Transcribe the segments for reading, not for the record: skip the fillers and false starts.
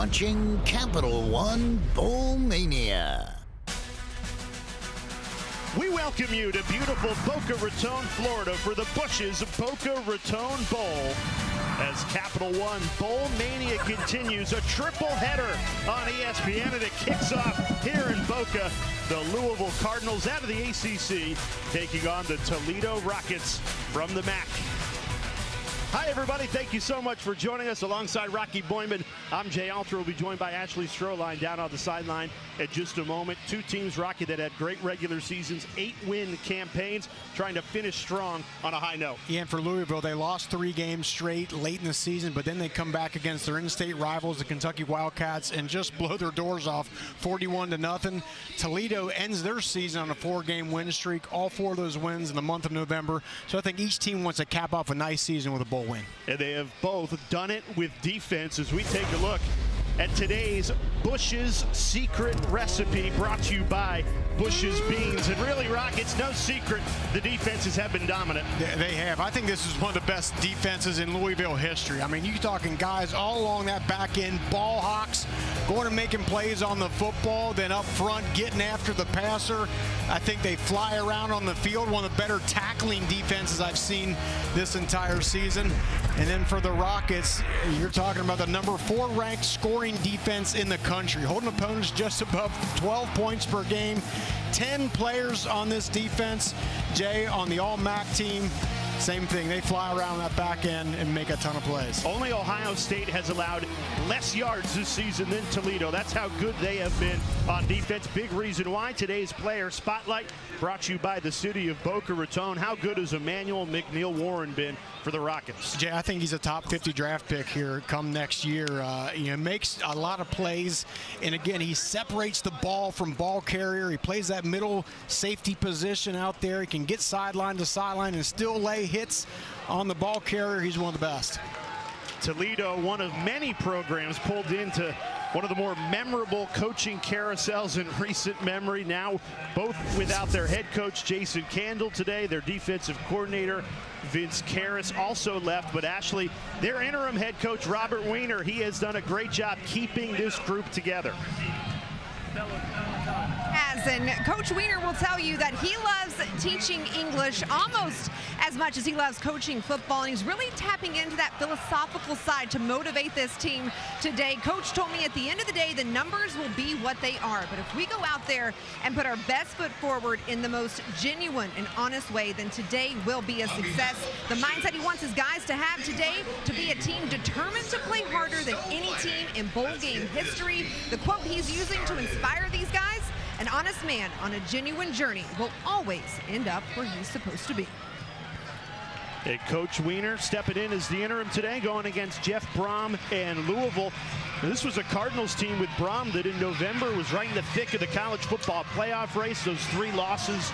watching Capital One Bowl Mania. We welcome you to beautiful Boca Raton, Florida for the Bush's Boca Raton Bowl. As Capital One Bowl Mania continues, a triple header on ESPN, and it kicks off here in Boca. The Louisville Cardinals out of the ACC taking on the Toledo Rockets from the MAC. Hi, everybody. Thank you so much for joining us. Alongside Rocky Boyman, I'm Jay Alter. We'll be joined by Ashley Stroline down on the sideline in just a moment. Two teams, Rocky, that had great regular seasons, 8-win campaigns, trying to finish strong on a high note. Yeah, and for Louisville, they lost 3 games straight late in the season, but then they come back against their in-state rivals, the Kentucky Wildcats, and just blow their doors off 41-0. Toledo ends their season on a 4-game win streak, all 4 of those wins in the month of November. So I think each team wants to cap off a nice season with a bowl win. And they have both done it with defense. As we take a look at today's Bush's Secret Recipe, brought to you by Bush's Beans. And really, Rock, it's no secret the defenses have been dominant. They have. I think this is one of the best defenses in Louisville history. I mean, you're talking guys all along that back end, ball hawks, going and making plays on the football, then up front getting after the passer. I think they fly around on the field, one of the better tackling defenses I've seen this entire season. And then for the Rockets, you're talking about the number 4 ranked scoring defense in the country, holding opponents just above 12 points per game. 10 players on this defense. Jay, on the All-MAC team, same thing. They fly around that back end and make a ton of plays. Only Ohio State has allowed less yards this season than Toledo. That's how good they have been on defense. Big reason why. Today's Player Spotlight brought to you by the city of Boca Raton. How good has Emmanuel McNeil-Warren been for the Rockets? Jay, I think he's a top 50 draft pick here come next year. Makes a lot of plays, and again, he separates the ball from ball carrier. He plays that middle safety position out there. He can get sideline to sideline and still lay hits on the ball carrier. He's one of the best. Toledo, one of many programs pulled into one of the more memorable coaching carousels in recent memory. Now both without their head coach Jason Candle today. Their defensive coordinator Vince Karras also left, but Ashley, their interim head coach Robert Weiner, he has done a great job keeping this group together. And Coach Weiner will tell you that he loves teaching English almost as much as he loves coaching football, and he's really tapping into that philosophical side to motivate this team today. Coach told me at the end of the day, the numbers will be what they are, but if we go out there and put our best foot forward in the most genuine and honest way, then today will be a success. The mindset he wants his guys to have today, to be a team determined to play harder than any team in bowl game history. The quote he's using to inspire these guys: an honest man on a genuine journey will always end up where he's supposed to be. And Coach Weiner stepping in as the interim today, going against Jeff Brom and Louisville. And this was a Cardinals team with Brom that in November was right in the thick of the college football playoff race. Those 3 losses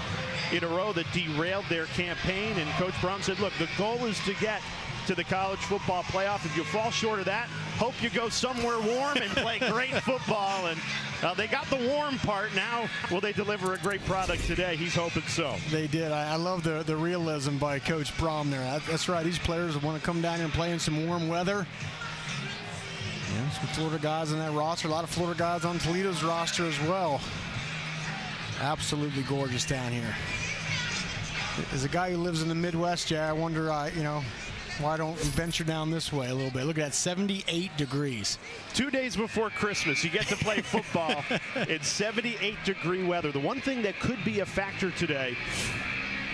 in a row that derailed their campaign. And Coach Brom said, look, the goal is to get to the college football playoff. If you fall short of that, hope you go somewhere warm and play great football. And they got the warm part. Now, will they deliver a great product today? He's hoping so. They did. I love the realism by Coach Brom there. That's right. These players want to come down here and play in some warm weather. Yeah, some Florida guys in that roster. A lot of Florida guys on Toledo's roster as well. Absolutely gorgeous down here. As a guy who lives in the Midwest, Jay, I wonder, why don't we venture down this way a little bit? Look at that, 78 degrees. 2 days before Christmas, you get to play football in 78-degree weather. The one thing that could be a factor today,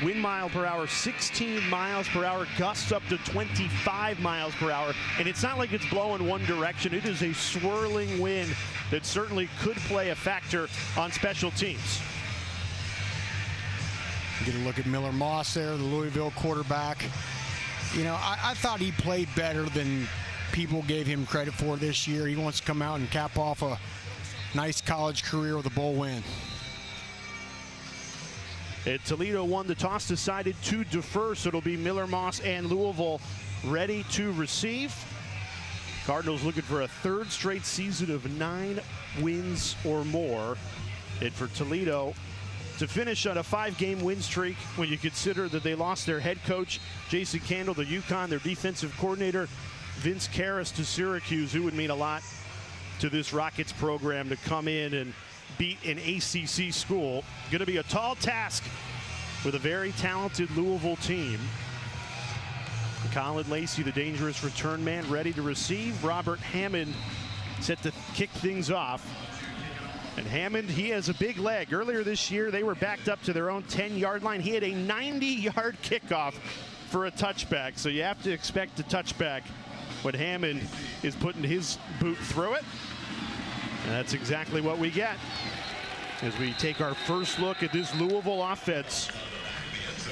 wind mile per hour, 16 miles per hour, gusts up to 25 miles per hour. And it's not like it's blowing one direction. It is a swirling wind that certainly could play a factor on special teams. Get a look at Miller Moss there, the Louisville quarterback. I thought he played better than people gave him credit for this year. He wants to come out and cap off a nice college career with a bowl win. And Toledo won the toss, decided to defer, so it'll be Miller Moss and Louisville ready to receive. Cardinals looking for a 3rd straight season of 9 wins or more. And for Toledo to finish on a 5-game win streak, when you consider that they lost their head coach, Jason Candle, to UConn, their defensive coordinator, Vince Karras, to Syracuse, who would mean a lot to this Rockets program to come in and beat an ACC school. Going to be a tall task with a very talented Louisville team. Colin Lacey, the dangerous return man, ready to receive. Robert Hammond set to kick things off. And Hammond, he has a big leg. Earlier this year, they were backed up to their own 10-yard line. He had a 90-yard kickoff for a touchback. So you have to expect a touchback when Hammond is putting his boot through it. And that's exactly what we get as we take our first look at this Louisville offense.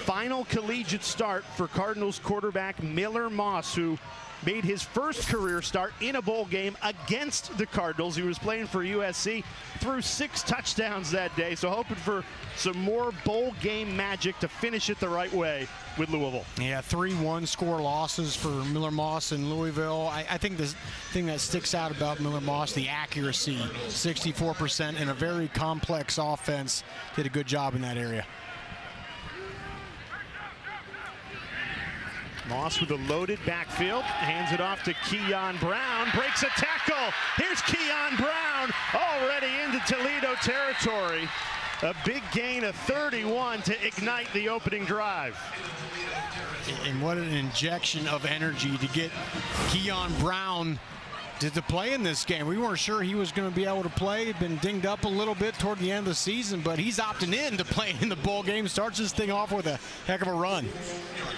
Final collegiate start for Cardinals quarterback Miller Moss, who made his first career start in a bowl game against the Cardinals. He was playing for USC, threw 6 touchdowns that day, so hoping for some more bowl game magic to finish it the right way with Louisville. Yeah, 3 one-score losses for Miller Moss in Louisville. I think the thing that sticks out about Miller Moss, the accuracy, 64% in a very complex offense. Did a good job in that area. Moss with a loaded backfield, hands it off to Keon Brown, breaks a tackle. Here's Keon Brown already into Toledo territory. A big gain of 31 to ignite the opening drive. And what an injection of energy to get Keon Brown to play in this game. We weren't sure he was going to be able to play. He'd been dinged up a little bit toward the end of the season, but he's opting in to play in the bowl game. Starts this thing off with a heck of a run.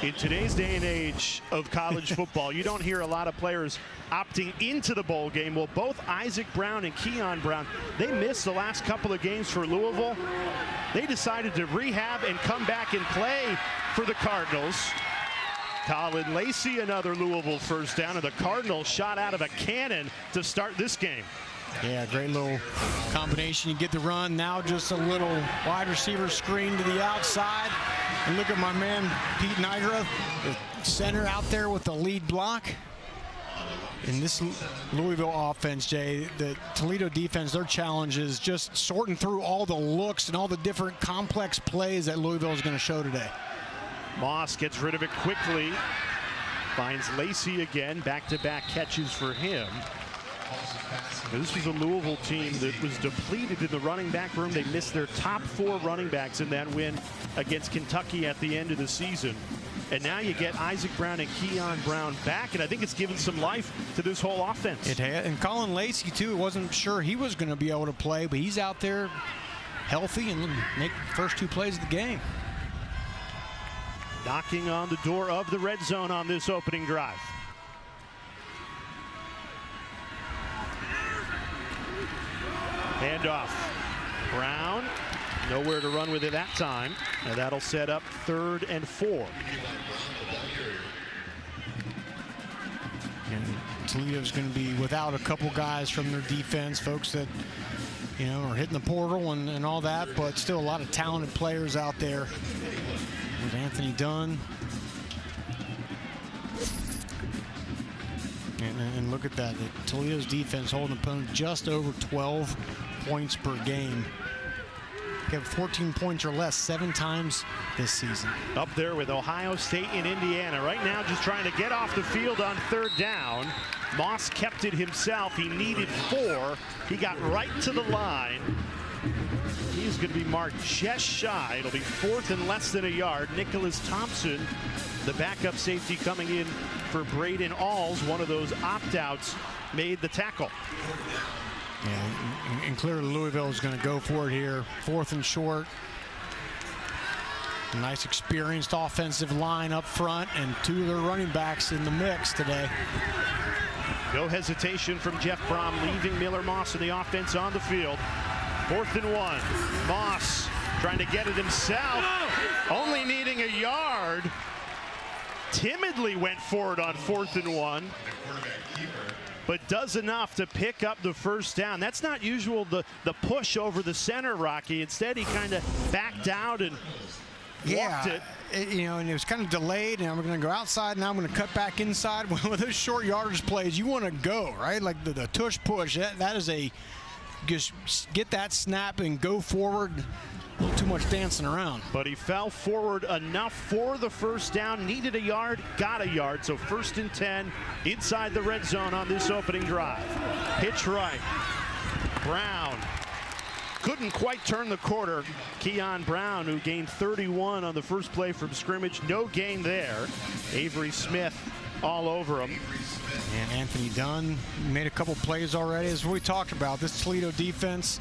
In today's day and age of college football, you don't hear a lot of players opting into the bowl game. Well, both Isaac Brown and Keon Brown, they missed the last couple of games for Louisville. They decided to rehab and come back and play for the Cardinals. Colin Lacey, another Louisville first down, and the Cardinals shot out of a cannon to start this game. Yeah, great little combination. You get the run, now just a little wide receiver screen to the outside. And look at my man, Pete Nigra, the center out there with the lead block. In this Louisville offense, Jay, the Toledo defense, their challenge is just sorting through all the looks and all the different complex plays that Louisville is going to show today. Moss gets rid of it quickly, finds Lacey again, back-to-back catches for him. This was a Louisville team that was depleted in the running back room. They missed their top 4 running backs in that win against Kentucky at the end of the season. And now you get Isaac Brown and Keon Brown back, and I think it's given some life to this whole offense. It had, and Colin Lacey, too, wasn't sure he was going to be able to play, but he's out there healthy and make the first 2 plays of the game. Knocking on the door of the red zone on this opening drive. Handoff. Brown, nowhere to run with it that time. And that'll set up 3rd and 4. And Toledo's going to be without a couple guys from their defense, folks that, you know, are hitting the portal and all that, but still a lot of talented players out there. With Anthony Dunn. And look at that. Toledo's defense holding opponent just over 12 points per game. They have 14 points or less 7 times this season. Up there with Ohio State and Indiana. Right now just trying to get off the field on 3rd down. Moss kept it himself. He needed 4. He got right to the line. He's going to be marked just shy. It'll be 4th and less than a yard. Nicholas Thompson, the backup safety coming in for Braden Alls, one of those opt-outs, made the tackle. Yeah, and clearly Louisville is going to go for it here. 4th and short. A nice experienced offensive line up front and 2 of their running backs in the mix today. No hesitation from Jeff Brom, leaving Miller Moss in the offense on the field. 4th and 1. Moss trying to get it himself, only needing a yard. Timidly went forward on 4th and 1, but does enough to pick up the first down. That's not usual, the push over the center, Rocky. Instead, he kind of backed out and walked it. You know, and it was kind of delayed, and I'm going to go outside, now I'm going to cut back inside. With those short yardage plays, you want to go, right? Like the tush push, that is a, just get that snap and go forward. A little too much dancing around. But he fell forward enough for the first down, needed a yard, got a yard. So 1st and 10 inside the red zone on this opening drive. Pitch right. Brown couldn't quite turn the corner. Keon Brown, who gained 31 on the first play from scrimmage. No gain there. Avery Smith all over him. And Anthony Dunn made a couple plays already. As we talked about, this Toledo defense,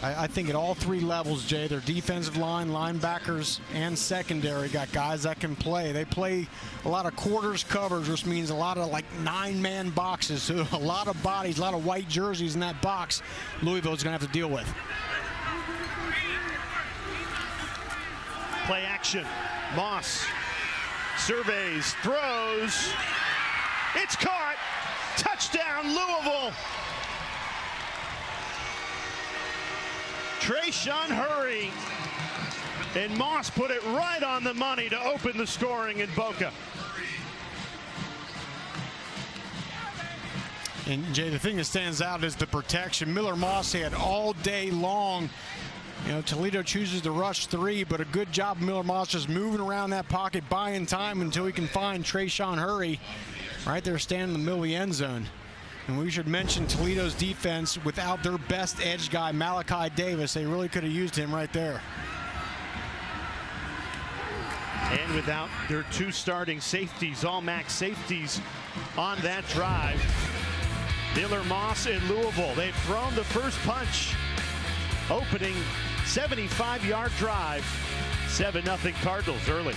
I think at all 3 levels, Jay, their defensive line, linebackers, and secondary got guys that can play. They play a lot of quarters coverage, which means a lot of like 9-man boxes. So a lot of bodies, a lot of white jerseys in that box Louisville's going to have to deal with. Play action. Moss surveys, throws. It's caught. Touchdown, Louisville. Trayshawn Hurry and Moss put it right on the money to open the scoring in Boca. And Jay, the thing that stands out is the protection. Miller Moss had all day long. You know, Toledo chooses to rush 3, but a good job of Miller Moss just moving around that pocket, buying time until he can find Trayshawn Hurry right there standing in the middle of the end zone. And we should mention Toledo's defense without their best edge guy, Malachi Davis. They really could have used him right there. And without their 2 starting safeties, all max safeties on that drive. Miller Moss in Louisville. They've thrown the first punch. Opening 75-yard drive. 7-0 Cardinals early.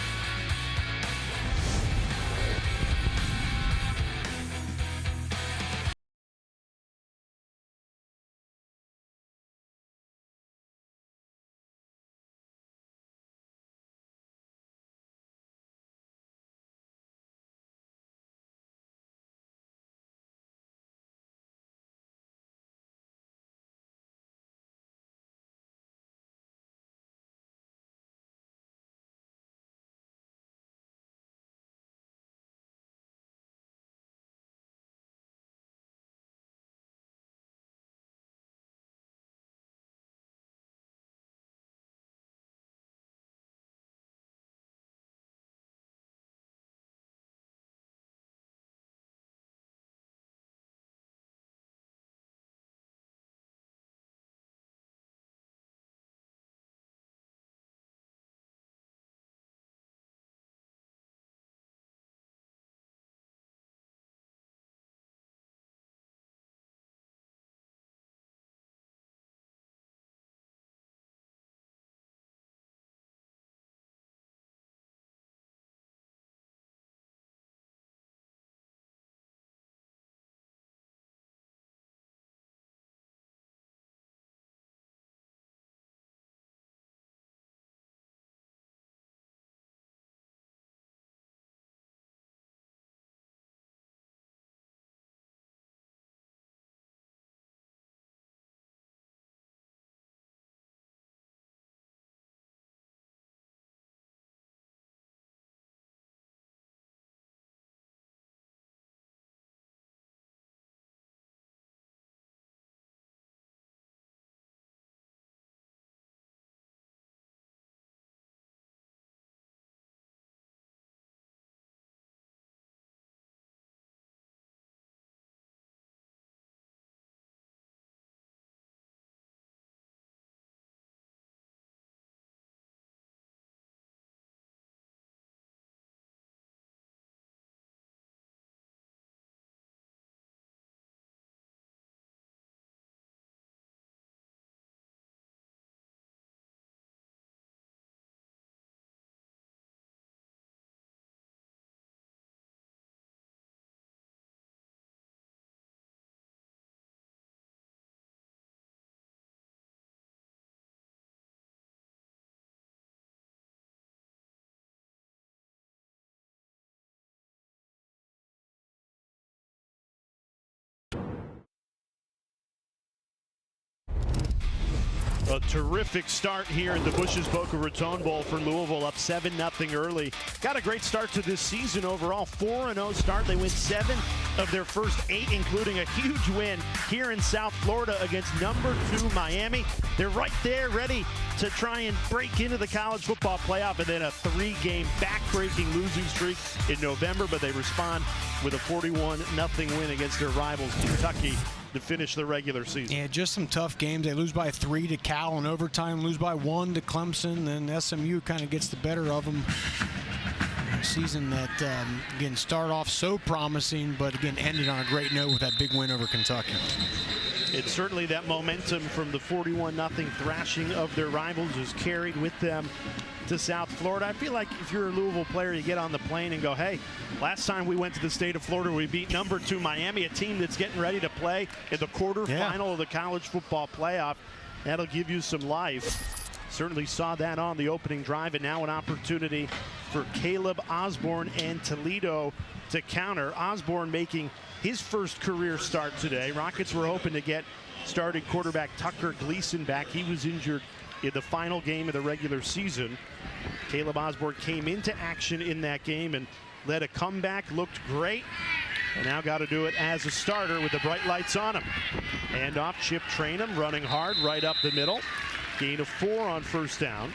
A terrific start here in the Bush's Boca Raton Bowl for Louisville, up 7-0 early. Got a great start to this season overall, 4-0 start. They win 7 of their first 8, including a huge win here in South Florida against number 2 Miami. They're right there ready to try and break into the college football playoff, and then a 3-game back-breaking losing streak in November, but they respond with a 41-0 win against their rivals, Kentucky, to finish the regular season. Yeah, just some tough games. They lose by 3 to Cal in overtime, lose by 1 to Clemson, then SMU kind of gets the better of them. A season that, again, started off so promising, but again, ended on a great note with that big win over Kentucky. It's certainly that momentum from the 41-0 thrashing of their rivals is carried with them to South Florida. I feel like if you're a Louisville player, you get on the plane and go, hey, last time we went to the state of Florida, we beat number 2 Miami, a team that's getting ready to play in the quarterfinal of the college football playoff. That'll give you some life. Certainly saw that on the opening drive, and now an opportunity for Caleb Osborne and Toledo to counter. Osborne making his first career start today. Rockets were hoping to get starting quarterback Tucker Gleason back. He was injured in the final game of the regular season. Caleb Osborne came into action in that game and led a comeback, looked great, and now got to do it as a starter with the bright lights on him. And off Chip Trainum, running hard right up the middle. Gain of 4 on first down.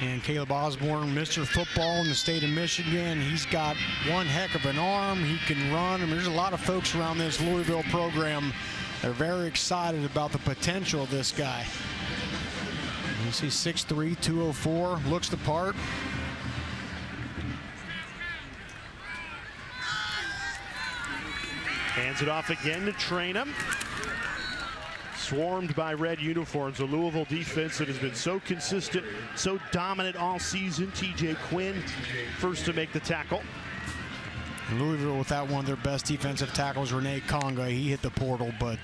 And Caleb Osborne, Mr. Football in the state of Michigan. He's got one heck of an arm. He can run. I mean, there's a lot of folks around this Louisville program that are very excited about the potential of this guy. You see 6'3", 204, looks the part. Hands it off again to Trainum. Swarmed by red uniforms, a Louisville defense that has been so consistent, so dominant all season. TJ Quinn first to make the tackle. Louisville without one of their best defensive tackles, Renee Conga. He hit the portal, but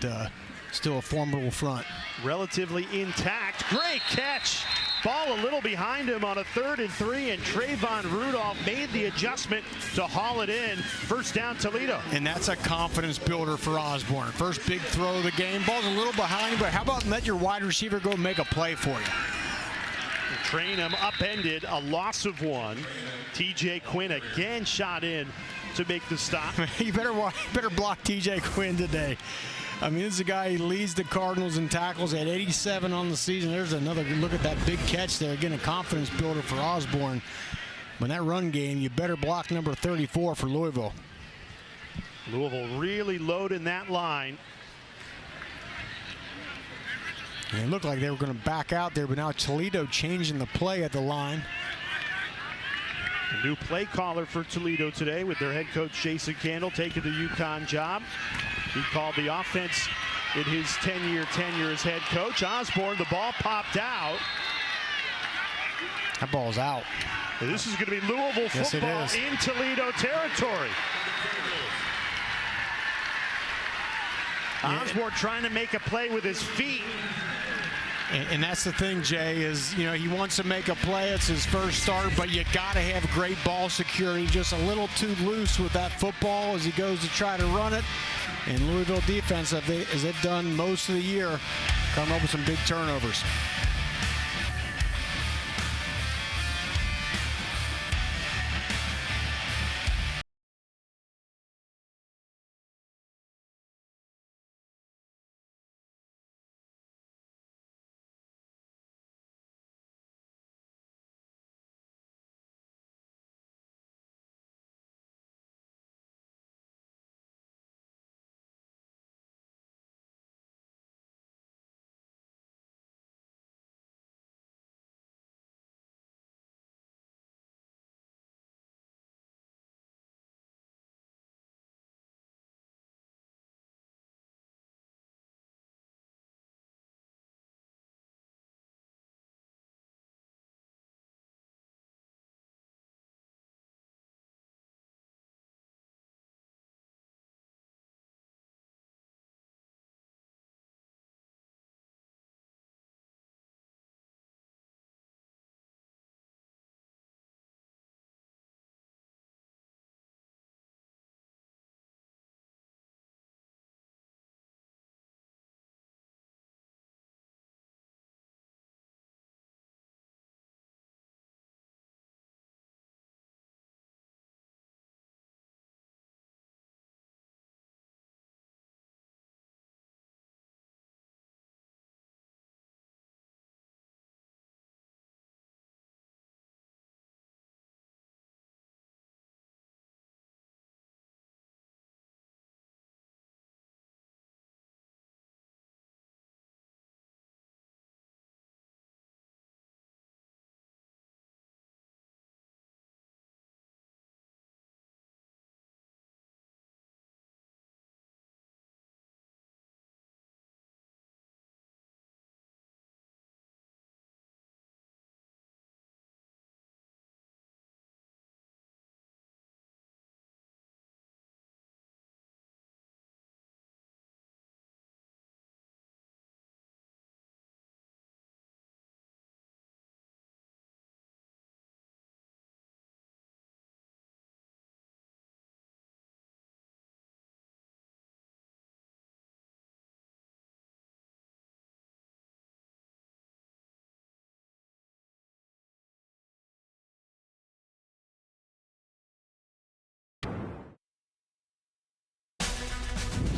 still a formidable front. Relatively intact. Great catch. Ball a little behind him on a 3rd and 3, and Trayvon Rudolph made the adjustment to haul it in. First down, Toledo. And that's a confidence builder for Osborne. First big throw of the game. Ball's a little behind, but how about let your wide receiver go make a play for you? Trainum upended, a loss of 1. TJ Quinn again shot in to make the stop. You better block TJ Quinn today. I mean, this is a guy who leads the Cardinals in tackles at 87 on the season. There's another look at that big catch there. Again, a confidence builder for Osborne. When that run game, you better block number 34 for Louisville. Louisville really loading that line. And it looked like they were going to back out there, but now Toledo changing the play at the line. A new play caller for Toledo today with their head coach Jason Candle taking the UConn job. He called the offense in his 10-year tenure as head coach. Osborne, the ball popped out. That ball's out. And this is going to be Louisville football in Toledo territory. Osborne trying to make a play with his feet. And that's the thing, Jay, is, you know, he wants to make a play. It's his first start, but you got to have great ball security. Just a little too loose with that football as he goes to try to run it. And Louisville defense, as they've done most of the year, come up with some big turnovers.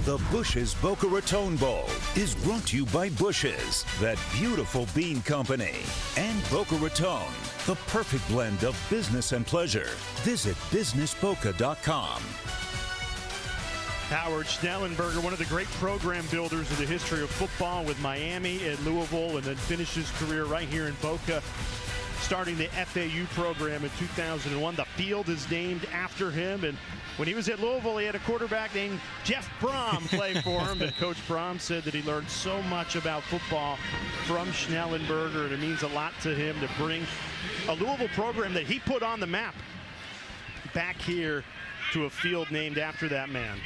The Bush's Boca Raton Bowl is brought to you by Bush's, that beautiful bean company, and Boca Raton, the perfect blend of business and pleasure. Visit businessboca.com. Howard Schnellenberger, one of the great program builders of the history of football with Miami and Louisville, and then finished his career right here in Boca, starting the FAU program in 2001. The field is named after him, and when he was at Louisville, he had a quarterback named Jeff Brom play for him, and Coach Brom said that he learned so much about football from Schnellenberger, and it means a lot to him to bring a Louisville program that he put on the map back here to a field named after that man.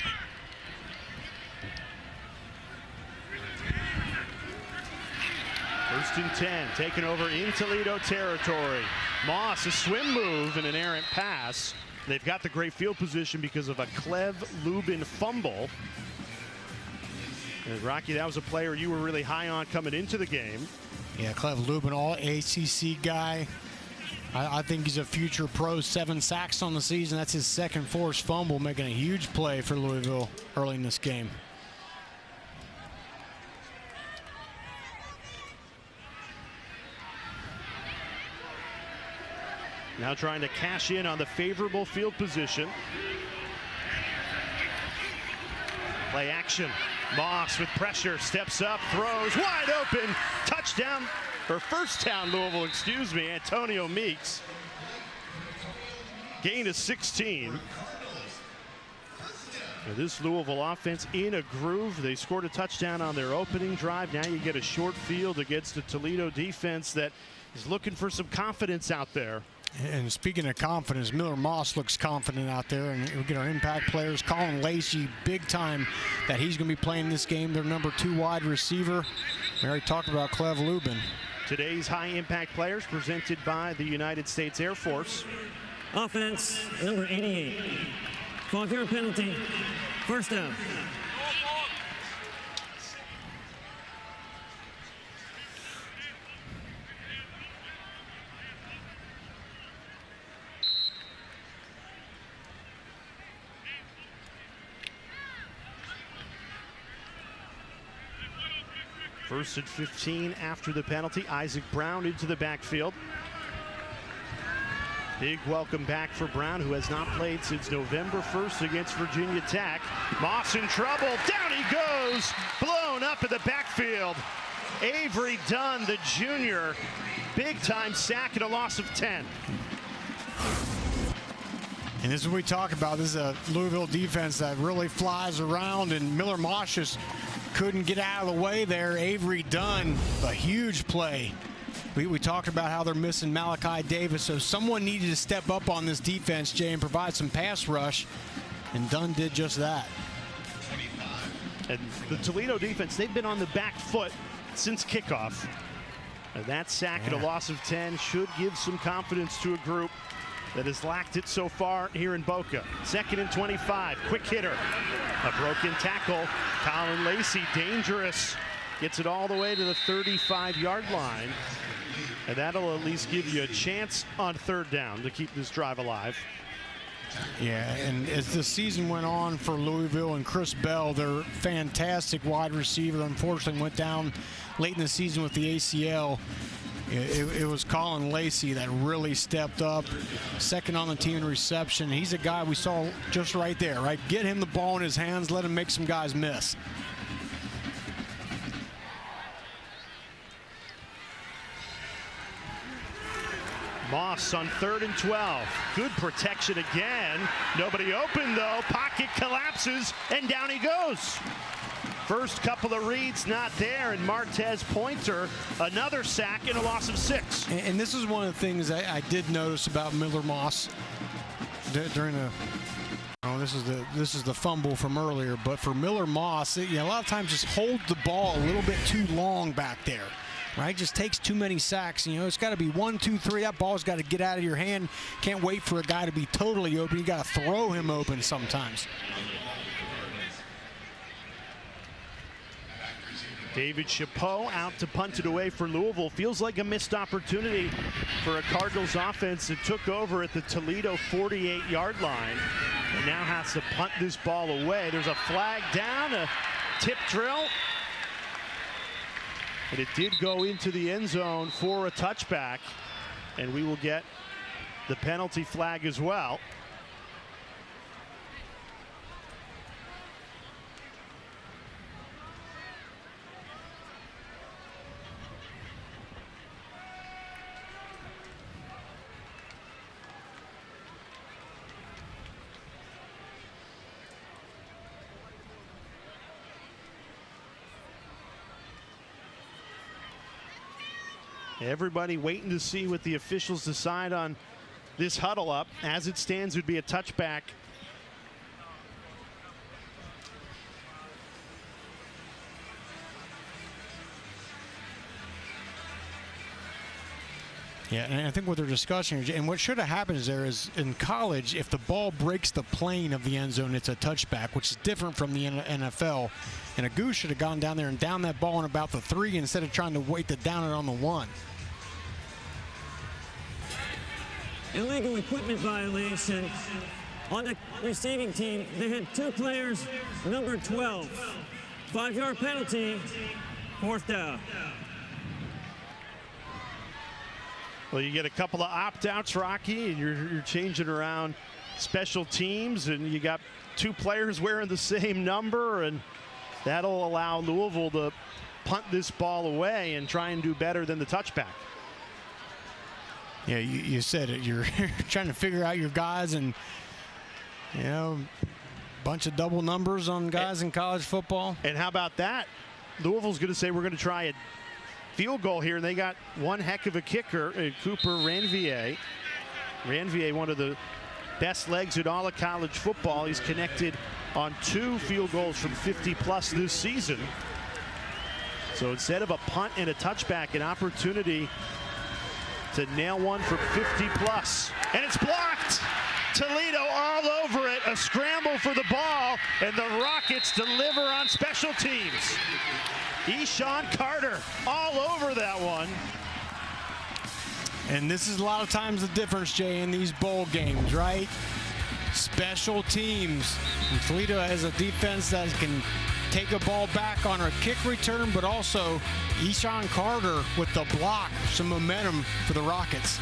First and 10, taken over in Toledo territory. Moss, a swim move and an errant pass. They've got the great field position because of a Clev Lubin fumble. And Rocky, that was a player you were really high on coming into the game. Yeah, Clev Lubin, all ACC guy. I think he's a future pro. 7 sacks on the season. That's his second forced fumble, making a huge play for Louisville early in this game. Now trying to cash in on the favorable field position. Play action. Moss with pressure, steps up, throws, wide open. Touchdown, or first down Louisville, excuse me, Antonio Meeks. Gain of 16. Now this Louisville offense in a groove. They scored a touchdown on their opening drive. Now you get a short field against a Toledo defense that is looking for some confidence out there. And speaking of confidence, Miller Moss looks confident out there, and we get our impact players. Colin Lacey, big time that he's going to be playing this game. Their number 2 wide receiver. We already talked about Clev Lubin. Today's high impact players presented by the United States Air Force. Offense, number 88. 5-yard penalty, first down. First and 15 after the penalty. Isaac Brown into the backfield. Big welcome back for Brown, who has not played since November 1st against Virginia Tech. Moss in trouble. Down he goes. Blown up in the backfield. Avery Dunn, the junior. Big time sack and a loss of 10. And this is what we talk about. This is a Louisville defense that really flies around, and Miller Moss just couldn't get out of the way there. Avery Dunn, a huge play. We talked about how they're missing Malachi Davis, so someone needed to step up on this defense, Jay, and provide some pass rush, and Dunn did just that. And the Toledo defense, they've been on the back foot since kickoff. And that sack and a loss of 10 should give some confidence to a group that has lacked it so far here in Boca. 2nd and 25, quick hitter. A broken tackle. Colin Lacey, dangerous. Gets it all the way to the 35-yard line. And that'll at least give you a chance on 3rd down to keep this drive alive. Yeah, and as the season went on for Louisville, and Chris Bell, their fantastic wide receiver, unfortunately went down late in the season with the ACL. It was Colin Lacey that really stepped up, 2nd on the team in reception. He's a guy we saw just right there, right? Get him the ball in his hands, let him make some guys miss. Moss on 3rd and 12. Good protection again. Nobody open though. Pocket collapses and down he goes. First couple of reads not there, and Martez Pointer, another sack and a loss of 6. And this is one of the things I did notice about Miller Moss during the. Oh, this is the fumble from earlier, but for Miller Moss, a lot of times just hold the ball a little bit too long back there. Right, just takes too many sacks. It's got to be 1, 2, 3. That ball's got to get out of your hand. Can't wait for a guy to be totally open. You got to throw him open sometimes. David Chapeau out to punt it away for Louisville. Feels like a missed opportunity for a Cardinals offense that took over at the Toledo 48-yard line and now has to punt this ball away. There's a flag down, a tip drill. And it did go into the end zone for a touchback. And we will get the penalty flag as well. Everybody waiting to see what the officials decide on this huddle up. As it stands, would be a touchback. Yeah, and I think what they're discussing, and what should have happened is there is in college, if the ball breaks the plane of the end zone, it's a touchback, which is different from the NFL. And a goose should have gone down there and down that ball on about the 3 instead of trying to wait to down it on the 1. Illegal equipment violation on the receiving team. They had 2 players, number 12. 5-yard penalty, 4th down. Well, you get a couple of opt-outs, Rocky, and you're changing around special teams, and you got 2 players wearing the same number, and that'll allow Louisville to punt this ball away and try and do better than the touchback. Yeah, you said it. You're trying to figure out your guys, and you know, bunch of double numbers on guys in college football. And how about that? Louisville's going to say we're going to try a field goal here, and they got one heck of a kicker, Cooper Ranvier. Ranvier, one of the best legs in all of college football. He's connected on 2 field goals from 50-plus this season. So instead of a punt and a touchback, an opportunity to nail one from 50-plus. And it's blocked. Toledo all over it. A scramble for the ball, and the Rockets deliver on special teams. Eshawn Carter all over that one. And this is a lot of times the difference, Jay, in these bowl games, right? Special teams. And Toledo has a defense that can take a ball back on a kick return, but also Eshawn Carter with the block, some momentum for the Rockets.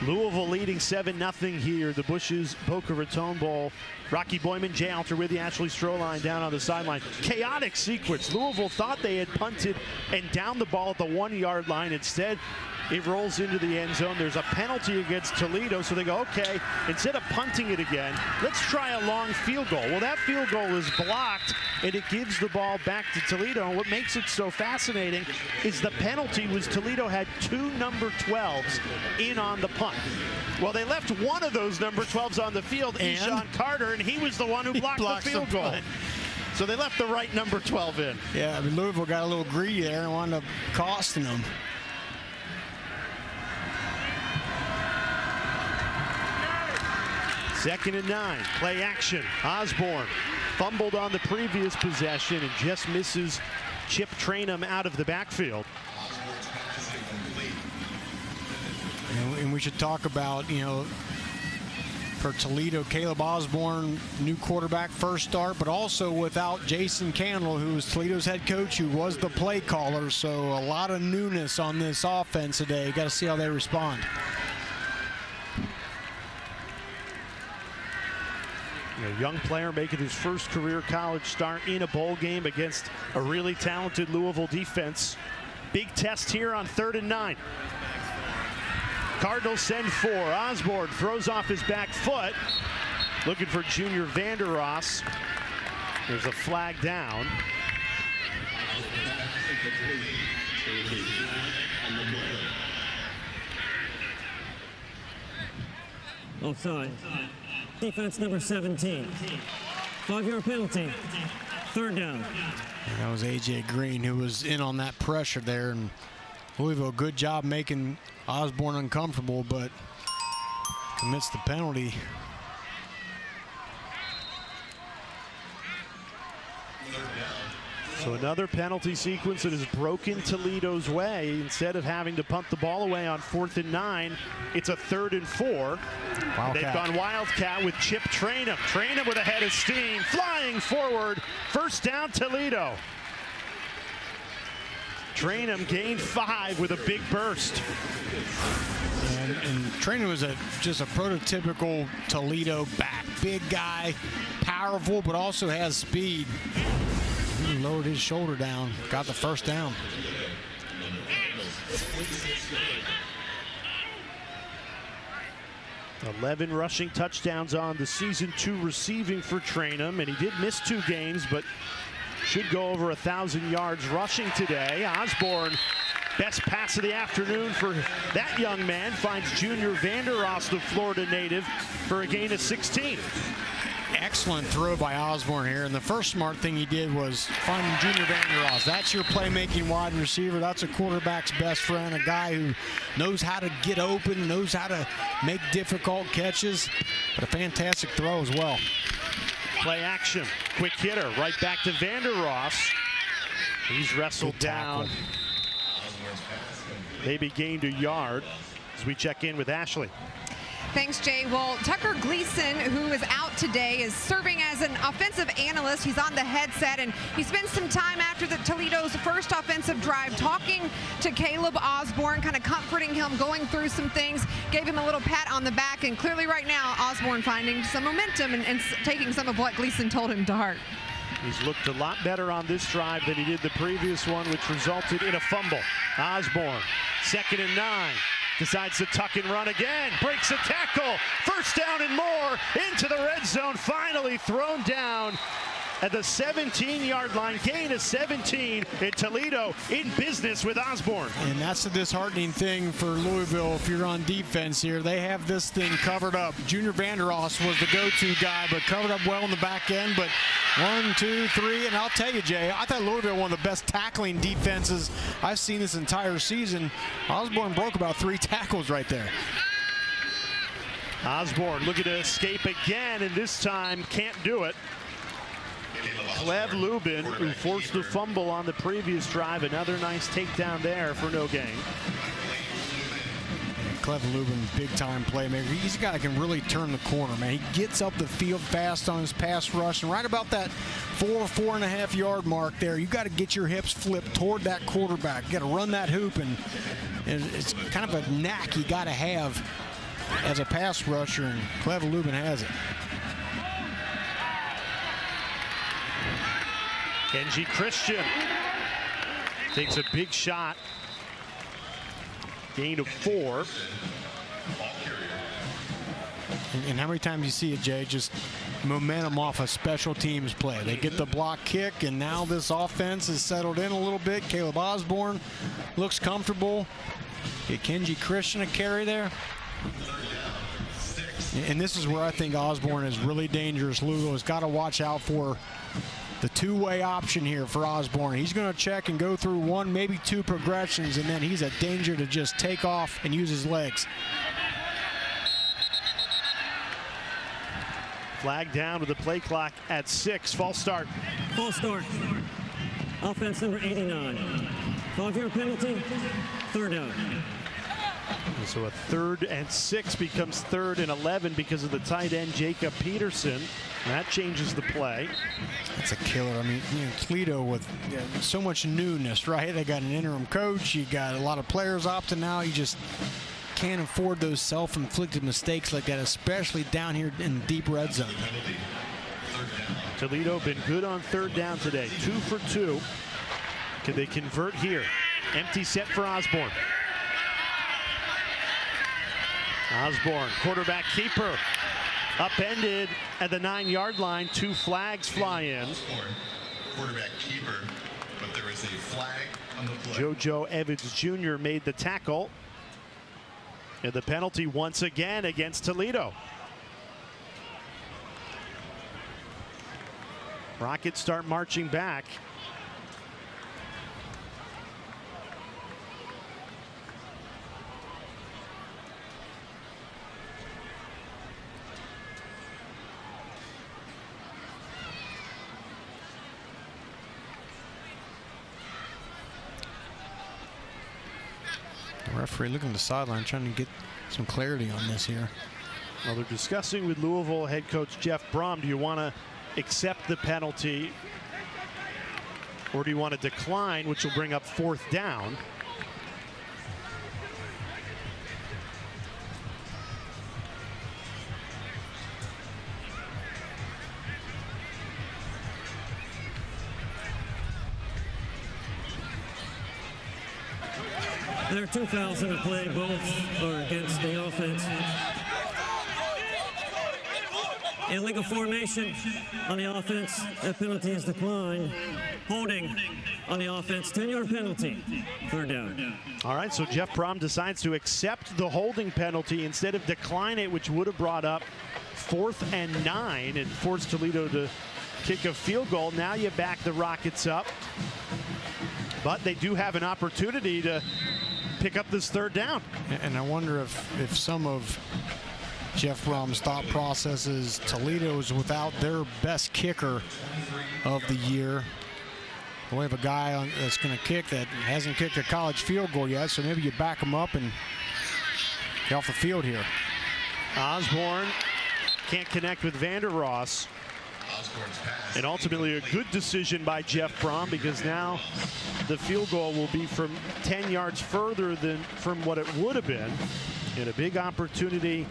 Louisville leading 7-0 here. The Bushes Boca Raton Bowl. Rocky Boyman, Jay Alter with the Ashley Stroline down on the sideline. Chaotic sequence. Louisville thought they had punted and downed the ball at the 1-yard line. Instead, it rolls into the end zone. There's a penalty against Toledo, so they go, okay, instead of punting it again, let's try a long field goal. Well, that field goal is blocked, and it gives the ball back to Toledo. And what makes it so fascinating is the penalty was Toledo had 2 number 12s in on the punt. Well, they left one of those number 12s on the field, Eshawn Carter, and he was the one who blocked the field goal. So they left the right number 12 in. Yeah, I mean, Louisville got a little greedy there and wound up costing them. Second and 9, play action. Osborne fumbled on the previous possession and just misses Chip Trainum out of the backfield. And we should talk about, for Toledo, Caleb Osborne, new quarterback, first start, but also without Jason Candle, who was Toledo's head coach, who was the play caller. So a lot of newness on this offense today. Got to see how they respond. A young player making his first career college start in a bowl game against a really talented Louisville defense. Big test here on 3rd and 9. Cardinals send 4. Osborne throws off his back foot. Looking for Junior Vandeross. There's a flag down. Offside. Defense number 17. 5-yard penalty. 3rd down. And that was A.J. Green who was in on that pressure there. And Louisville, good job making Osborne uncomfortable, but commits the penalty. So another penalty sequence that has broken Toledo's way. Instead of having to punt the ball away on 4th and 9, it's a 3rd and 4. Wildcat. They've gone Wildcat with Chip Trainum. Trainum with a head of steam, flying forward. First down, Toledo. Trainum gained 5 with a big burst. And Trainum was just a prototypical Toledo back. Big guy, powerful, but also has speed. He lowered his shoulder down, got the first down. $11 rushing touchdowns on the season, 2 receiving for Trainum, and he did miss 2 games, but should go over 1,000 yards rushing today. Osborne, best pass of the afternoon for that young man, finds Junior Vandeross, the Florida native, for a gain of 16. Excellent throw by Osborne here, and the first smart thing he did was find Junior Vandeross. That's your playmaking wide receiver. That's a quarterback's best friend, a guy who knows how to get open, knows how to make difficult catches, but a fantastic throw as well. Play action, quick hitter, right back to Vandeross. He's wrestled down. Maybe gained a yard as we check in with Ashley. Thanks, Jay. Well, Tucker Gleason, who is out today, is serving as an offensive analyst. He's on the headset, and he spent some time after the Toledo's first offensive drive talking to Caleb Osborne, kind of comforting him, going through some things, gave him a little pat on the back, and clearly right now, Osborne finding some momentum and taking some of what Gleason told him to heart. He's looked a lot better on this drive than he did the previous one, which resulted in a fumble. Osborne, 2nd and 9. Decides to tuck and run again, breaks a tackle, first down and more, into the red zone, finally thrown down at the 17-yard line, gain of 17, and Toledo in business with Osborne. And that's the disheartening thing for Louisville if you're on defense here. They have this thing covered up. Junior Vandeross was the go-to guy, but covered up well in the back end. But 1, 2, 3, and I'll tell you, Jay, I thought Louisville one of the best tackling defenses I've seen this entire season. Osborne broke about 3 tackles right there. Osborne looking to escape again, and this time can't do it. Clev Lubin, who forced the fumble on the previous drive, another nice takedown there for no gain. Clev Lubin, big-time playmaker. He's a guy that can really turn the corner, man. He gets up the field fast on his pass rush, and right about that 4.5 yard mark there, you got to get your hips flipped toward that quarterback. You got to run that hoop, and it's kind of a knack you got to have as a pass rusher, and Cleva Lubin has it. Kenji Christian takes a big shot. Gain of 4. And how many times you see it, Jay, just momentum off a special teams play. They get the block kick, and now this offense is settled in a little bit. Caleb Osborne looks comfortable. Get Kenji Christian a carry there. And this is where I think Osborne is really dangerous. Lugo has got to watch out for the two-way option here for Osborne. He's going to check and go through 1, maybe 2 progressions, and then he's a danger to just take off and use his legs. Flag down with the play clock at 6. False start. False start. Offense number 89. 5-yard penalty. 3rd down. So a 3rd and 6 becomes 3rd and 11 because of the tight end Jacob Peterson. That changes the play. That's a killer. I mean, Toledo with so much newness, right? They got an interim coach. You got a lot of players opting out. You just can't afford those self-inflicted mistakes like that, especially down here in the deep red zone. Toledo been good on 3rd down today. 2 for 2. Can they convert here? Empty set for Osborne. Osborne, quarterback keeper, upended at the 9-yard line. 2 flags fly in. Quarterback keeper, but there is a flag on the play. JoJo Evans Jr. made the tackle. And the penalty once again against Toledo. Rockets start marching back. The referee looking at the sideline, trying to get some clarity on this here. Well, they're discussing with Louisville head coach Jeff Brom. Do you want to accept the penalty, or do you want to decline, which will bring up 4th down? There are 2 fouls in the play. Both are against the offense. Illegal formation on the offense. That penalty is declined. Holding on the offense. 10-yard penalty. 3rd down. All right, so Jeff Brom decides to accept the holding penalty instead of decline it, which would have brought up 4th and 9 and forced Toledo to kick a field goal. Now you back the Rockets up. But they do have an opportunity to pick up this 3rd down. And I wonder if some of Jeff Brom's thought process is Toledo's without their best kicker of the year. We have a guy that's going to kick that hasn't kicked a college field goal yet, so maybe you back him up and get off the field here. Osborne can't connect with Vander Ross. And ultimately a good decision by Jeff Brom, because now the field goal will be from 10 yards further than from what it would have been. And a big opportunity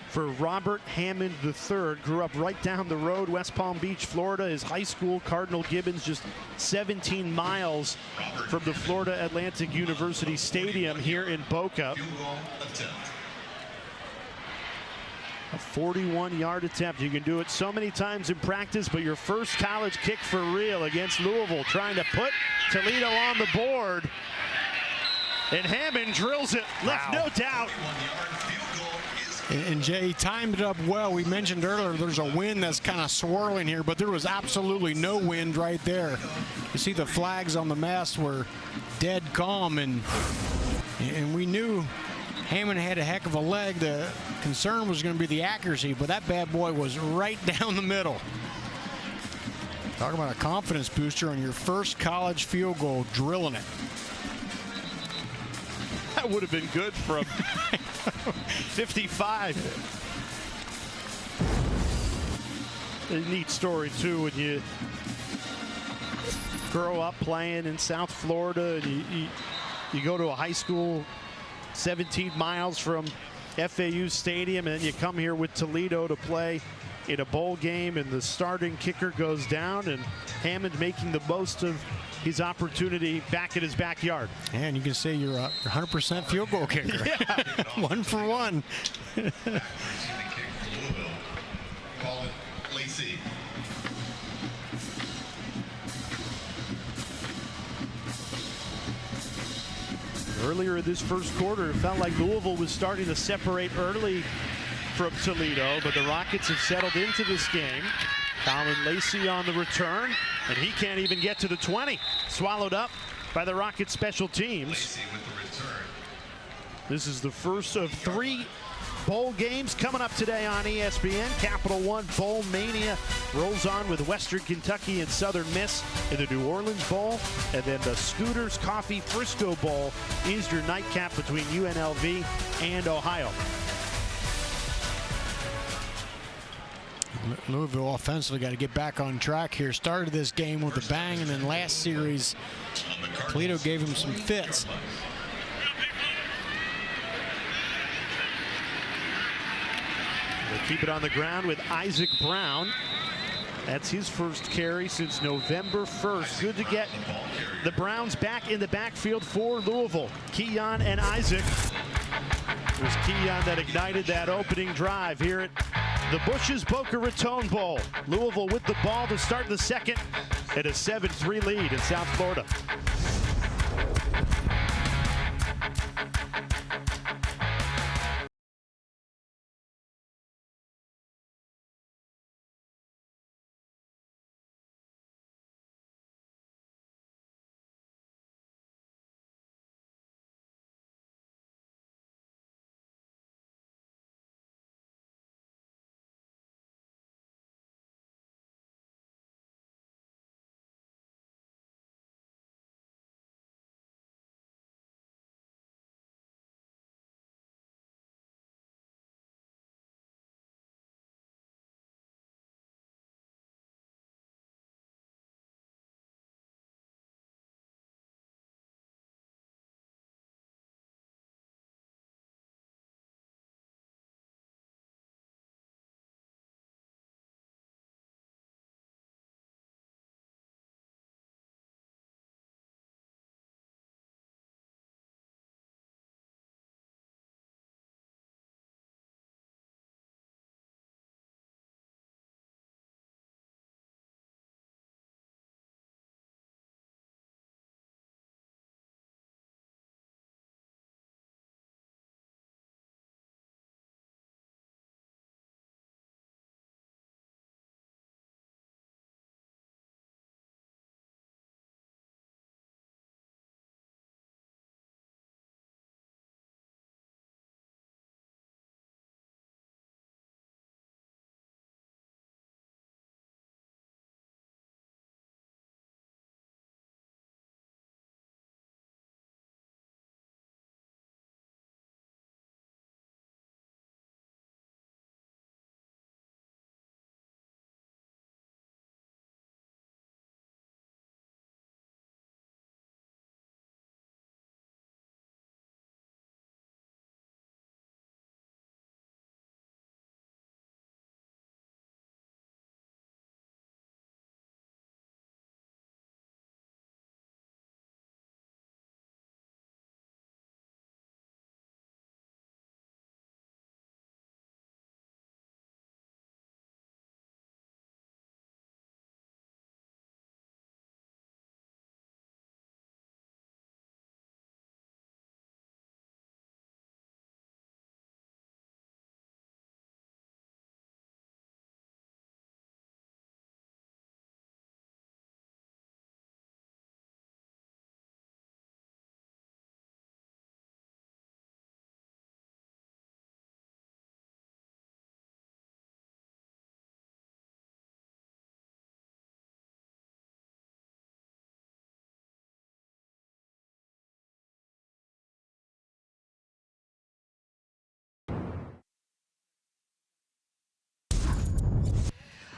for Robert Hammond III. Grew up right down the road, West Palm Beach, Florida. His high school, Cardinal Gibbons, just 17 miles from the Florida Atlantic University Stadium here in Boca. A 41-yard attempt. You can do it so many times in practice, but your first college kick for real against Louisville, trying to put Toledo on the board. And Hammond drills it, left no doubt. And Jay timed it up well. We mentioned earlier there's a wind that's kind of swirling here, but there was absolutely no wind right there. You see the flags on the mast were dead calm, and we knew Hammond had a heck of a leg. The concern was going to be the accuracy, but that bad boy was right down the middle. Talk about a confidence booster on your first college field goal, drilling it. That would have been good from 55. A neat story, too, when you grow up playing in South Florida and you go to a high school 17 miles from FAU Stadium, and then you come here with Toledo to play in a bowl game, and the starting kicker goes down, and Hammond making the most of his opportunity back in his backyard. And you can say you're a 100% field goal kicker. Yeah. 1 for 1. Receiving kick for Louisville. Call it Lacey. Earlier in this first quarter, it felt like Louisville was starting to separate early from Toledo, but the Rockets have settled into this game. Colin Lacey on the return, and he can't even get to the 20. Swallowed up by the Rockets special teams. Lacey with the return. This is the first of 3 bowl games coming up today on ESPN. Capital One Bowl Mania rolls on with Western Kentucky and Southern Miss in the New Orleans Bowl, and then the Scooters Coffee Frisco Bowl is your nightcap between UNLV and Ohio. Louisville offensively got to get back on track here. Started this game with a bang, and then last series, Toledo gave him some fits. They keep it on the ground with Isaac Brown. That's his first carry since November 1st. Good to get the Browns back in the backfield for Louisville. Keon and Isaac. It was Keon that ignited that opening drive here at the Bush's Boca Raton Bowl. Louisville with the ball to start the second at a 7-3 lead in South Florida.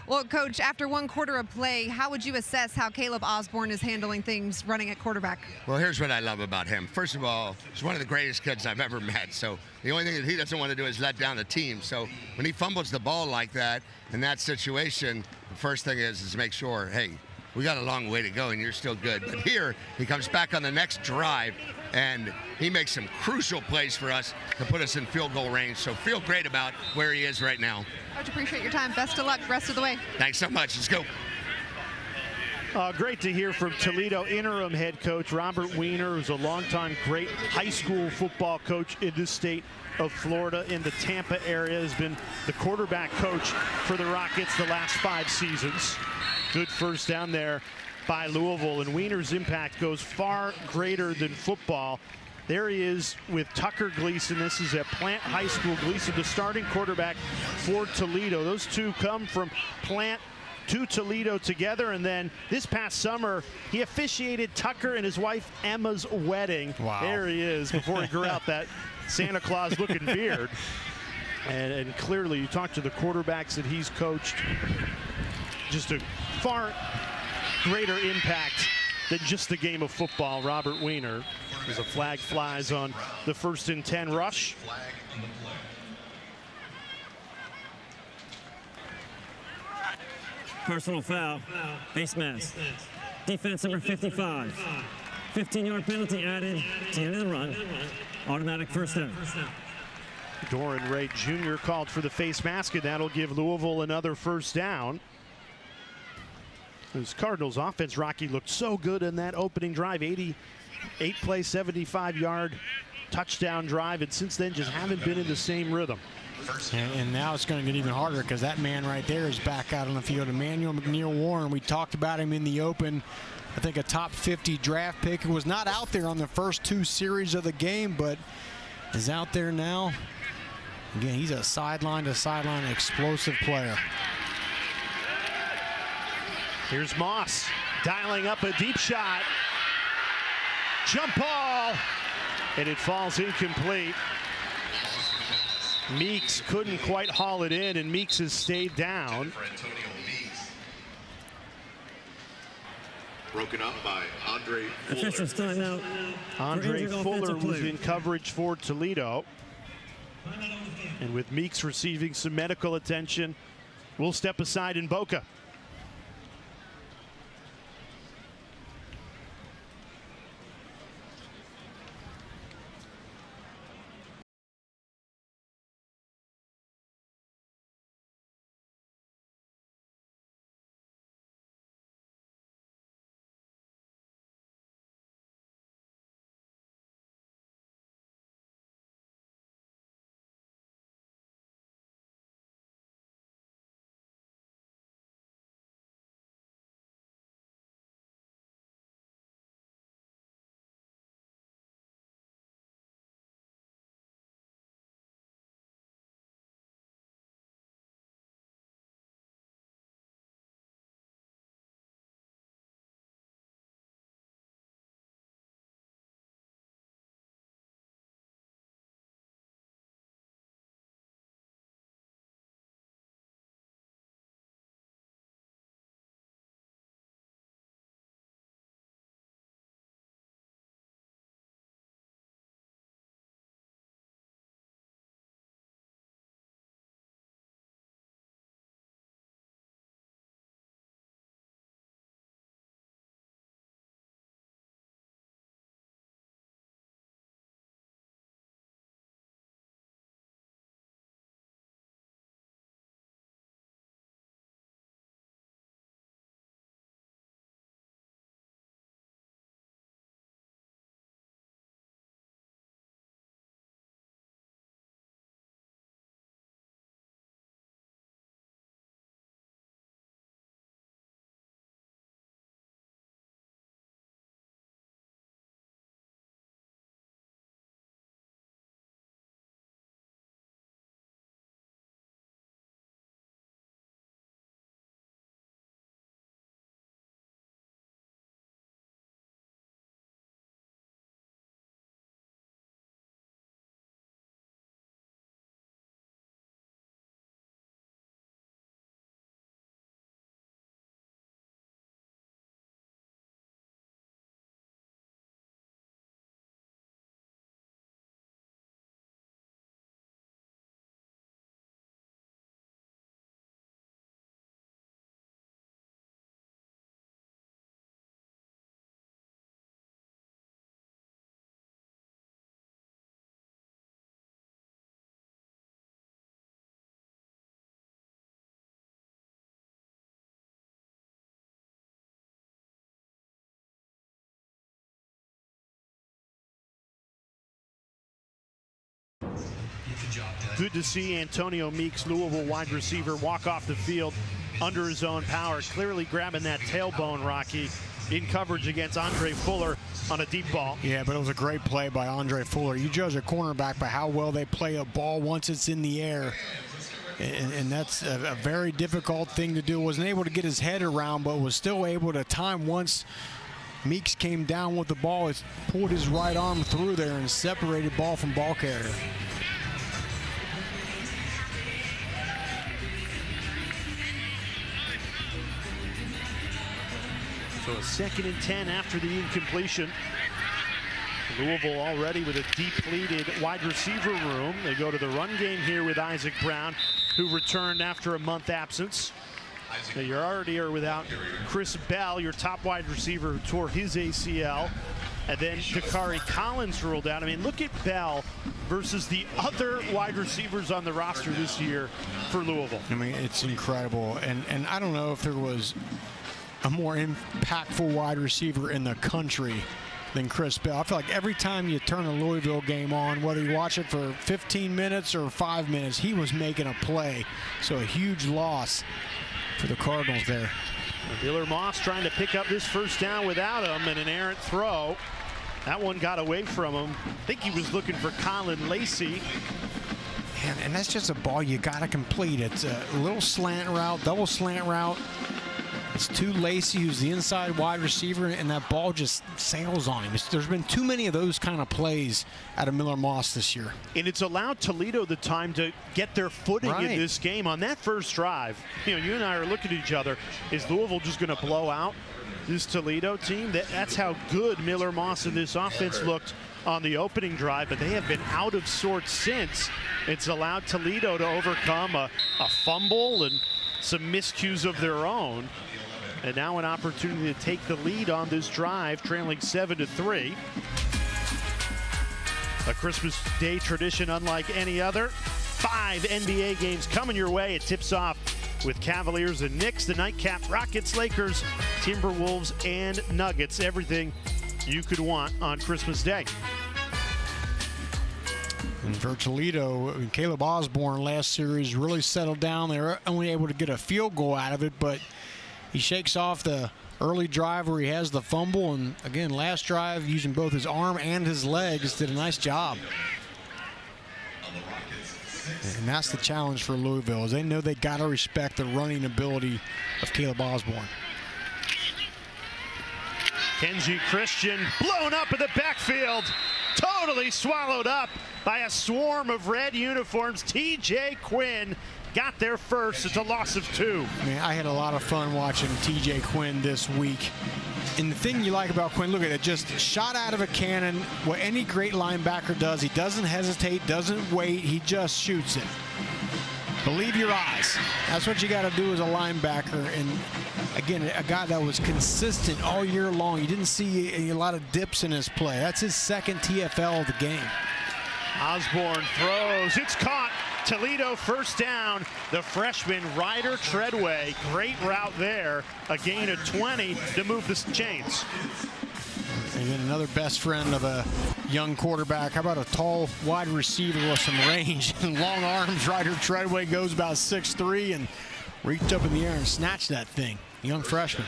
Well, Coach, after one quarter of play, how would you assess how Caleb Osborne is handling things running at quarterback? Well, here's what I love about him. First of all, he's one of the greatest kids I've ever met. So the only thing that he doesn't want to do is let down the team. So when he fumbles the ball like that in that situation, the first thing is make sure, hey, we got a long way to go and you're still good. But here, he comes back on the next drive and he makes some crucial plays for us to put us in field goal range. So feel great about where he is right now. Coach, appreciate your time. Best of luck rest of the way. Thanks so much. Let's go. Great to hear from Toledo interim head coach Robert Weiner, who's a longtime great high school football coach in the state of Florida, in the Tampa area, has been the quarterback coach for the Rockets the last 5 seasons. Good first down there by Louisville, and Weiner's impact goes far greater than football. There he is with Tucker Gleason. This is at Plant High School. Gleason, the starting quarterback for Toledo. Those two come from Plant to Toledo together, and then this past summer he officiated Tucker and his wife Emma's wedding. Wow. There he is before he grew out that Santa Claus looking beard. And clearly you talk to the quarterbacks that he's coached, just a far greater impact than just the game of football. Robert Weiner, as a flag flies on the 1st and 10 rush. Personal foul, face mask. Defense number 55. 15-yard penalty added to the end of the run. Automatic first down. Doran Ray Jr. called for the face mask, and that'll give Louisville another first down. This Cardinals offense, Rocky, looked so good in that opening drive. 88-play, 75-yard touchdown drive, and since then just haven't been in the same rhythm. And now it's going to get even harder because that man right there is back out on the field. Emmanuel McNeil-Warren, we talked about him in the open. I think a top 50 draft pick. He was not out there on the first 2 series of the game, but is out there now. Again, he's a sideline-to-sideline explosive player. Here's Moss dialing up a deep shot. Jump ball, and it falls incomplete. Meeks couldn't quite haul it in, and Meeks has stayed down. Broken up by Andre Fuller. Officials timeout. Andre Fuller was in coverage for Toledo. And with Meeks receiving some medical attention, we'll step aside in Boca. Good to see Antonio Meeks, Louisville wide receiver, walk off the field under his own power, clearly grabbing that tailbone, Rocky, in coverage against Andre Fuller on a deep ball. Yeah, but it was a great play by Andre Fuller. You judge a cornerback by how well they play a ball once it's in the air. And that's a very difficult thing to do. Wasn't able to get his head around, but was still able to time once Meeks came down with the ball. It pulled his right arm through there and separated ball from ball carrier. So a 2nd and 10 after the incompletion. Louisville already with a depleted wide receiver room. They go to the run game here with Isaac Brown, who returned after a month absence. Now you already are without Chris Bell, your top wide receiver, who tore his ACL. And then Dakari Collins ruled out. I mean, look at Bell versus the other wide receivers on the roster this year for Louisville. I mean, it's incredible. And I don't know if there was a more impactful wide receiver in the country than Chris Bell. I feel like every time you turn a Louisville game on, whether you watch it for 15 minutes or 5 minutes, he was making a play. So a huge loss for the Cardinals there. Miller Moss trying to pick up this first down without him, and an errant throw. That one got away from him. I think he was looking for Colin Lacey. And that's just a ball you got to complete. It's a little slant route, double slant route. It's to Lacey, who's the inside wide receiver, and that ball just sails on him. There's been too many of those kind of plays out of Miller Moss this year. And it's allowed Toledo the time to get their footing in this game. On that first drive, you know, you and I are looking at each other. Is Louisville just going to blow out this Toledo team? That's how good Miller Moss and this offense looked on the opening drive, but they have been out of sorts since. It's allowed Toledo to overcome a fumble and some miscues of their own. And now an opportunity to take the lead on this drive, trailing 7-3. A Christmas Day tradition unlike any other. 5 NBA games coming your way. It tips off with Cavaliers and Knicks. The nightcap, Rockets, Lakers, Timberwolves, and Nuggets. Everything you could want on Christmas Day. And for Toledo, Caleb Osborne last series really settled down. They were only able to get a field goal out of it, but he shakes off the early drive where he has the fumble, and again, last drive using both his arm and his legs, did a nice job. And that's the challenge for Louisville, is they know they got to respect the running ability of Caleb Osborne. Kenji Christian blown up in the backfield, totally swallowed up by a swarm of red uniforms. TJ Quinn got there first. It's a loss of 2. I mean, I had a lot of fun watching TJ Quinn this week. And the thing you like about Quinn, look at it, just shot out of a cannon. What any great linebacker does, he doesn't hesitate, doesn't wait, he just shoots it. Believe your eyes. That's what you got to do as a linebacker. And again, a guy that was consistent all year long. You didn't see a lot of dips in his play. That's his 2nd TFL of the game. Osborne throws, it's caught. Toledo first down. The freshman Ryder Treadway, great route there. A gain of 20 to move the chains. And then another best friend of a young quarterback. How about a tall wide receiver with some range and long arms? Ryder Treadway goes about 6'3" and reached up in the air and snatched that thing. Young freshman.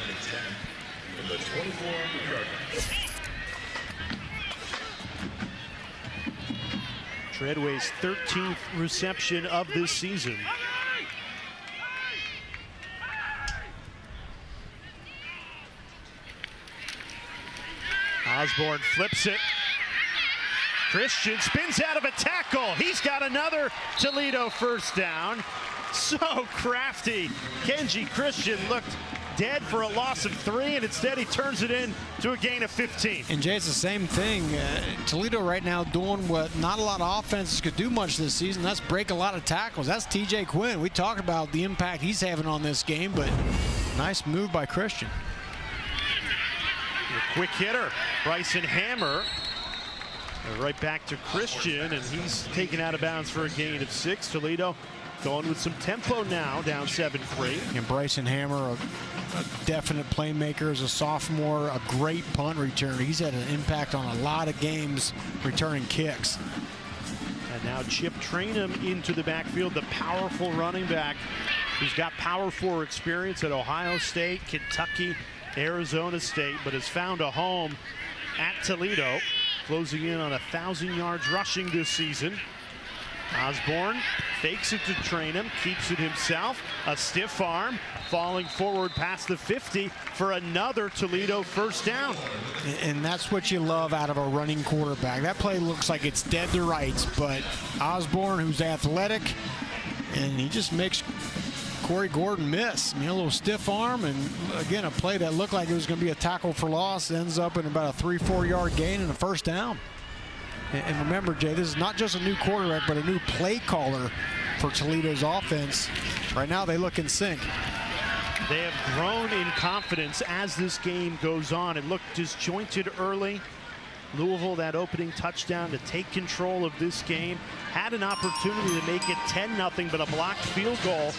Treadway's 13th reception of this season. Osborne flips it. Christian spins out of a tackle. He's got another Toledo first down. So crafty. Kenji Christian looked dead for a loss of 3, and instead he turns it in to a gain of 15. And Jay, it's the same thing. Toledo right now doing what not a lot of offenses could do much this season. That's break a lot of tackles. That's TJ Quinn. We talk about the impact he's having on this game, but nice move by Christian. A quick hitter, Bryson Hammer. Right back to Christian, and he's taken out of bounds for a gain of 6. Toledo going with some tempo now, down 7-3. And Bryson Hammer, a definite playmaker as a sophomore, a great punt returner. He's had an impact on a lot of games returning kicks. And now Chip Trainum into the backfield, the powerful running back who's got Power 4 experience at Ohio State, Kentucky, Arizona State, but has found a home at Toledo, closing in on 1,000 yards rushing this season. Osborne fakes it to Trainum, keeps it himself, a stiff arm, falling forward past the 50 for another Toledo first down. And that's what you love out of a running quarterback. That play looks like it's dead to rights, but Osborne, who's athletic, and he just makes Corey Gordon miss. I mean, a little stiff arm, and again, a play that looked like it was going to be a tackle for loss ends up in about a 3-4 yard gain and a first down. And remember, Jay, this is not just a new quarterback, but a new play caller for Toledo's offense. Right now, they look in sync. They have grown in confidence as this game goes on. It looked disjointed early. Louisville, that opening touchdown to take control of this game, had an opportunity to make it 10-0, but a blocked field goal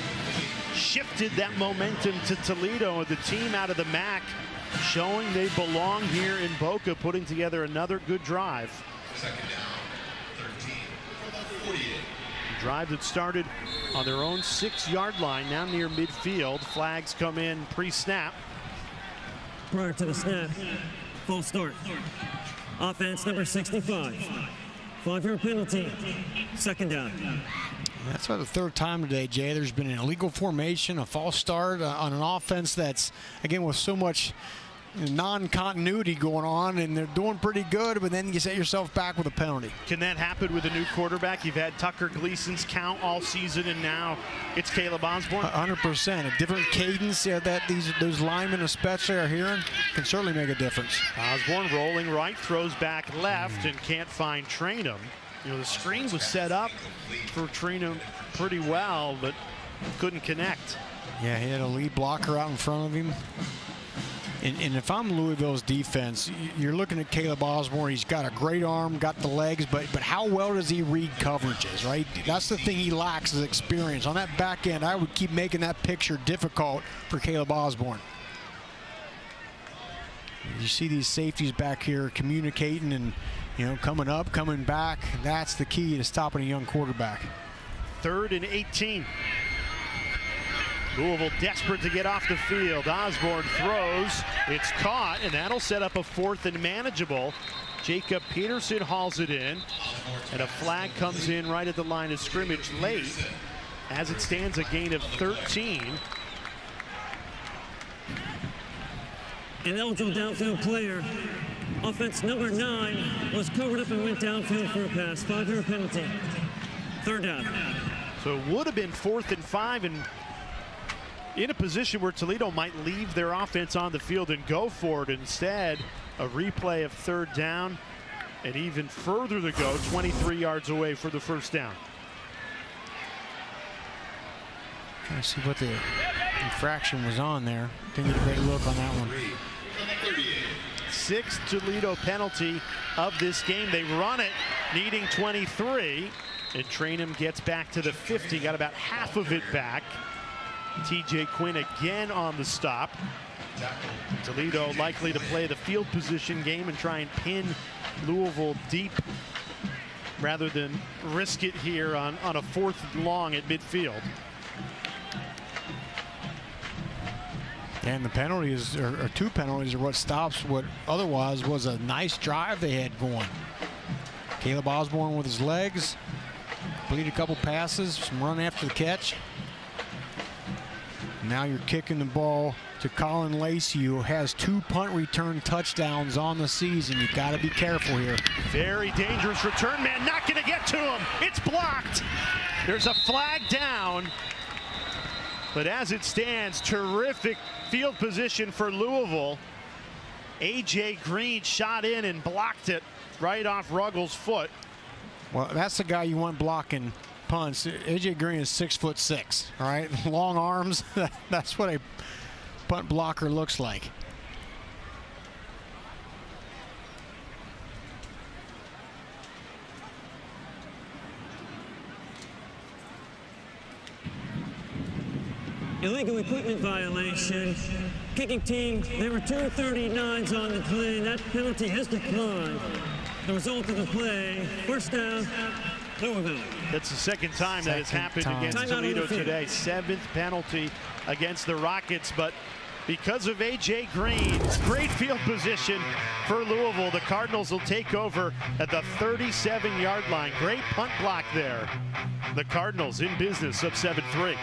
shifted that momentum to Toledo, and the team out of the MAC showing they belong here in Boca, putting together another good drive. Second down, 13, 48. Drive that started on their own 6-yard line, now near midfield. Flags come in pre-snap. Prior to the snap, false start. Offense number 65. 5-yard penalty, second down. That's about the third time today, Jay. There's been an illegal formation, a false start on an offense that's, again, with so much non-continuity going on, and they're doing pretty good, but then you set yourself back with a penalty. Can that happen with a new quarterback? You've had Tucker Gleason's count all season, and now it's Caleb Osborne. 100%. A different cadence that those linemen especially are hearing can certainly make a difference. Osborne rolling right, throws back left, and can't find Trainum. You know, the screen was set up for Trainum pretty well, but couldn't connect. Yeah, he had a lead blocker out in front of him. And if I'm Louisville's defense, you're looking at Caleb Osborne. He's got a great arm, got the legs, but how well does he read coverages, right? That's the thing he lacks, is experience. On that back end, I would keep making that picture difficult for Caleb Osborne. You see these safeties back here communicating and, you know, coming up, coming back. That's the key to stopping a young quarterback. 3rd and 18. Louisville desperate to get off the field. Osborne throws. It's caught, and that'll set up a 4th and manageable. Jacob Peterson hauls it in, and a flag comes in right at the line of scrimmage late. As it stands, a gain of 13. An eligible downfield player. Offense number 9 was covered up and went downfield for a pass. 5-yard penalty. 3rd down. So it would have been 4th and 5, and in a position where Toledo might leave their offense on the field and go for it. Instead, a replay of 3rd down, and even further to go, 23 yards away for the first down. Trying to see what the infraction was on there. Didn't get a great look on that one. 6th Toledo penalty of this game. They run it, needing 23, and Trainum gets back to the 50, got about half of it back. TJ Quinn again on the stop. Toledo likely to play the field position game and try and pin Louisville deep rather than risk it here on a 4th and long at midfield. And the penalties, or 2 penalties, are what stops what otherwise was a nice drive they had going. Caleb Osborne with his legs, completed a couple passes, some run after the catch. Now you're kicking the ball to Colin Lacey, who has 2 punt return touchdowns on the season. You got to be careful here. Very dangerous return man, not going to get to him. It's blocked. There's a flag down. But as it stands, terrific field position for Louisville. AJ Green shot in and blocked it right off Ruggles' foot. Well, that's the guy you want blocking punts. AJ Green is 6'6", all right? Long arms. That's what a punt blocker looks like. Illegal equipment violation. Kicking team, there were 239s on the play. That penalty has declined. The result of the play, first down, Louisville. That's the second time that has happened against Toledo today. 7th penalty against the Rockets, but because of A.J. Green, great field position for Louisville. The Cardinals will take over at the 37-yard line. Great punt block there. The Cardinals in business up 7-3.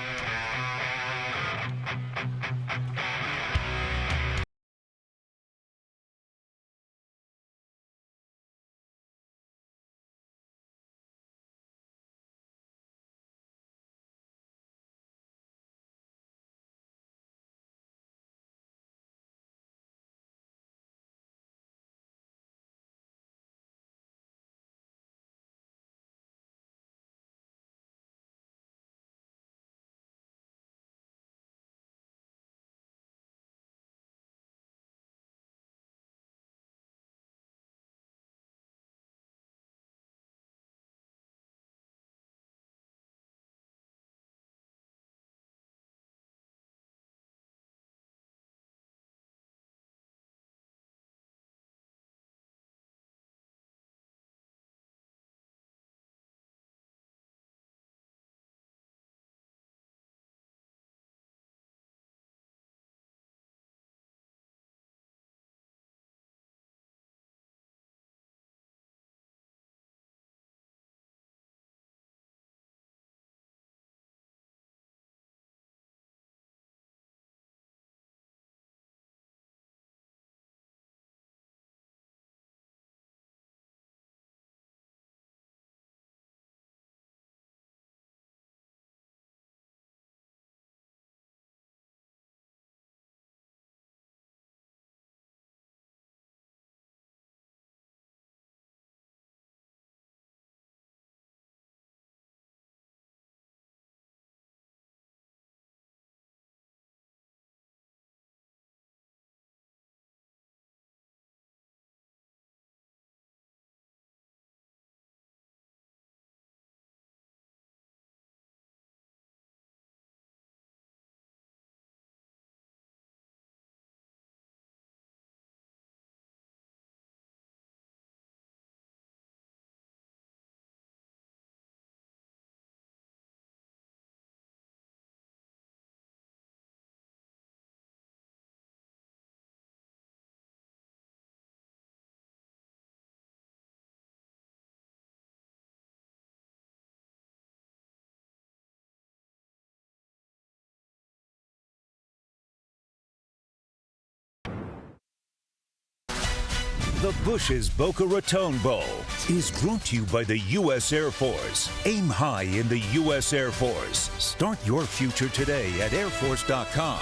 The Bush's Boca Raton Bowl is brought to you by the U.S. Air Force. Aim high in the U.S. Air Force. Start your future today at airforce.com.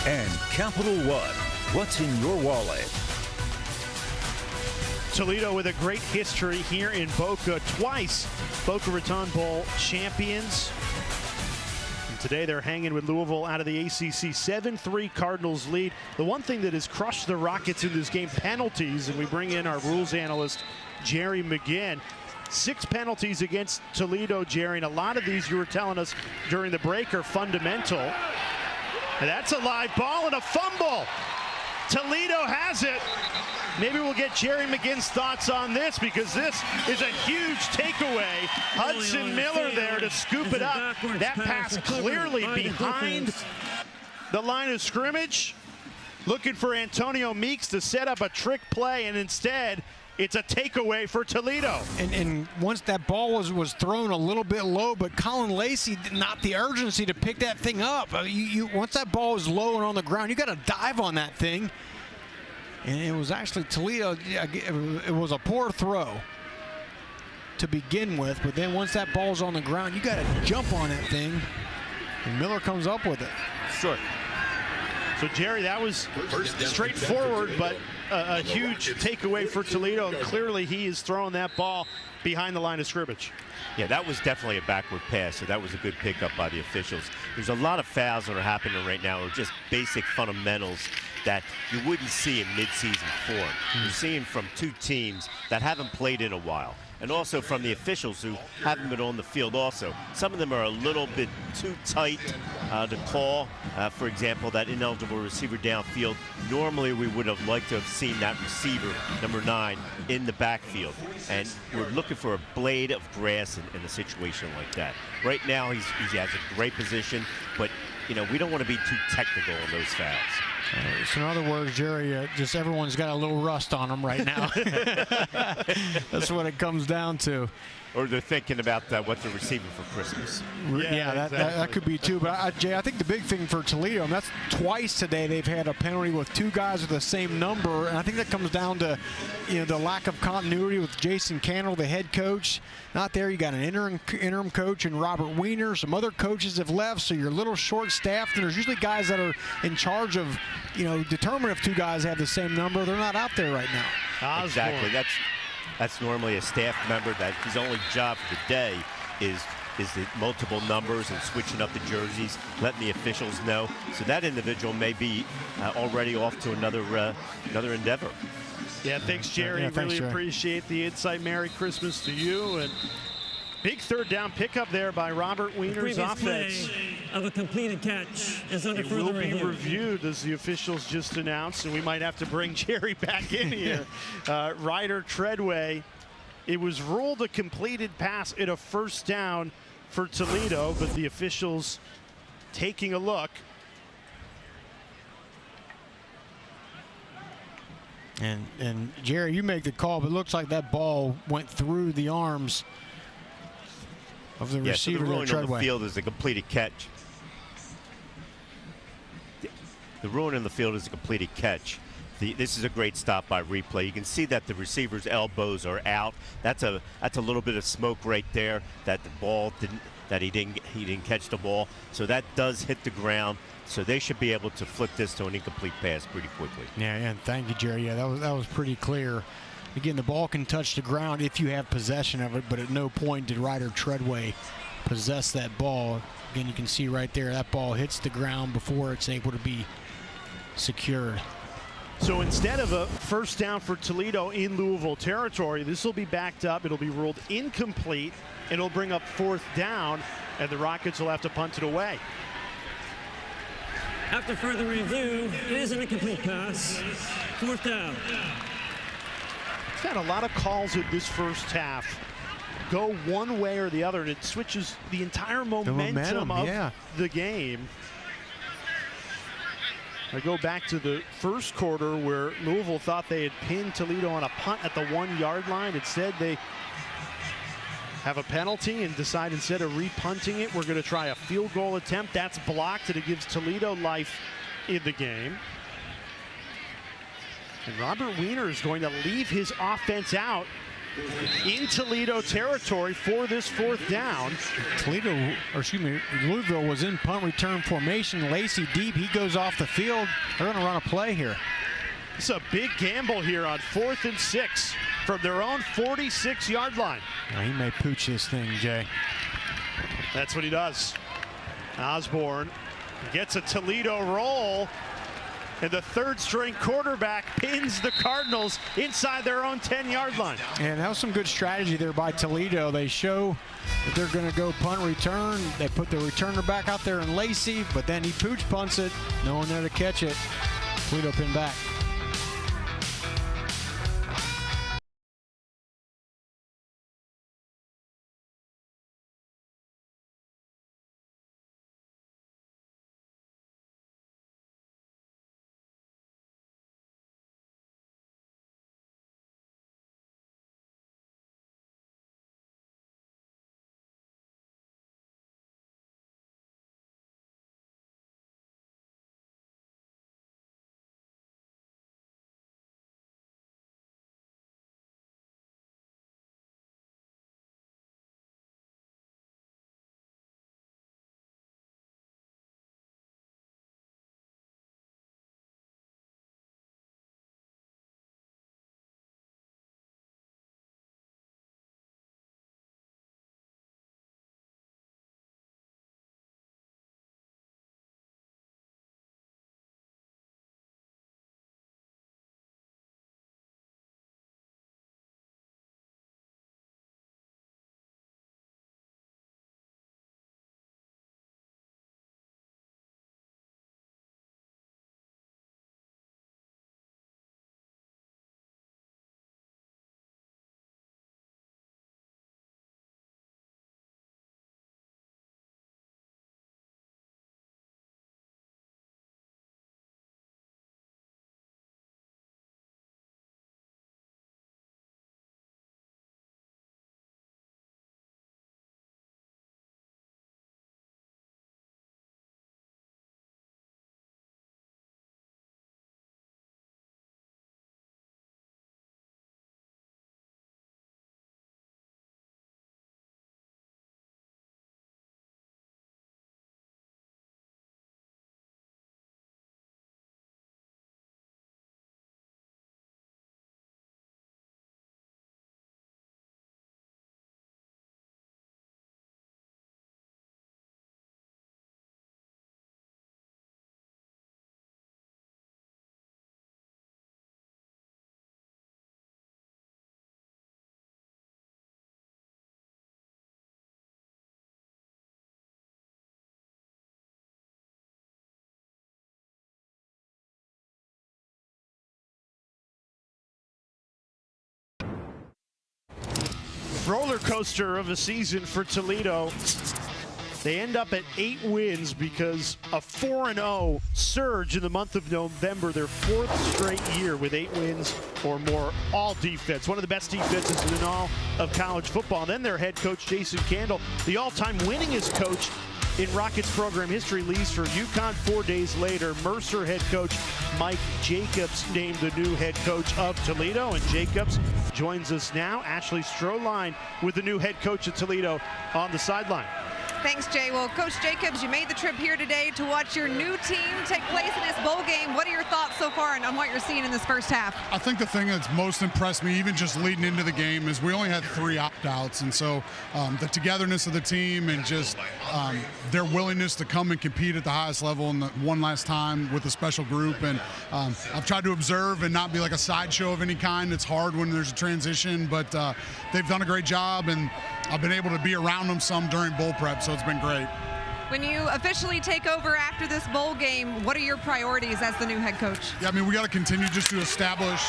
And Capital One. What's in your wallet? Toledo with a great history here in Boca. Twice Boca Raton Bowl champions. And today they're hanging with Louisville out of the ACC. 7-3 Cardinals lead. The one thing that has crushed the Rockets in this game, penalties, and we bring in our rules analyst, Jerry McGinn. 6 penalties against Toledo, Jerry, and a lot of these, you were telling us during the break, are fundamental. And that's a live ball and a fumble. Toledo has it. Maybe we'll get Jerry McGinn's thoughts on this, because this is a huge takeaway. Hudson Miller there to scoop it up. That pass clearly behind the line of scrimmage. Looking for Antonio Meeks to set up a trick play, and instead it's a takeaway for Toledo. And once that ball was thrown a little bit low, but Colin Lacey, not the urgency to pick that thing up. Once that ball is low and on the ground, you got to dive on that thing. And it was actually Toledo, it was a poor throw to begin with, but then once that ball's on the ground, you got to jump on that thing, and Miller comes up with it. Sure. So, Jerry, that was straightforward, but a huge takeaway for Toledo. And clearly he is throwing that ball behind the line of scrimmage. Yeah, that was definitely a backward pass, so that was a good pickup by the officials. There's a lot of fouls that are happening right now, or just basic fundamentals that you wouldn't see in midseason form. You're seeing from two teams that haven't played in a while, and also from the officials who haven't been on the field also. Some of them are a little bit too tight to call. For example, that ineligible receiver downfield. Normally we would have liked to have seen that receiver, number 9, in the backfield. And we're looking for a blade of grass in in a situation like that. Right now, he has a great position, but we don't want to be too technical on those fouls. So in other words, Jerry, just everyone's got a little rust on them right now. That's what it comes down to. Or they're thinking about what they're receiving for Christmas. Yeah, that could be too. But Jay, I think the big thing for Toledo, and that's twice today they've had a penalty with two guys with the same number, and I think that comes down to the lack of continuity with Jason Cannell, the head coach. Not there. You got an interim coach and Robert Weiner. Some other coaches have left, so you're a little short-staffed. And there's usually guys that are in charge of determine if two guys have the same number. They're not out there right now. Exactly. That's normally a staff member that his only job for the day is the multiple numbers and switching up the jerseys, letting the officials know. So that individual may be already off to another endeavor. Yeah, thanks, Jerry. Thanks, really Jerry. appreciate the insight. Merry Christmas to you. And big third down pickup there by Robert Weiner's offense. Play of a completed catch is under further review. It will be review. reviewed, as the officials just announced, and we might have to bring Jerry back in here. Ryder Treadway, it was ruled a completed pass at a first down for Toledo, but the officials taking a look. And Jerry, you make the call, but it looks like that ball went through the arms of the receiver. So the ruling on Treadway. the field is a completed catch. The ruling in the field is a completed catch. This is a great stop by replay. You can see that the receiver's elbows are out. That's a little bit of smoke right there. That the ball he didn't catch the ball. So that does hit the ground. So they should be able to flip this to an incomplete pass pretty quickly. Yeah, and thank you, Jerry. Yeah, that was pretty clear. Again, the ball can touch the ground if you have possession of it, but at no point did Ryder Treadway possess that ball. Again, you can see right there that ball hits the ground before it's able to be secured. So instead of a first down for Toledo in Louisville territory, this will be backed up. It'll be ruled incomplete. It'll bring up fourth down, and the Rockets will have to punt it away. After further review, it is an incomplete pass. Fourth down. It's had a lot of calls in this first half go one way or the other, and it switches the entire momentum of the game. I go back to the first quarter where Louisville thought they had pinned Toledo on a punt at the 1 yard line. Instead, they have a penalty and decide instead of repunting it, we're going to try a field goal attempt. That's blocked, and it gives Toledo life in the game. And Robert Weiner is going to leave his offense out in Toledo territory for this fourth down. Louisville was in punt return formation. Lacey deep, he goes off the field. They're going to run a play here. It's a big gamble here on 4th and 6 from their own 46-yard line. Now, he may pooch this thing, Jay. That's what he does. Osborne gets a Toledo roll, and the third-string quarterback pins the Cardinals inside their own 10-yard line. And that was some good strategy there by Toledo. They show that they're going to go punt return. They put the returner back out there in Lacey, but then he pooch punts it. No one there to catch it. Toledo pin back. Roller coaster of a season for Toledo. They end up at 8 wins because a 4-0 surge in the month of November, their 4th straight year with 8 wins or more, all defense. One of the best defenses in all of college football. And then their head coach, Jason Candle, the all-time winningest coach in Rockets program history, leaves for UConn 4 days later. Mercer head coach Mike Jacobs named the new head coach of Toledo, and Jacobs joins us now. Ashley Stroline with the new head coach of Toledo on the sideline. Thanks, Jay. Well, Coach Jacobs, you made the trip here today to watch your new team take place in this bowl game. What are your thoughts so far on what you're seeing in this first half? I think the thing that's most impressed me, even just leading into the game, is we only had 3 opt-outs. And so the togetherness of the team and just their willingness to come and compete at the highest level and one last time with a special group. And I've tried to observe and not be like a sideshow of any kind. It's hard when there's a transition, but they've done a great job, and I've been able to be around them some during bowl prep, so it's been great. When you officially take over after this bowl game, what are your priorities as the new head coach? Yeah, I mean, we got to continue just to establish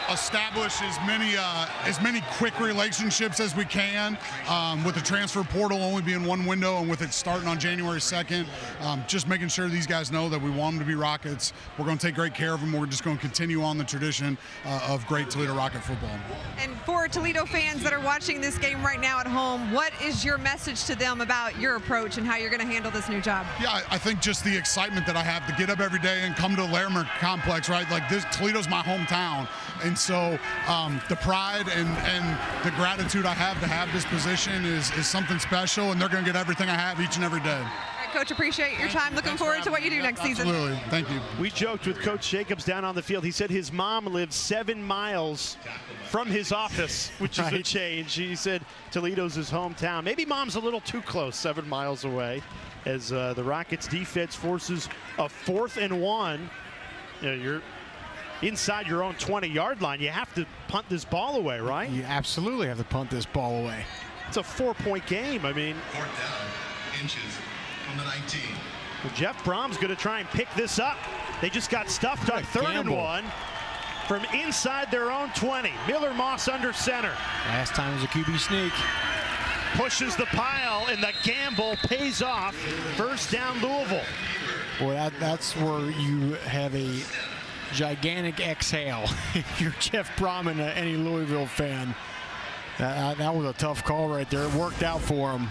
as many quick relationships as we can, with the transfer portal only being one window and with it starting on January 2nd. Just making sure these guys know that we want them to be Rockets. We're going to take great care of them. We're just going to continue on the tradition of great Toledo Rocket football. And for Toledo fans that are watching this game right now at home, what is your message to them about your approach and how you're going to handle this new job? Yeah, I think just the excitement that I have to get up every day and come to Larimer Complex, right? Like this, Toledo's my hometown. And so the pride and the gratitude I have to have this position is something special, and they're going to get everything I have each and every day. All right, Coach, appreciate your time. Looking forward to what you do next season. Absolutely. Thank you. We joked with Coach Jacobs down on the field. He said his mom lives 7 miles from his office, which is a change. He said Toledo's his hometown. Maybe mom's a little too close, 7 miles away, as the Rockets defense forces a 4th and 1. You know, you're inside your own 20-yard line. You have to punt this ball away, right? You absolutely have to punt this ball away. It's a 4-point game. I mean, 4th down, inches from the 19. Well, Jeff Brom's going to try and pick this up. They just got stuffed on 3rd and 1 from inside their own 20. Miller Moss under center. Last time was a QB sneak. Pushes the pile, and the gamble pays off. 1st down, Louisville. Well, that's where you have a gigantic exhale if you're Jeff Brom and any Louisville fan. That was a tough call right there. It worked out for him.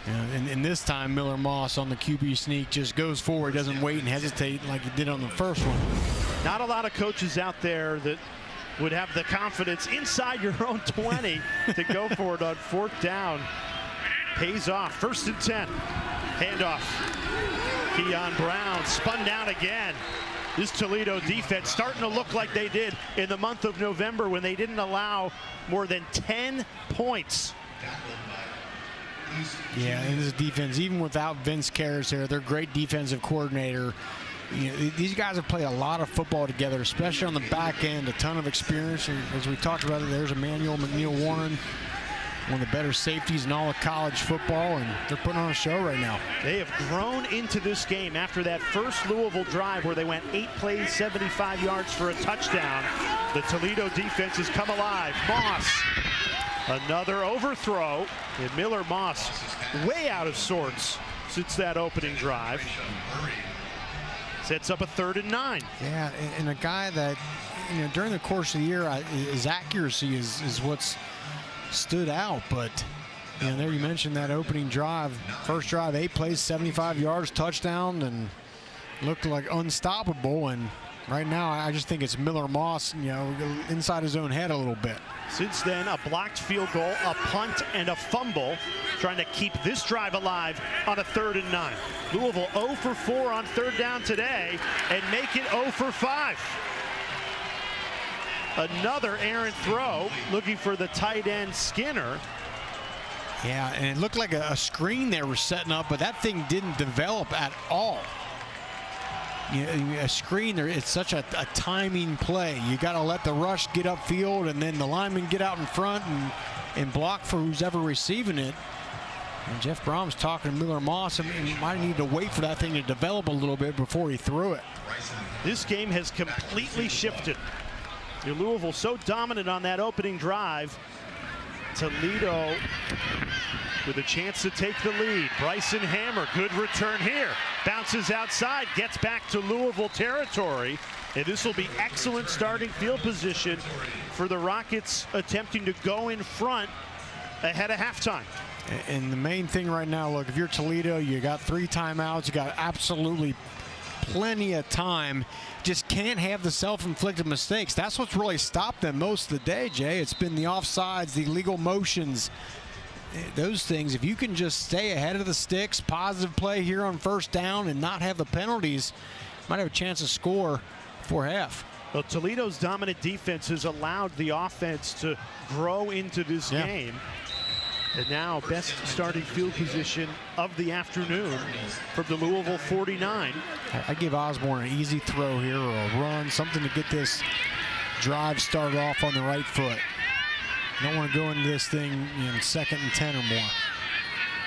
And this time Miller Moss on the QB sneak just goes forward, doesn't wait and hesitate like he did on the first one. Not a lot of coaches out there that would have the confidence inside your own 20 to go for it on 4th down. Pays off. 1st and 10. Handoff. Keon Brown spun down again. This Toledo defense starting to look like they did in the month of November when they didn't allow more than 10 points. Yeah, and this defense, even without Vince Karras here, they're great defensive coordinator. You know, these guys have played a lot of football together, especially on the back end, a ton of experience. And as we talked about it, there's Emmanuel McNeil-Warren, one of the better safeties in all of college football, and they're putting on a show right now. They have grown into this game after that first Louisville drive where they went 8 plays, 75 yards for a touchdown. The Toledo defense has come alive. Moss, another overthrow, and Miller Moss way out of sorts since that opening drive. Sets up a 3rd and 9. Yeah, and a guy that, you know, during the course of the year, his accuracy is what's stood out, but you know, there you mentioned that opening drive, first drive, 8 plays, 75 yards, touchdown, and looked like unstoppable. And right now, I just think it's Miller Moss, you know, inside his own head a little bit. Since then, a blocked field goal, a punt, and a fumble, trying to keep this drive alive on a 3rd and 9. Louisville 0 for 4 on 3rd down today, and make it 0 for 5. Another errant throw, looking for the tight end Skinner. Yeah, and it looked like a screen they were setting up, but that thing didn't develop at all. You know, a screen there, it's such a timing play. You got to let the rush get upfield, and then the linemen get out in front and block for who's ever receiving it. And Jeff Brom's talking to Miller Moss, and he might need to wait for that thing to develop a little bit before he threw it. This game has completely shifted. Louisville so dominant on that opening drive. Toledo with a chance to take the lead. Bryson Hammer, good return here. Bounces outside, gets back to Louisville territory. And this will be excellent starting field position for the Rockets attempting to go in front ahead of halftime. And the main thing right now, look, if you're Toledo, you got 3 timeouts, you got absolutely plenty of time. Just can't have the self-inflicted mistakes. That's what's really stopped them most of the day, Jay. It's been the offsides, the illegal motions, those things. If you can just stay ahead of the sticks, positive play here on first down and not have the penalties, might have a chance to score before half. Well, Toledo's dominant defense has allowed the offense to grow into this game. And now best starting field position of the afternoon from the Louisville 49. I give Osborne an easy throw here or a run, something to get this drive started off on the right foot. Don't want to go into this thing in 2nd and 10 or more.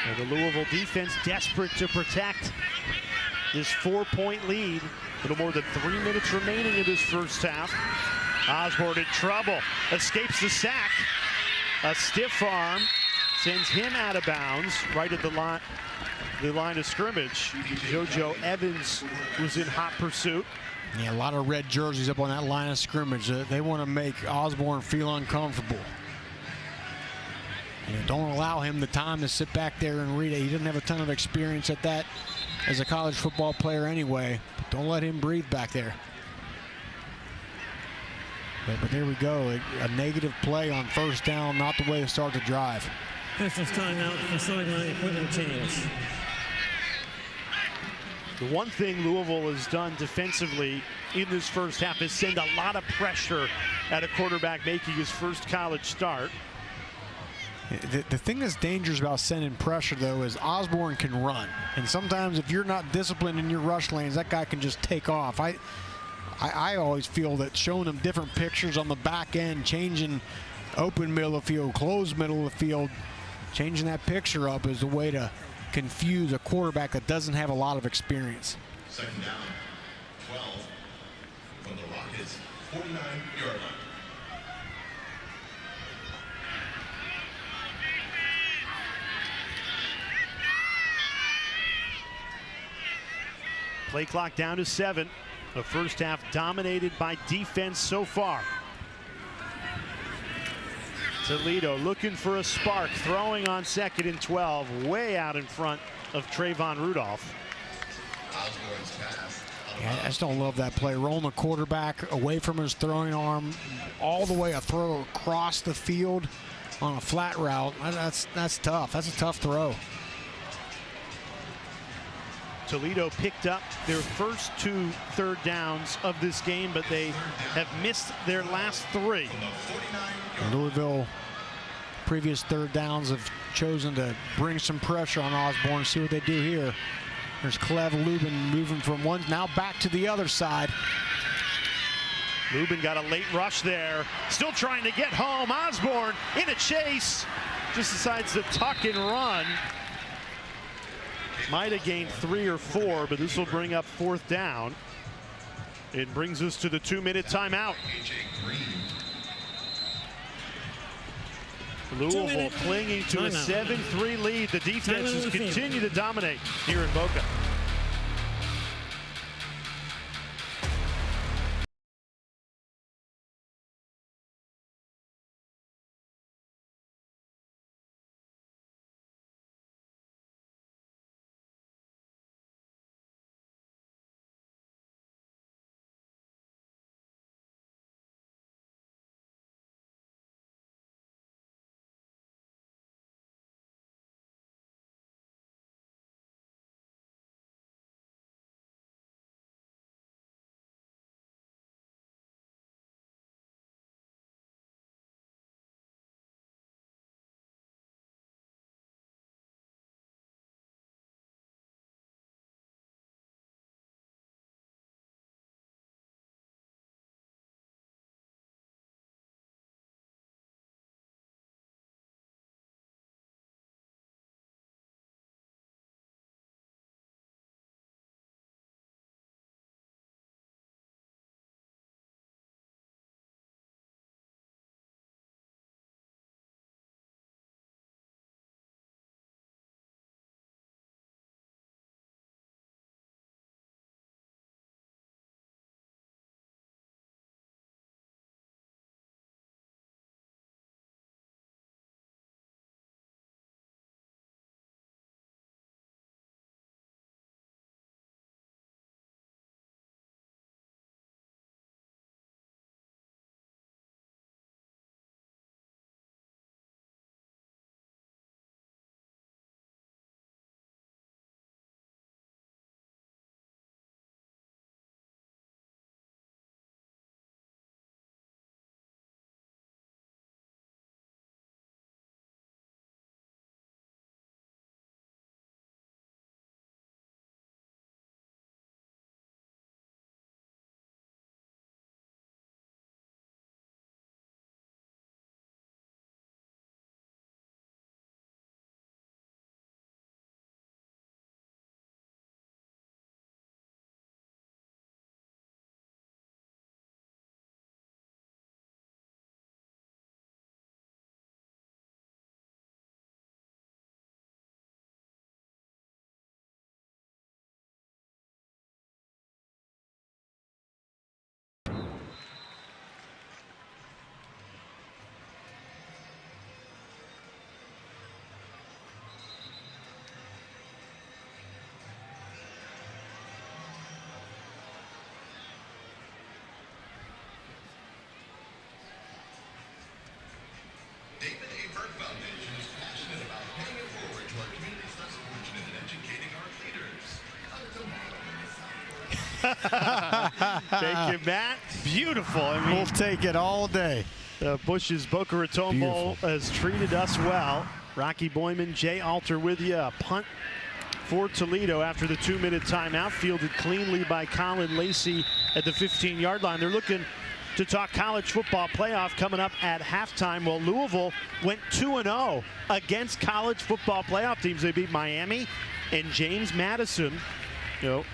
And the Louisville defense desperate to protect this 4-point lead. A little more than 3 minutes remaining in this first half. Osborne in trouble, escapes the sack. A stiff arm sends him out of bounds right at the line of scrimmage. JoJo Evans was in hot pursuit. Yeah, a lot of red jerseys up on that line of scrimmage. They want to make Osborne feel uncomfortable. And don't allow him the time to sit back there and read it. He doesn't have a ton of experience at that as a college football player anyway. But don't let him breathe back there. But there we go. A negative play on first down, not the way to start the drive. Officials timeout for sideline equipment change. The one thing Louisville has done defensively in this first half is send a lot of pressure at a quarterback making his first college start. The thing that's dangerous about sending pressure, though, is Osborne can run. And sometimes if you're not disciplined in your rush lanes, that guy can just take off. I always feel that showing them different pictures on the back end, changing open middle of the field, closed middle of the field, changing that picture up is a way to confuse a quarterback that doesn't have a lot of experience. 2nd down, 12 from the Rockets, 49-yard line. Play clock down to 7. The first half dominated by defense so far. Toledo looking for a spark, throwing on 2nd and 12, way out in front of Trayvon Rudolph. Yeah, I just don't love that play. Rolling the quarterback away from his throwing arm, all the way a throw across the field on a flat route. That's tough. That's a tough throw. Toledo picked up their first 2 third downs of this game, but they have missed their last 3. Louisville, previous third downs, have chosen to bring some pressure on Osborne. See what they do here. There's Clev Lubin moving from one, now back to the other side. Lubin got a late rush there. Still trying to get home. Osborne in a chase. Just decides to tuck and run. Might have gained 3 or 4, but this will bring up 4th down. It brings us to the 2-minute timeout. Louisville clinging to a 7-3 lead. The defenses continue to dominate here in Boca. Thank you, Matt. Beautiful. I mean, We'll take it all day. The Bush's Boca Raton Bowl has treated us well. Rocky Boyman, Jay Alter with you. A punt for Toledo after the 2-minute timeout, fielded cleanly by Colin Lacey at the 15-yard line. They're looking to talk college football playoff coming up at halftime. Well, Louisville went 2-0 against college football playoff teams. They beat Miami and James Madison. You know,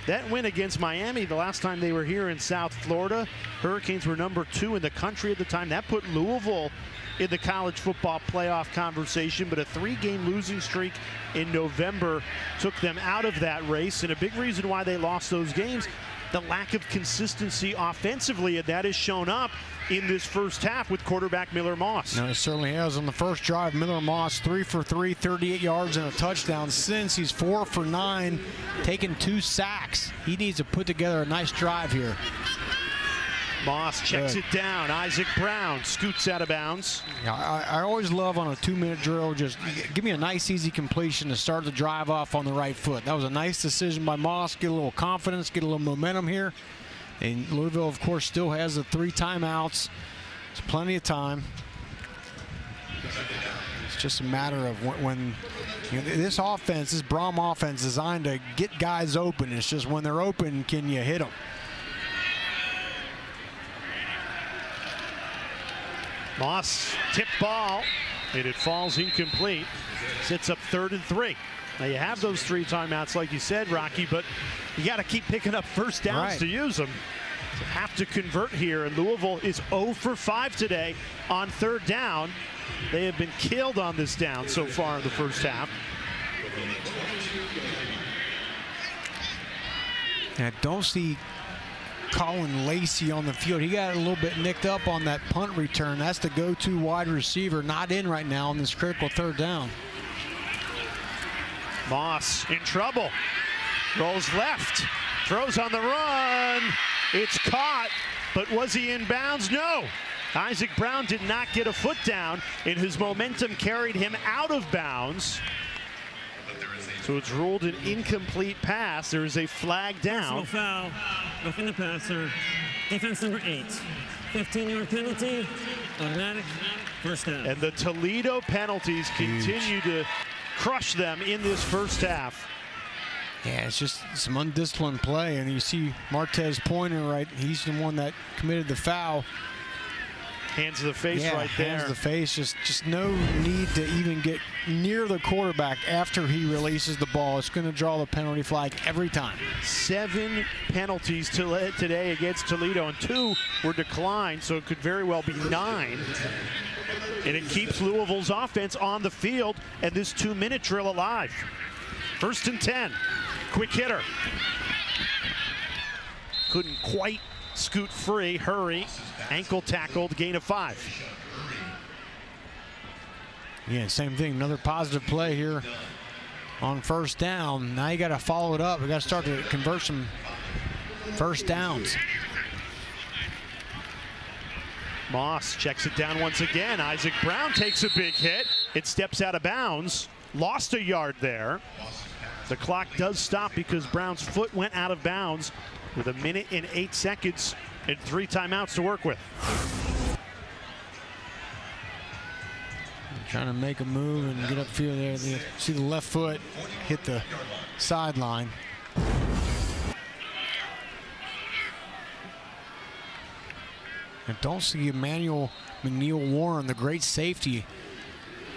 that win against Miami the last time they were here in South Florida, Hurricanes were number 2 in the country at the time. That put Louisville in the college football playoff conversation, but a 3-game losing streak in November took them out of that race. And a big reason why they lost those games, the lack of consistency offensively, and that has shown up in this first half with quarterback Miller Moss. No, it certainly has. On the first drive, Miller Moss 3 for 3, 38 yards and a touchdown. Since he's 4 for 9, taking 2 sacks. He needs to put together a nice drive here. Moss checks it down. Isaac Brown scoots out of bounds. Yeah, I always love on a 2-minute drill, just give me a nice, easy completion to start the drive off on the right foot. That was a nice decision by Moss. Get a little confidence, get a little momentum here. And Louisville, of course, still has the 3 timeouts. It's plenty of time. It's just a matter of when you know, this offense, this Brom offense, is designed to get guys open. It's just when they're open, can you hit them? Moss tipped ball, and it falls incomplete. Sits up 3rd and 3. Now you have those 3 timeouts, like you said, Rocky, but you got to keep picking up first downs to use them. So have to convert here, and Louisville is 0 for 5 today on 3rd down. They have been killed on this down so far in the first half. And I don't see Colin Lacey on the field. He got a little bit nicked up on that punt return. That's the go-to wide receiver, not in right now on this critical 3rd down. Moss in trouble. Rolls left. Throws on the run. It's caught, but was he in bounds? No. Isaac Brown did not get a foot down, and his momentum carried him out of bounds. So it's ruled an incomplete pass. There is a flag down. Personal foul, roughing the passer. Defense number 8. 15-yard penalty, automatic, first down. And the Toledo penalties continue to crush them in this first half. Yeah, it's just some undisciplined play, and you see Martez Pointer, right? He's the one that committed the foul. Hands to the face right there. Hands to the face. Just no need to even get near the quarterback after he releases the ball. It's going to draw the penalty flag every time. 7 penalties today against Toledo, and 2 were declined, so it could very well be 9. And it keeps Louisville's offense on the field and this 2-minute drill alive. 1st and 10. Quick hitter. Couldn't quite scoot free. Hurry. Ankle tackled. Gain of 5. Yeah, same thing. Another positive play here on 1st down. Now you got to follow it up. We got to start to convert some first downs. Moss checks it down once again. Isaac Brown takes a big hit. It steps out of bounds. Lost a yard there. The clock does stop because Brown's foot went out of bounds with 1 minute and 8 seconds and 3 timeouts to work with. Trying to make a move and get upfield there. You see the left foot hit the sideline. And don't see Emmanuel McNeil-Warren, the great safety,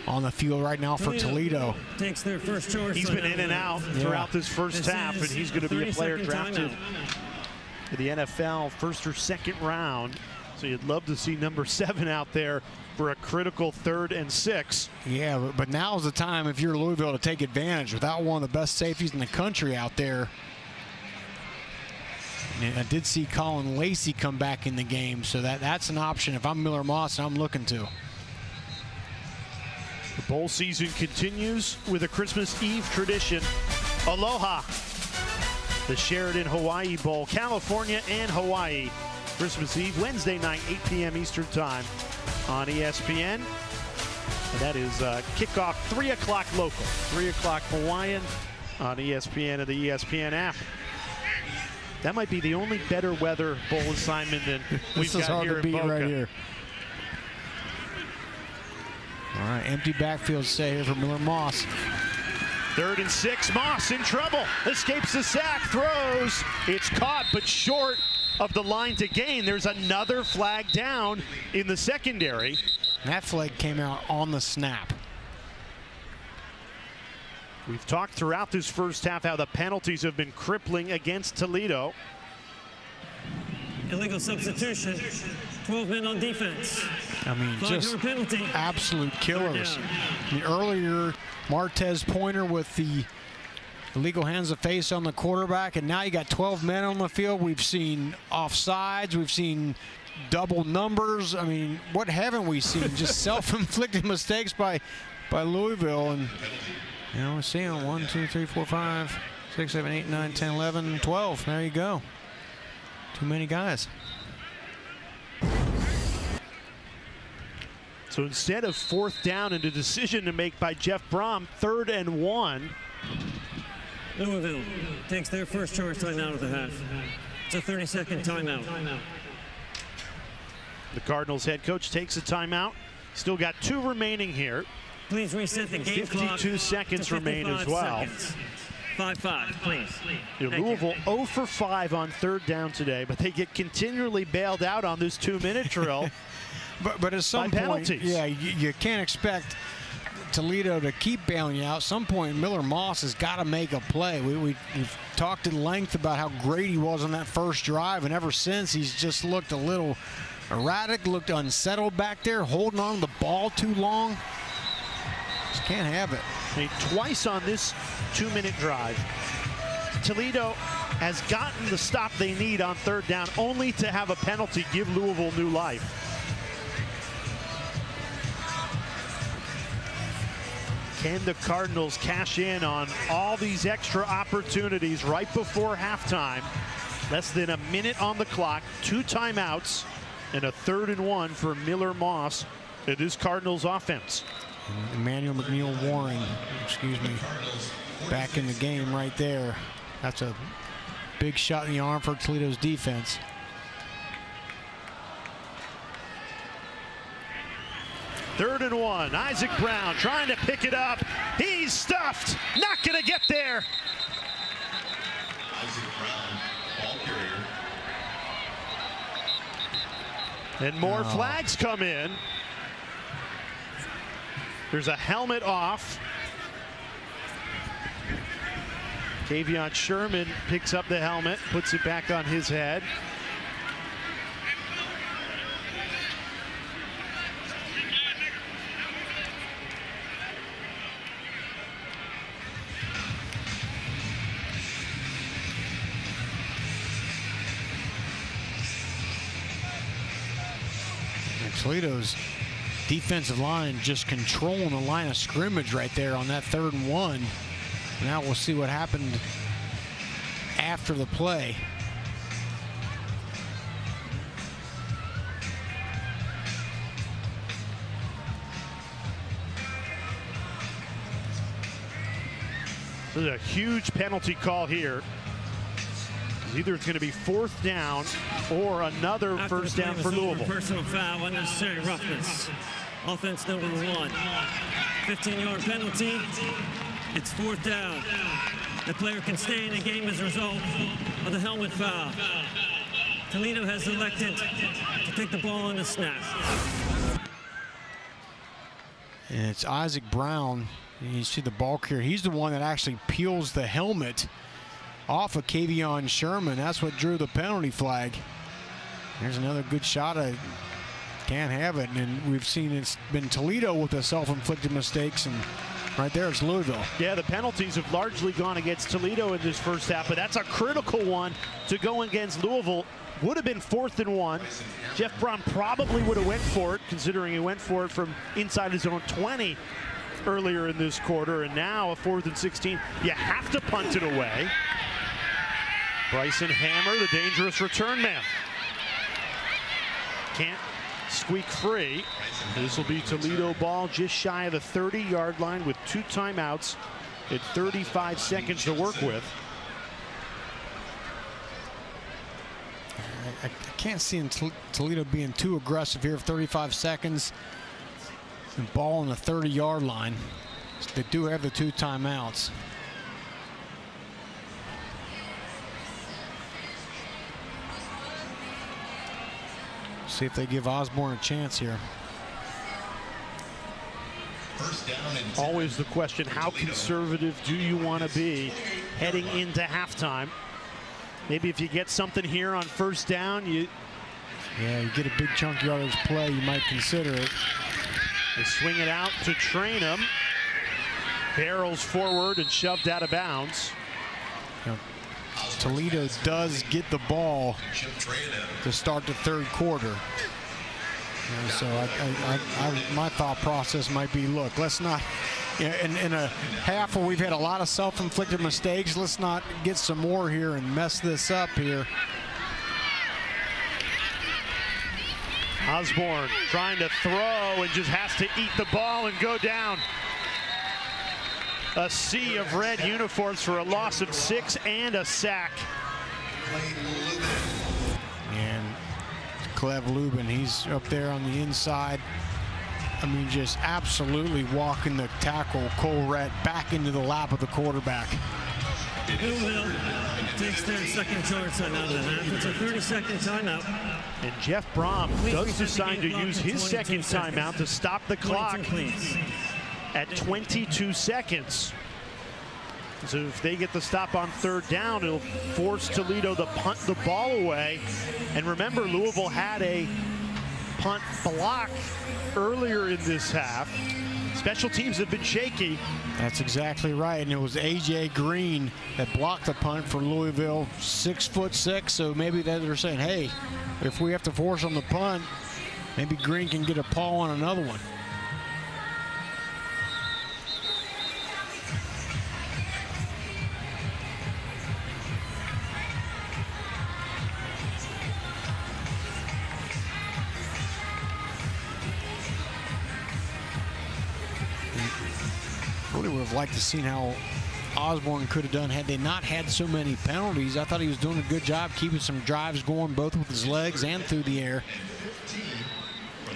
on the field right now for Toledo. Takes their first choice. He's been in and out throughout this first half, and he's going to be a player drafted to the NFL 1st or 2nd round. So you'd love to see number 7 out there for a critical 3rd and 6. Yeah, but now's the time if you're Louisville to take advantage without one of the best safeties in the country out there. And I did see Colin Lacey come back in the game, so that's an option if I'm Miller Moss and I'm looking to. The bowl season continues with a Christmas Eve tradition. Aloha, the Sheraton Hawaii Bowl, California and Hawaii. Christmas Eve, Wednesday night, 8 p.m. Eastern Time on ESPN. And that is kickoff 3 o'clock local, 3 o'clock Hawaiian on ESPN and the ESPN app. That might be the only better weather bowl assignment than we've got here in Boca. Right here. All right, empty backfield stay here for Miller Moss. 3rd and 6, Moss in trouble. Escapes the sack, throws. It's caught, but short of the line to gain. There's another flag down in the secondary. And that flag came out on the snap. We've talked throughout this first half how the penalties have been crippling against Toledo. Illegal substitution. 12 men on defense. I mean, just absolute killers. I mean, earlier, Martez Pointer with the illegal hands of face on the quarterback, and now you got 12 men on the field. We've seen offsides. We've seen double numbers. I mean, what haven't we seen? Just self-inflicted mistakes by Louisville. And, you know, we're seeing 1, 2, 3, 4, 5, 6, 7, 8, 9, 10, 11, 12. There you go. Too many guys. So instead of 4th down and a decision to make by Jeff Brom, 3rd and 1. Louisville takes their first charge timeout of the half. It's a 30-second timeout. The Cardinals head coach takes a timeout. Still got 2 remaining here. Please reset the game clock. 52 seconds remain as well. 5-5, please. Louisville 0 for 5 on 3rd down today, but they get continually bailed out on this 2-minute drill. But at some point, yeah, you can't expect Toledo to keep bailing you out. At some point, Miller Moss has got to make a play. We've talked at length about how great he was on that first drive, and ever since, he's just looked a little erratic, looked unsettled back there, holding on to the ball too long. Just can't have it. I mean, twice on this 2-minute drive, Toledo has gotten the stop they need on 3rd down, only to have a penalty give Louisville new life. Can the Cardinals cash in on all these extra opportunities right before halftime? Less than a minute on the clock, 2 timeouts, and a 3rd and 1 for Miller Moss. It is Cardinals offense. Emmanuel McNeil-Waring, back in the game right there. That's a big shot in the arm for Toledo's defense. Third and 1, Isaac Brown trying to pick it up. He's stuffed, not gonna get there. Isaac Brown, ball carrier. And more flags come in. There's a helmet off. Kavion Sherman picks up the helmet, puts it back on his head. Toledo's defensive line just controlling the line of scrimmage right there on that 3rd and 1. Now we'll see what happened after the play. This is a huge penalty call here. Either it's going to be 4th down or another After first down for Louisville. Personal foul, unnecessary roughness. Offense number 1. 15-yard penalty. It's 4th down. The player can stay in the game as a result of the helmet foul. Toledo has elected to take the ball on the snap. And it's Isaac Brown. You see the ball carrier. He's the one that actually peels the helmet off of Kavion Sherman. That's what drew the penalty flag. There's another good shot. I can't have it. And we've seen it's been Toledo with the self-inflicted mistakes, and right there it's Louisville. Yeah, the penalties have largely gone against Toledo in this first half, but that's a critical one to go against Louisville. Would have been 4th and 1. Jeff Brom probably would have went for it, considering he went for it from inside his own 20 earlier in this quarter, and now a 4th and 16. You have to punt it away. Bryson Hammer, the dangerous return man. Can't squeak free. This will be Toledo ball just shy of the 30-yard line with 2 timeouts at 35 seconds to work with. I can't see Toledo being too aggressive here. 35 seconds. And ball on the 30-yard line. They do have the 2 timeouts. See if they give Osborne a chance here. Always the question, how conservative do you want to be heading into halftime? Maybe if you get something here on first down, you get a big chunk yardage play, you might consider it. They swing it out to Trainum. Barrels forward and shoved out of bounds. Toledo does get the ball to start the third quarter. So my thought process might be, look, let's not, in a half where we've had a lot of self-inflicted mistakes, let's not get some more here and mess this up here. Osborne trying to throw and just has to eat the ball and go down. A sea of red uniforms for a loss of 6 and a sack. And Clev Lubin, he's up there on the inside. I mean, just absolutely walking the tackle, Cole Rett, back into the lap of the quarterback. Louisville takes their second charge out of the half. It's a 30-second timeout. And Jeff Brom does decide to use his second timeout to stop the clock at 22 seconds. So if they get the stop on third down, it'll force Toledo to punt the ball away. And remember, Louisville had a punt block earlier in this half. Special teams have been shaky. That's exactly right, and it was A.J. Green that blocked the punt for Louisville, 6'6", so maybe they're saying, hey, if we have to force on the punt, maybe Green can get a paw on another one. Really would have liked to see how Osborne could have done had they not had so many penalties. I thought he was doing a good job keeping some drives going, both with his legs and through the air.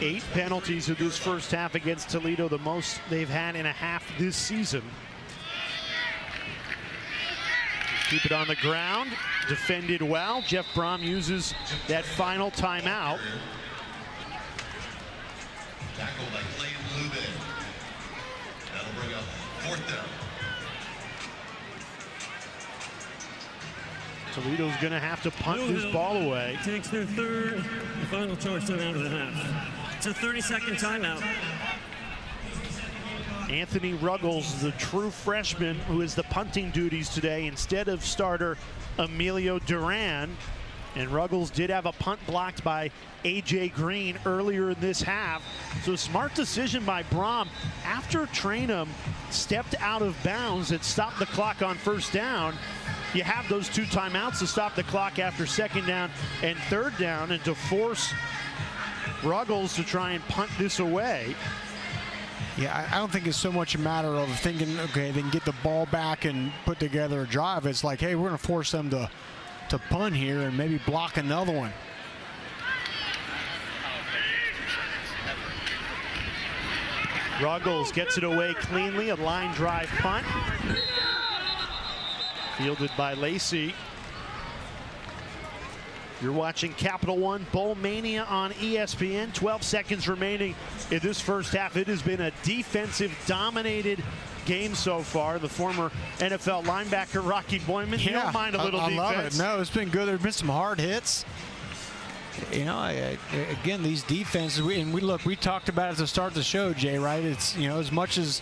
8 penalties in this first half against Toledo, the most they've had in a half this season. Keep it on the ground, defended well. Jeff Brom uses that final timeout. Tackled by Clayton Lubin. That'll bring up fourth down. Toledo's going to have to punt this ball away. Takes their third and final charge out of the half. It's a 30-second timeout. Anthony Ruggles, the true freshman who is the punting duties today instead of starter Emilio Duran. And Ruggles did have a punt blocked by A.J. Green earlier in this half. So smart decision by Brom. After Trainum stepped out of bounds and stopped the clock on first down, you have those 2 timeouts to stop the clock after second down and third down, and to force Ruggles to try and punt this away. Yeah, I don't think it's so much a matter of thinking, okay, they can get the ball back and put together a drive. It's like, hey, we're going to force them to punt here and maybe block another one. Ruggles gets it away cleanly, a line drive punt. Fielded by Lacey. You're watching Capital One Bowl Mania on ESPN. 12 seconds remaining in this first half. It has been a defensive dominated game so far. The former NFL linebacker Rocky Boyman, you don't mind a little defense. I love it. No, it's been good. There's been some hard hits. You know, again, these defenses, we talked about it at the start of the show, Jay, right? It's, you know, as much as,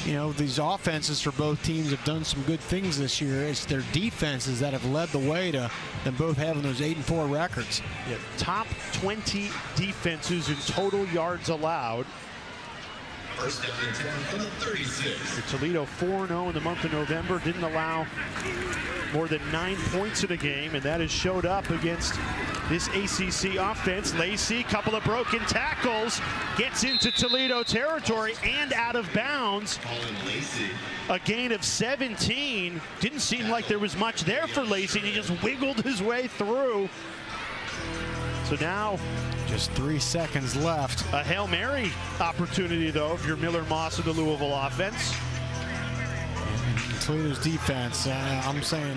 you know, these offenses for both teams have done some good things this year, it's their defenses that have led the way to them both having those 8-4 records. Yeah, top 20 defenses in total yards allowed. First down and 10 from the 36. Toledo 4-0 in the month of November, didn't allow more than 9 points in a game, and that has showed up against this ACC offense. Lacey, couple of broken tackles, gets into Toledo territory and out of bounds. A gain of 17. Didn't seem like there was much there for Lacey. He just wiggled his way through. So now just 3 seconds left. A Hail Mary opportunity, though, if you're Miller Moss of the Louisville offense. And Toledo's defense, I'm saying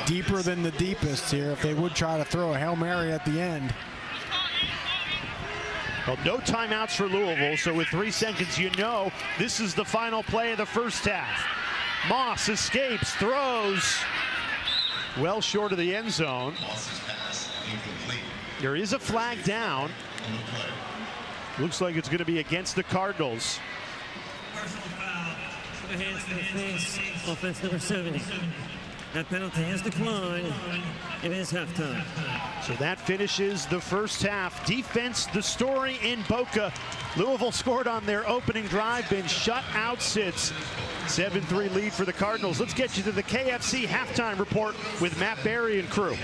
deeper than the deepest here if they would try to throw a Hail Mary at the end. Well, no timeouts for Louisville, so with 3 seconds, you know this is the final play of the first half. Moss escapes, throws well short of the end zone. There is a flag down. Looks like it's going to be against the Cardinals. Hands to the face, offense number 70. That penalty has declined. It is halftime. So that finishes the first half. Defense, the story in Boca. Louisville scored on their opening drive, been shut out since. 7-3 lead for the Cardinals. Let's get you to the KFC halftime report with Matt Barry and crew.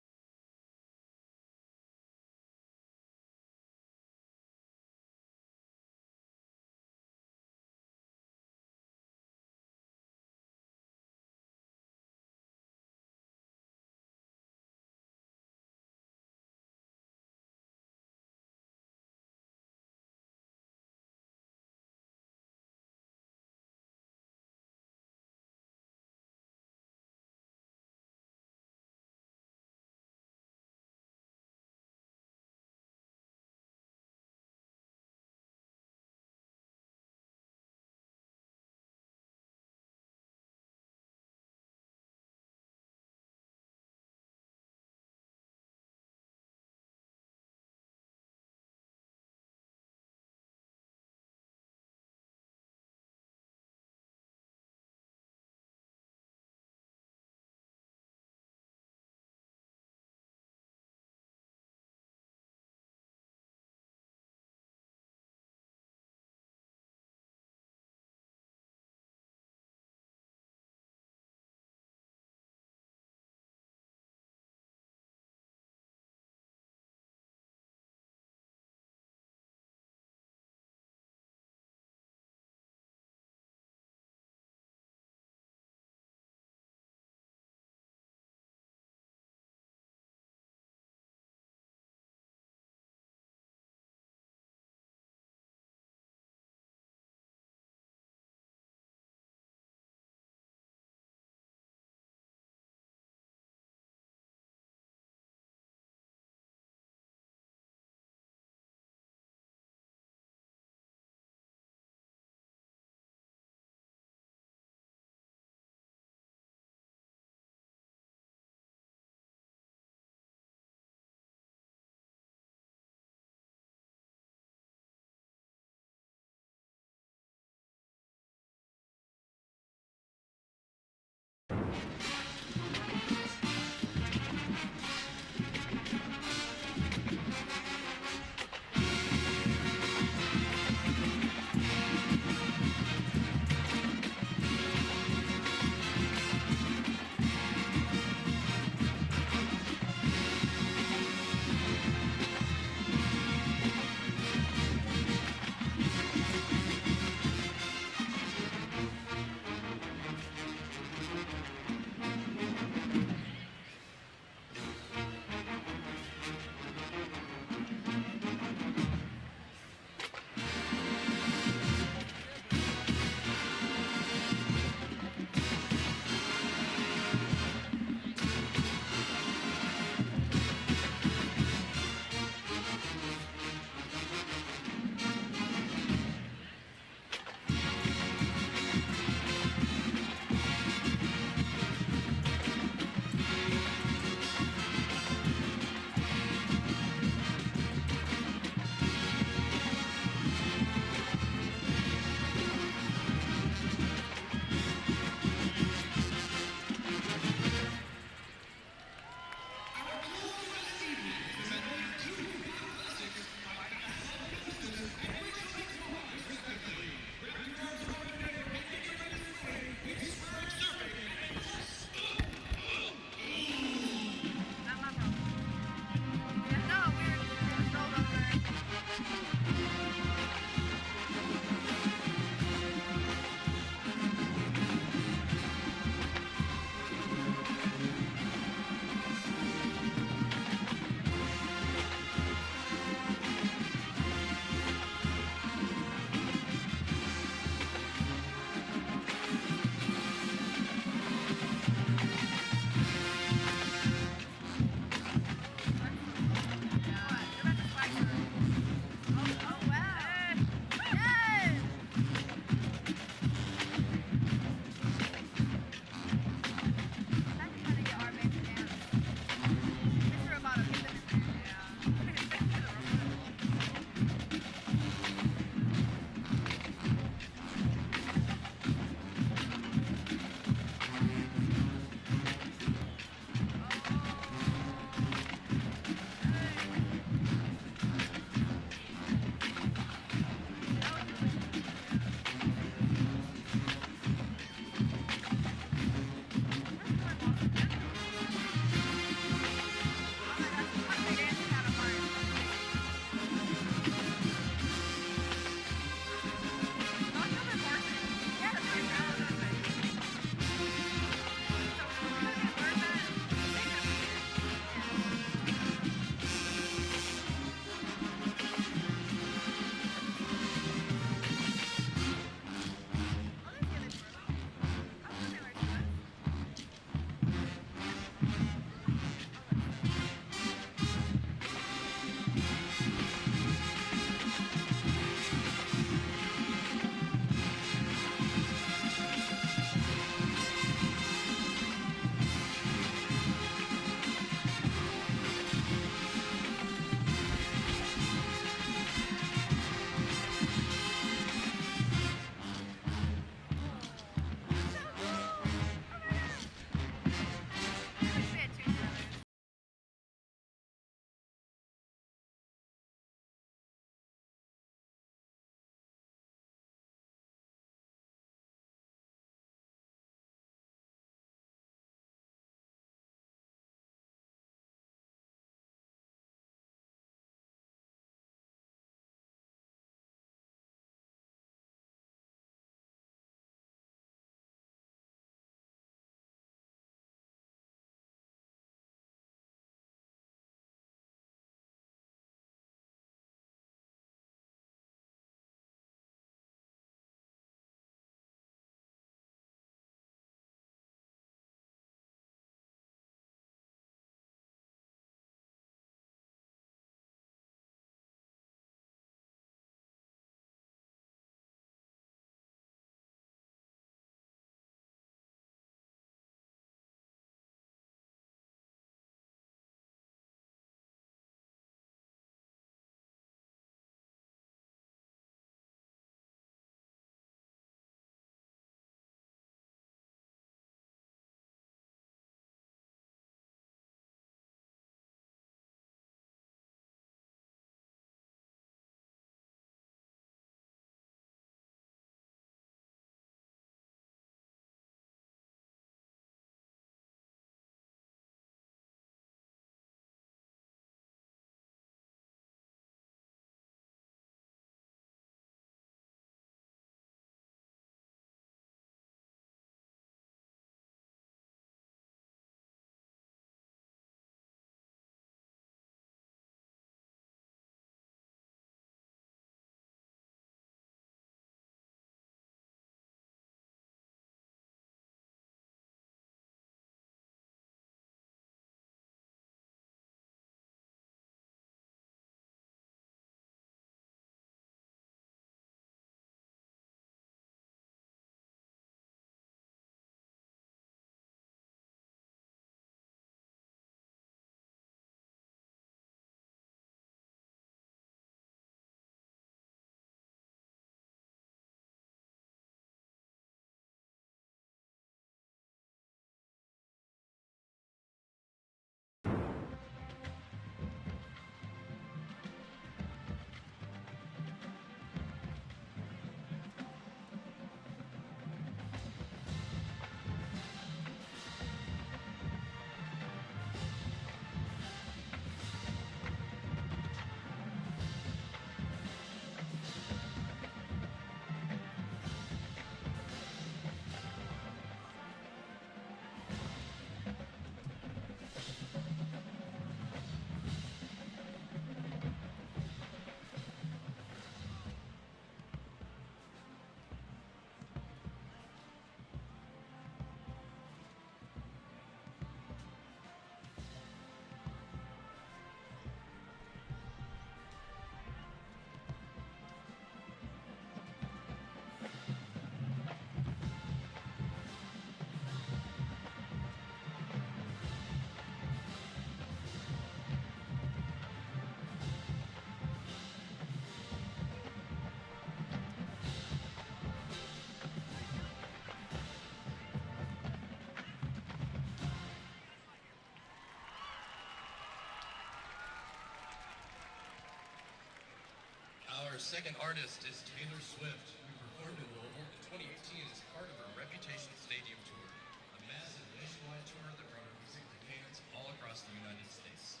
Our second artist is Taylor Swift, who performed in Louisville in 2018 as part of her Reputation Stadium Tour, a massive nationwide tour that brought her music to fans all across the United States.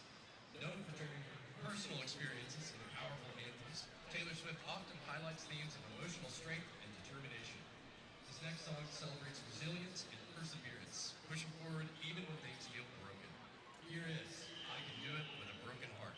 Known for turning her personal experiences into powerful anthems, Taylor Swift often highlights themes of emotional strength and determination. This next song celebrates resilience and perseverance, pushing forward even when things feel broken. Here is I Can Do It With a Broken Heart.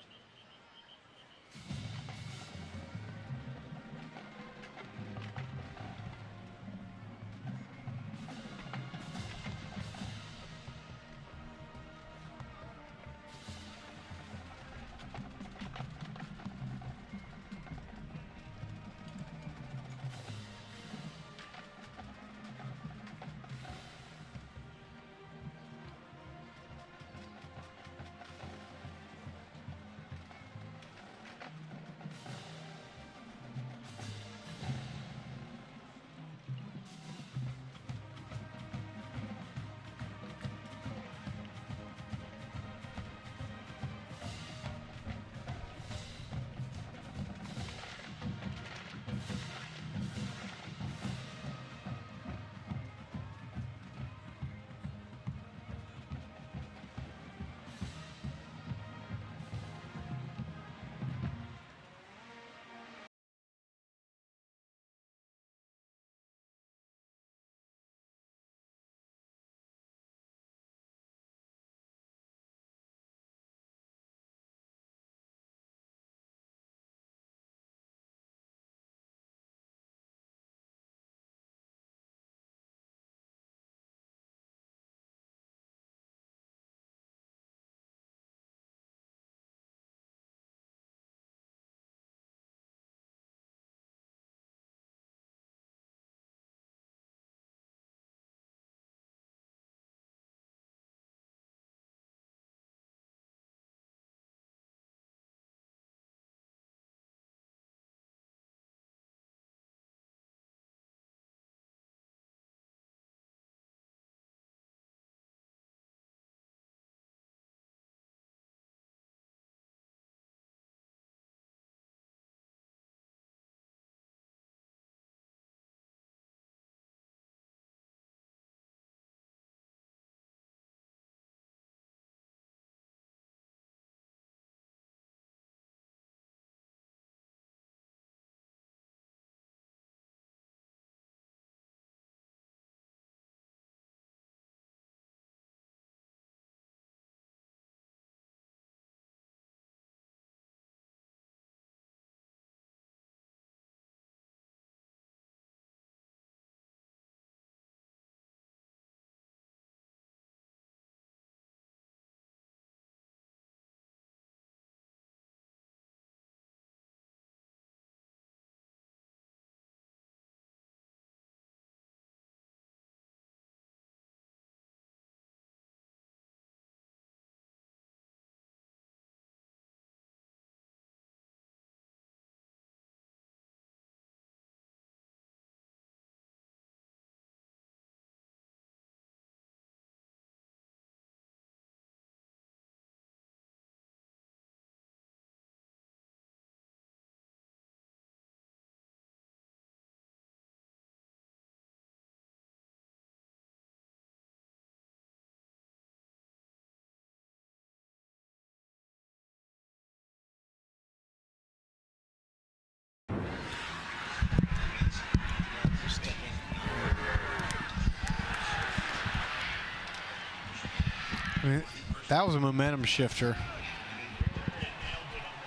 I mean, that was a momentum shifter.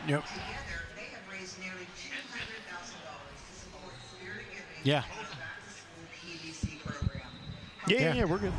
Yep. Yeah. Yeah, we're good.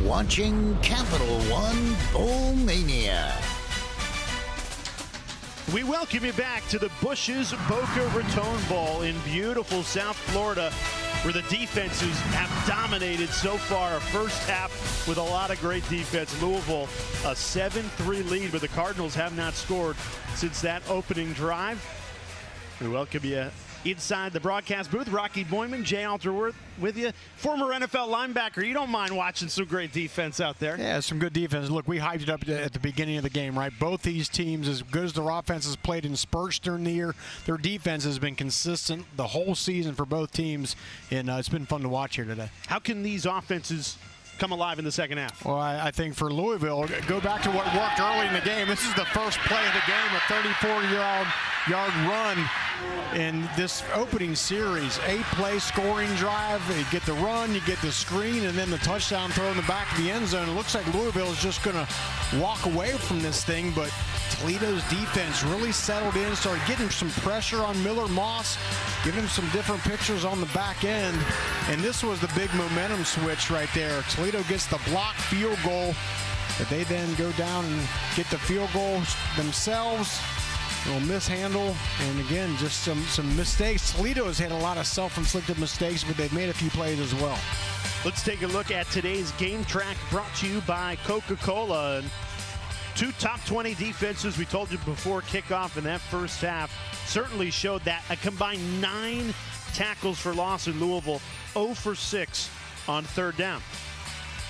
watching Capital One Bowl Mania. We welcome you back to the Bush's Boca Raton Bowl in beautiful South Florida, where the defenses have dominated so far. A first half with a lot of great defense. Louisville, a 7-3 lead, but the Cardinals have not scored since that opening drive. We welcome you inside the broadcast booth. Rocky Boyman, Jay Alterworth with you. Former NFL linebacker, you don't mind watching some great defense out there. Yeah, some good defense. Look, we hyped it up at the beginning of the game, right? Both these teams, as good as their offenses played in spurts during the year, their defense has been consistent the whole season for both teams, and it's been fun to watch here today. How can these offenses come alive in the second half? Well, I think for Louisville, go back to what worked early in the game. This is the first play of the game, a 34-yard run in this opening series. 8-play scoring drive. You get the run, you get the screen, and then the touchdown throw in the back of the end zone. It looks like Louisville is just going to walk away from this thing, but Toledo's defense really settled in, started getting some pressure on Miller Moss, giving him some different pictures on the back end, and this was the big momentum switch right there. Toledo gets the blocked field goal, but they then go down and get the field goal themselves. A little mishandle, and again, just some mistakes. Toledo has had a lot of self-inflicted mistakes, but they've made a few plays as well. Let's take a look at today's game track, brought to you by Coca-Cola. And two top 20 defenses, we told you before kickoff in that first half, certainly showed that. A combined 9 tackles for loss in Louisville, 0 for 6 on third down.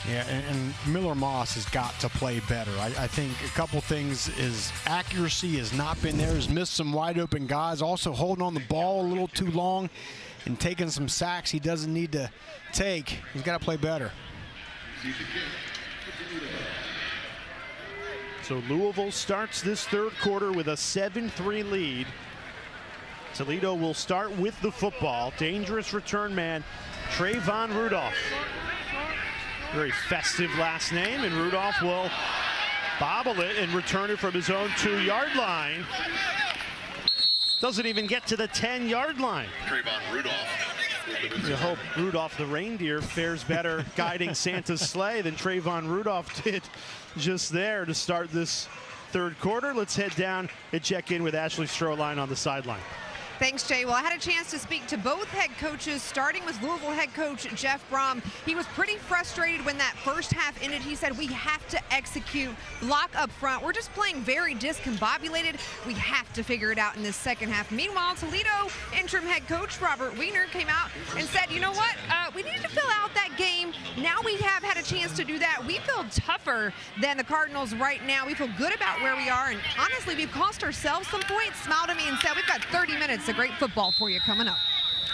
Yeah, and Miller Moss has got to play better. I think a couple things is accuracy has not been there. He's missed some wide open guys. Also holding on the ball a little too long and taking some sacks he doesn't need to take. He's got to play better. So Louisville starts this third quarter with a 7-3 lead. Toledo will start with the football. Dangerous return man, Trayvon Rudolph. Very festive last name, and Rudolph will bobble it and return it from his own 2-yard line. Doesn't even get to the 10-yard line. Trayvon Rudolph. You hope Rudolph the reindeer fares better guiding Santa's sleigh than Trayvon Rudolph did just there to start this third quarter. Let's head down and check in with Ashley Strohline on the sideline. Thanks, Jay. Well, I had a chance to speak to both head coaches, starting with Louisville head coach Jeff Brom. He was pretty frustrated when that first half ended. He said, we have to execute, block up front. We're just playing very discombobulated. We have to figure it out in this second half. Meanwhile, Toledo interim head coach Robert Weiner came out and said, you know what, we need to fill out that game. Now we have had a chance to do that. We feel tougher than the Cardinals right now. We feel good about where we are, and honestly, we've cost ourselves some points. Smiled at me and said, we've got 30 minutes of great football for you coming up.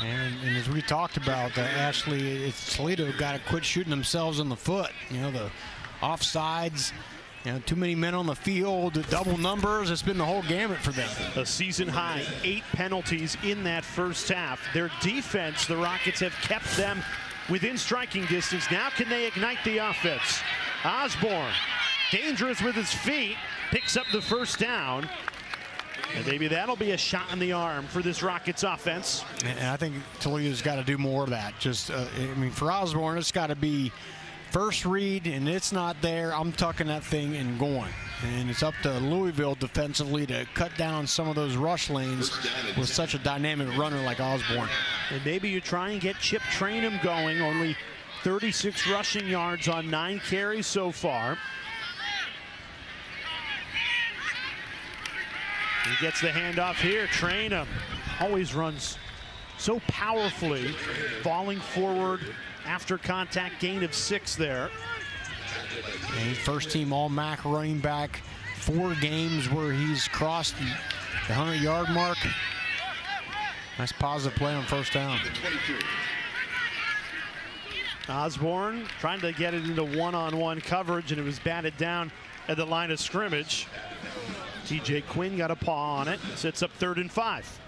And as we talked about, Ashley, it's Toledo got to quit shooting themselves in the foot. You know, the offsides, you know, too many men on the field, double numbers. It's been the whole gamut for them. A season high 8 penalties in that first half. Their defense, the Rockets have kept them within striking distance. Now can they ignite the offense? Osborne, dangerous with his feet, picks up the first down. And maybe that'll be a shot in the arm for this Rockets offense. And I think Toledo's got to do more of that. Just, I mean, for Osborne, it's got to be first read, and it's not there. I'm tucking that thing and going. And it's up to Louisville defensively to cut down some of those rush lanes with such a dynamic runner like Osborne. And maybe you try and get Chip Trainum going. Only 36 rushing yards on 9 carries so far. He gets the handoff here. Trainum always runs so powerfully, falling forward after contact, gain of 6 there. And first team All-MAC running back, 4 games where he's crossed the 100-yard mark. Nice positive play on first down. Osborne trying to get it into one-on-one coverage, and it was batted down at the line of scrimmage. TJ Quinn got a paw on it, sets up 3rd and 5.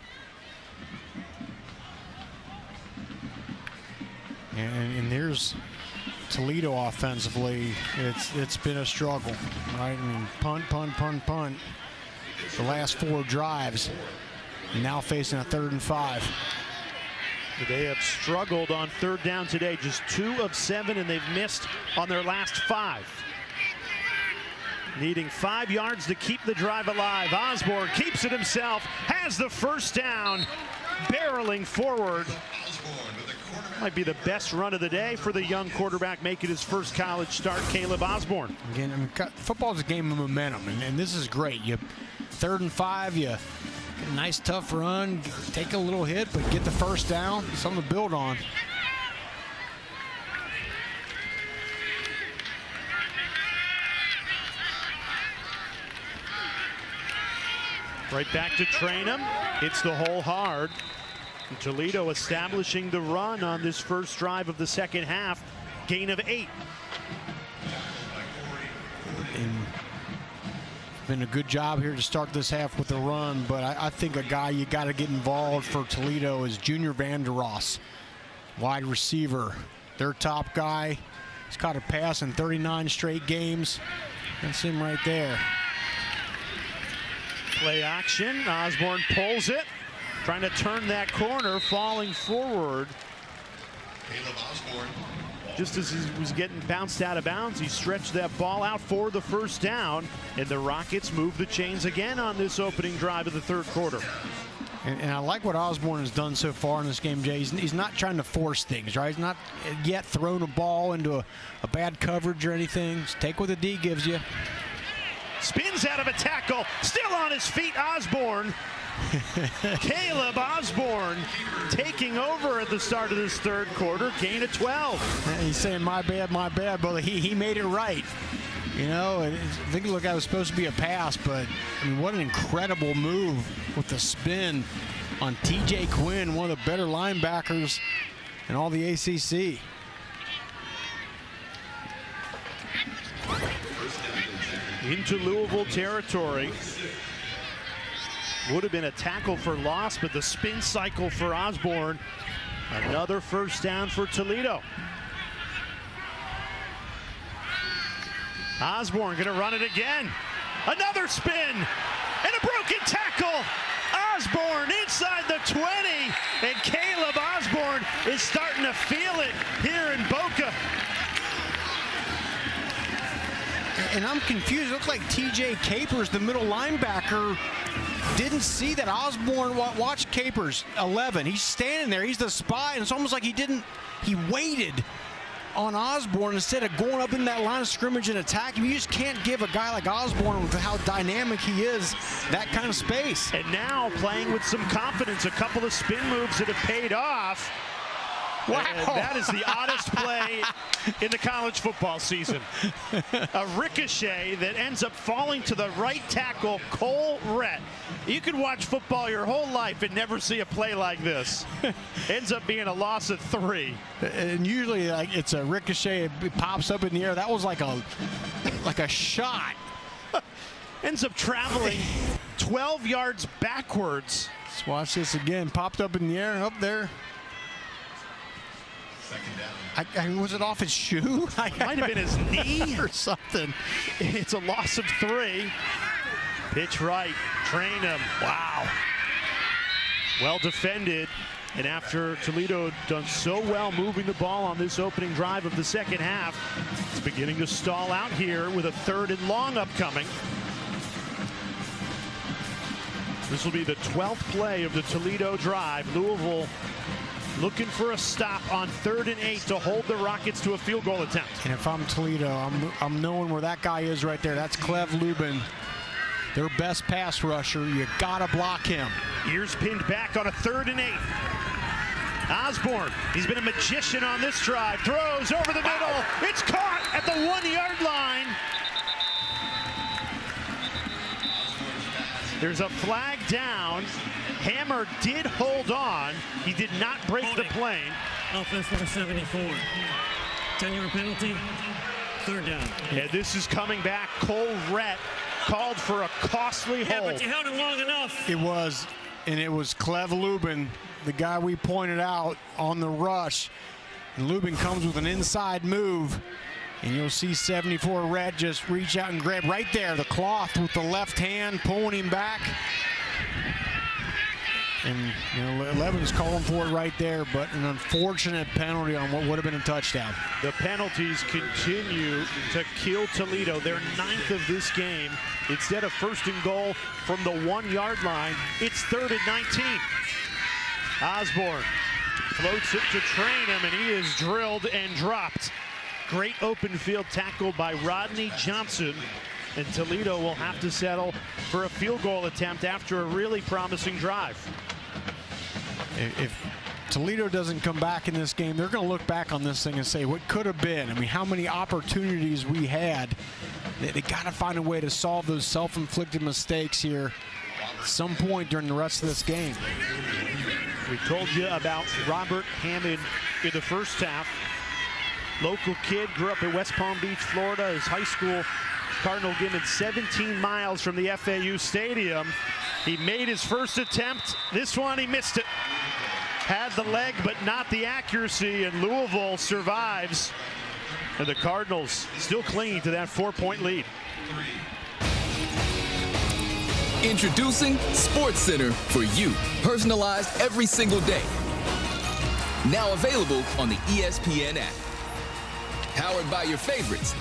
And there's Toledo offensively. It's been a struggle, right? I mean, punt, punt, punt, punt. The last 4 drives, and now facing a 3rd and 5. They have struggled on third down today, just 2 of 7, and they've missed on their last 5. Needing 5 yards to keep the drive alive. Osborne keeps it himself, has the first down, barreling forward. Might be the best run of the day for the young quarterback making his first college start, Caleb Osborne. Again, I mean, football's a game of momentum, and this is great. You 3rd and 5, you get a nice tough run, take a little hit, but get the first down, something to build on. Right back to Trainum. It's the hole hard. And Toledo establishing the run on this first drive of the second half. Gain of 8. And been a good job here to start this half with a run, but I think a guy you got to get involved for Toledo is Junior Van Der Ross, wide receiver, their top guy. He's caught a pass in 39 straight games. That's him right there. Play action. Osborne pulls it, trying to turn that corner, falling forward. Caleb Osborne. Just as he was getting bounced out of bounds, he stretched that ball out for the first down, and the Rockets move the chains again on this opening drive of the third quarter. And I like what Osborne has done so far in this game, Jay. He's not trying to force things, right? He's not yet thrown a ball into a bad coverage or anything. Just take what the D gives you. Spins out of a tackle, still on his feet, Osborne. Caleb Osborne taking over at the start of this third quarter, gain of 12. He's saying, my bad, but he made it right. You know, I think it looked like it was supposed to be a pass, but I mean, what an incredible move with the spin on TJ Quinn, one of the better linebackers in all the ACC. Into Louisville territory. Would have been a tackle for loss, but the spin cycle for Osborne. Another first down for Toledo. Osborne going to run it again. Another spin and a broken tackle. Osborne inside the 20, and Caleb Osborne is starting to feel it here in Boca. And I'm confused. It looked like TJ Capers, the middle linebacker, didn't see that Osborne. Watch Capers, 11. He's standing there. He's the spy, and it's almost like he waited on Osborne instead of going up in that line of scrimmage and attacking. You just can't give a guy like Osborne, with how dynamic he is, that kind of space. And now playing with some confidence, a couple of spin moves that have paid off. Wow. That is the oddest play in the college football season. A ricochet that ends up falling to the right tackle, Cole Rett. You could watch football your whole life and never see a play like this. Ends up being a loss of 3. And usually, like, it's a ricochet, it pops up in the air. That was like a shot. Ends up traveling 12 yards backwards. Let's watch this again. Popped up in the air, up there. Was it off his shoe? Might have been his knee or something. It's a loss of 3. Pitch right, Trainum. Wow. Well defended. And after Toledo done so well moving the ball on this opening drive of the second half, it's beginning to stall out here with a 3rd and long upcoming. This will be the 12th play of the Toledo drive. Louisville looking for a stop on 3rd and 8 to hold the Rockets to a field goal attempt. And if I'm Toledo, I'm knowing where that guy is right there. That's Clev Lubin, their best pass rusher. You gotta block him. Ears pinned back on a 3rd and 8. Osborne, he's been a magician on this drive. Throws over the middle. It's caught at the 1-yard line. There's a flag down. Hammer did hold on. He did not break the plane. Offense number 74. 10-yard penalty. 3rd down. And this is coming back. Cole Rett called for a costly hold. Yeah, but you held it long enough. It was Clev Lubin, the guy we pointed out on the rush. And Lubin comes with an inside move. And you'll see 74 Rett just reach out and grab right there, the cloth with the left hand, pulling him back. And 11's calling for it right there, but an unfortunate penalty on what would have been a touchdown. The penalties continue to kill Toledo. They're 9th of this game. Instead of 1st and goal from the 1-yard line, it's 3rd and 19. Osborne floats it to train him, and he is drilled and dropped. Great open field tackle by Rodney Johnson. And Toledo will have to settle for a field goal attempt after a really promising drive. If Toledo doesn't come back in this game, they're going to look back on this thing and say, what could have been? I mean, how many opportunities we had. They got to find a way to solve those self-inflicted mistakes here at some point during the rest of this game. We told you about Robert Hammond in the first half. Local kid, grew up in West Palm Beach, Florida. His high school Cardinal given 17 miles from the FAU Stadium. He made his first attempt. This one, he missed it. Had the leg, but not the accuracy, and Louisville survives. And the Cardinals still clinging to that 4-point lead. Introducing SportsCenter for you, personalized every single day. Now available on the ESPN app. Powered by your favorites.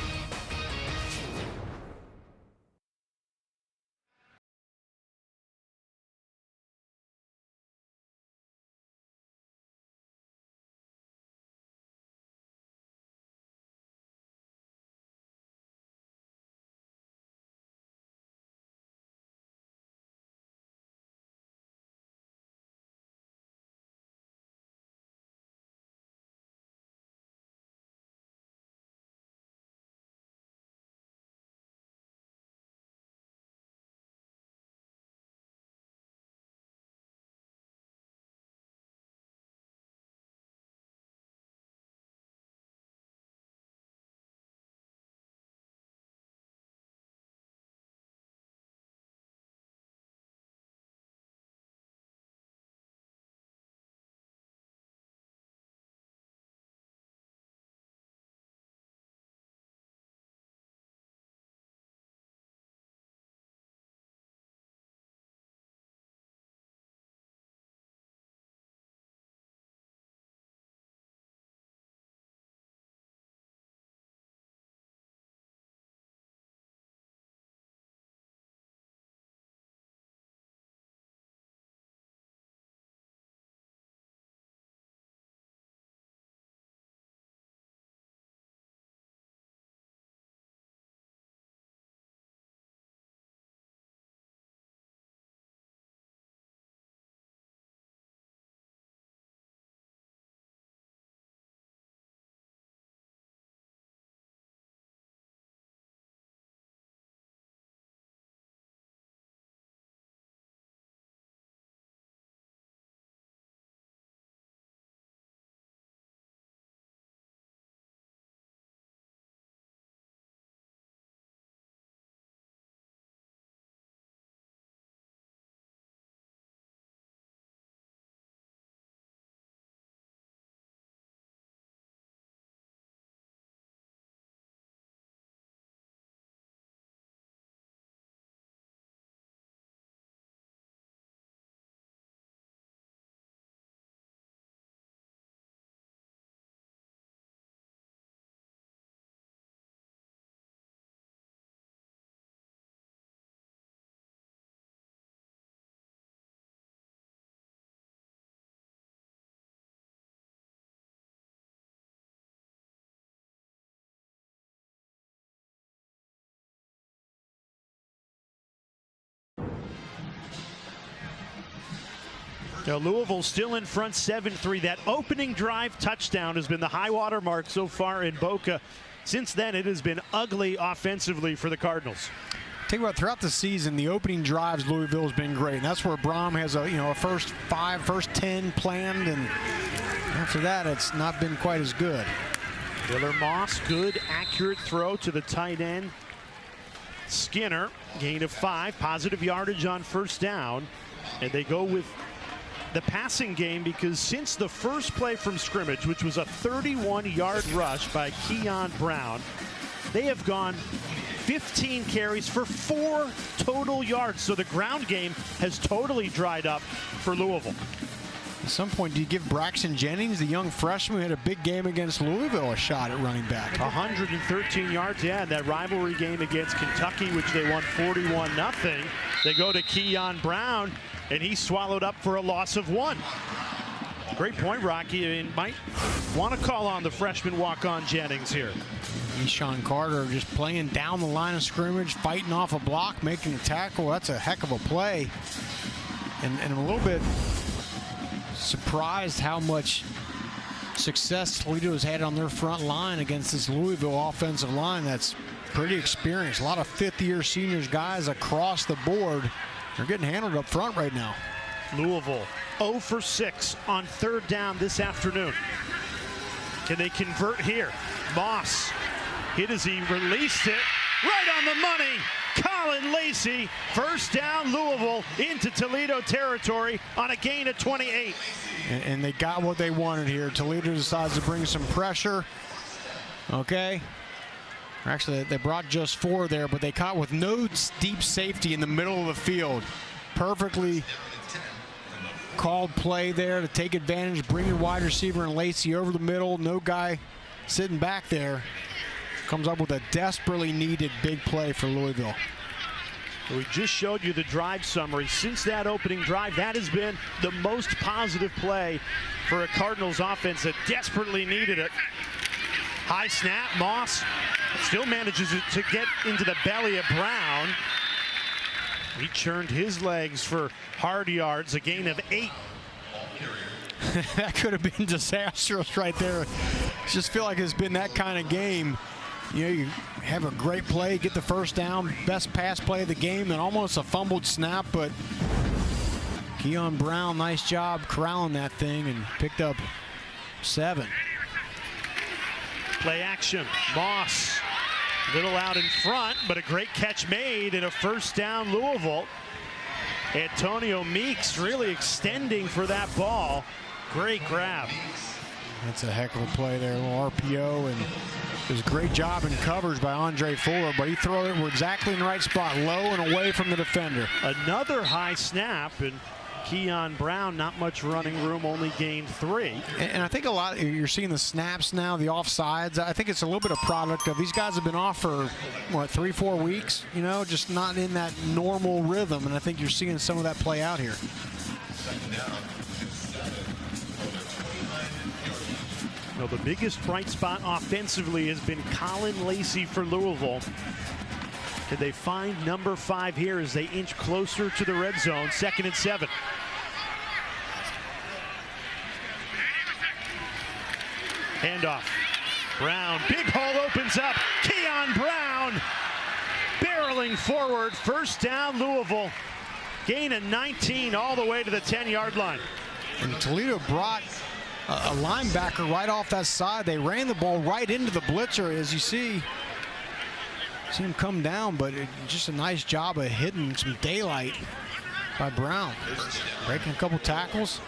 Now Louisville still in front 7-3. That opening drive touchdown has been the high water mark so far in Boca. Since then, it has been ugly offensively for the Cardinals. Think about throughout the season, the opening drives, Louisville has been great. And that's where Brom has a first 5, first 10 planned, and after that, it's not been quite as good. Willer Moss, good, accurate throw to the tight end. Skinner, gain of 5, positive yardage on first down. And they go with the passing game because since the first play from scrimmage, which was a 31-yard rush by Keon Brown, they have gone 15 carries for 4 total yards. So the ground game has totally dried up for Louisville. At some point, do you give Braxton Jennings, the young freshman who had a big game against Louisville, a shot at running back? 113 yards, yeah, in that rivalry game against Kentucky, which they won 41-0. They go to Keon Brown, and he swallowed up for a loss of 1. Great point, Rocky. I mean, might want to call on the freshman walk-on Jennings here. Eshawn Carter just playing down the line of scrimmage, fighting off a block, making a tackle. That's a heck of a play. And a little bit surprised how much success Toledo's had on their front line against this Louisville offensive line that's pretty experienced. A lot of fifth-year seniors, guys across the board. They're getting handled up front right now. Louisville 0 for 6 on 3rd down this afternoon. Can they convert here? Moss hit as he released it. Right on the money. Colin Lacey, 1st down Louisville into Toledo territory on a gain of 28. And they got what they wanted here. Toledo decides to bring some pressure. Okay. Actually, they brought just 4 there, but they caught with no deep safety in the middle of the field. Perfectly called play there to take advantage, bring your wide receiver and Lacey over the middle. No guy sitting back there. Comes up with a desperately needed big play for Louisville. We just showed you the drive summary. Since that opening drive, that has been the most positive play for a Cardinals offense that desperately needed it. High snap, Moss still manages to get into the belly of Brown. He churned his legs for hard yards, a gain of 8. That could have been disastrous right there. Just feel like it's been that kind of game. You know, you have a great play, get the 1st down, best pass play of the game, and almost a fumbled snap, but Keon Brown, nice job corralling that thing and picked up 7. Play action, Moss, little out in front, but a great catch made and a 1st down Louisville. Antonio Meeks really extending for that ball. Great grab. That's a heck of a play there, a little RPO, and it was a great job in coverage by Andre Fuller, but he threw it exactly in the right spot, low and away from the defender. Another high snap, and Keon Brown, not much running room, only gained 3. And I think a lot, you're seeing the snaps now, the offsides. I think it's a little bit of product of these guys have been off for, what, 3-4 weeks, you know, just not in that normal rhythm, and I think you're seeing some of that play out here. Well, the biggest bright spot offensively has been Colin Lacey for Louisville. Can they find number 5 here as they inch closer to the red zone? 2nd and 7. Handoff. Brown, big hole opens up. Keon Brown barreling forward. 1st down Louisville. Gain of 19 all the way to the 10-yard line. And Toledo brought a linebacker right off that side. They ran the ball right into the blitzer, as you see. See him come down, but just a nice job of hitting some daylight by Brown. Breaking a couple tackles.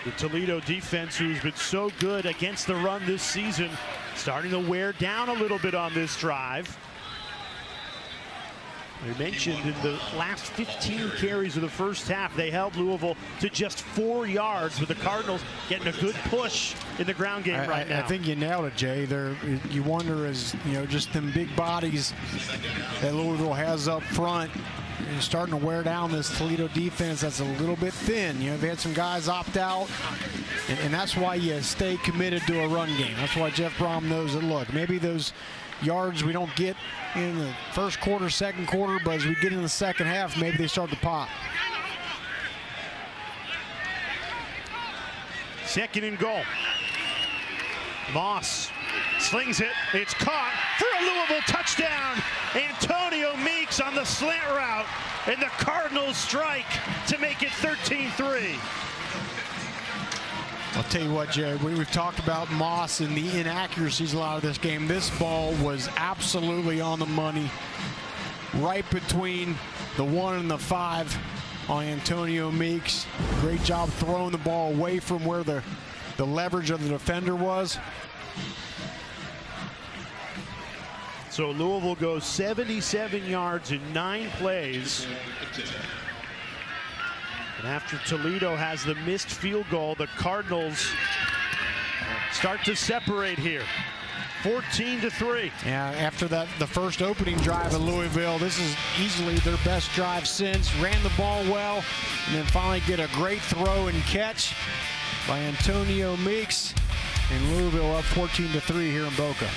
The Toledo defense, who's been so good against the run this season, starting to wear down a little bit on this drive. We mentioned in the last 15 carries of the 1st half, they held Louisville to just 4 yards, with the Cardinals getting a good push in the ground game right now. I think you nailed it, Jay. You wonder, as you know, just them big bodies that Louisville has up front, and starting to wear down this Toledo defense that's a little bit thin. You know, they've had some guys opt out, and that's why you stay committed to a run game. That's why Jeff Brom knows that, look, maybe those yards we don't get in the 1st quarter, 2nd quarter, but as we get in the 2nd half, maybe they start to pop. 2nd and goal. Moss slings it. It's caught for a Louisville touchdown. Antonio Meeks on the slant route, and the Cardinals strike to make it 13-3. I'll tell you what, Jay, we've talked about Moss and the inaccuracies a lot of this game. This ball was absolutely on the money, right between the 1 and the 5 on Antonio Meeks. Great job throwing the ball away from where the leverage of the defender was. So Louisville goes 77 yards in 9 plays. And after Toledo has the missed field goal, the Cardinals start to separate here. 14-3. Yeah, after the first opening drive of Louisville, this is easily their best drive since. Ran the ball well, and then finally get a great throw and catch by Antonio Meeks. And Louisville up 14-3 here in Boca.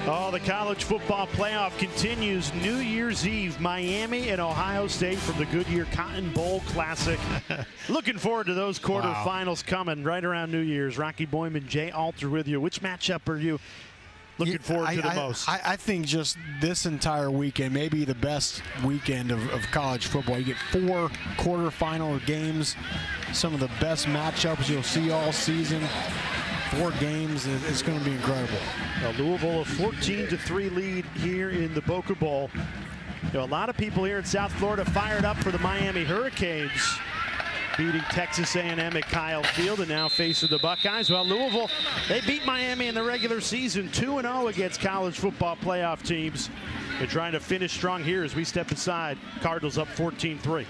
Oh, the college football playoff continues. New Year's Eve, Miami and Ohio State from the Goodyear Cotton Bowl Classic. Looking forward to those quarterfinals coming right around New Year's. Rocky Boyman, Jay Alter with you. Which matchup are you looking forward to the most? I think just this entire weekend, maybe the best weekend of college football. You get 4 quarterfinal games, some of the best matchups you'll see all season. 4 games, it's going to be incredible. Louisville a 14-3 lead here in the Boca Bowl. A lot of people here in South Florida fired up for the Miami Hurricanes, beating Texas A&M at Kyle Field and now facing the Buckeyes. Well, Louisville, they beat Miami in the regular season 2-0 against college football playoff teams. They're trying to finish strong here as we step aside. Cardinals up 14-3.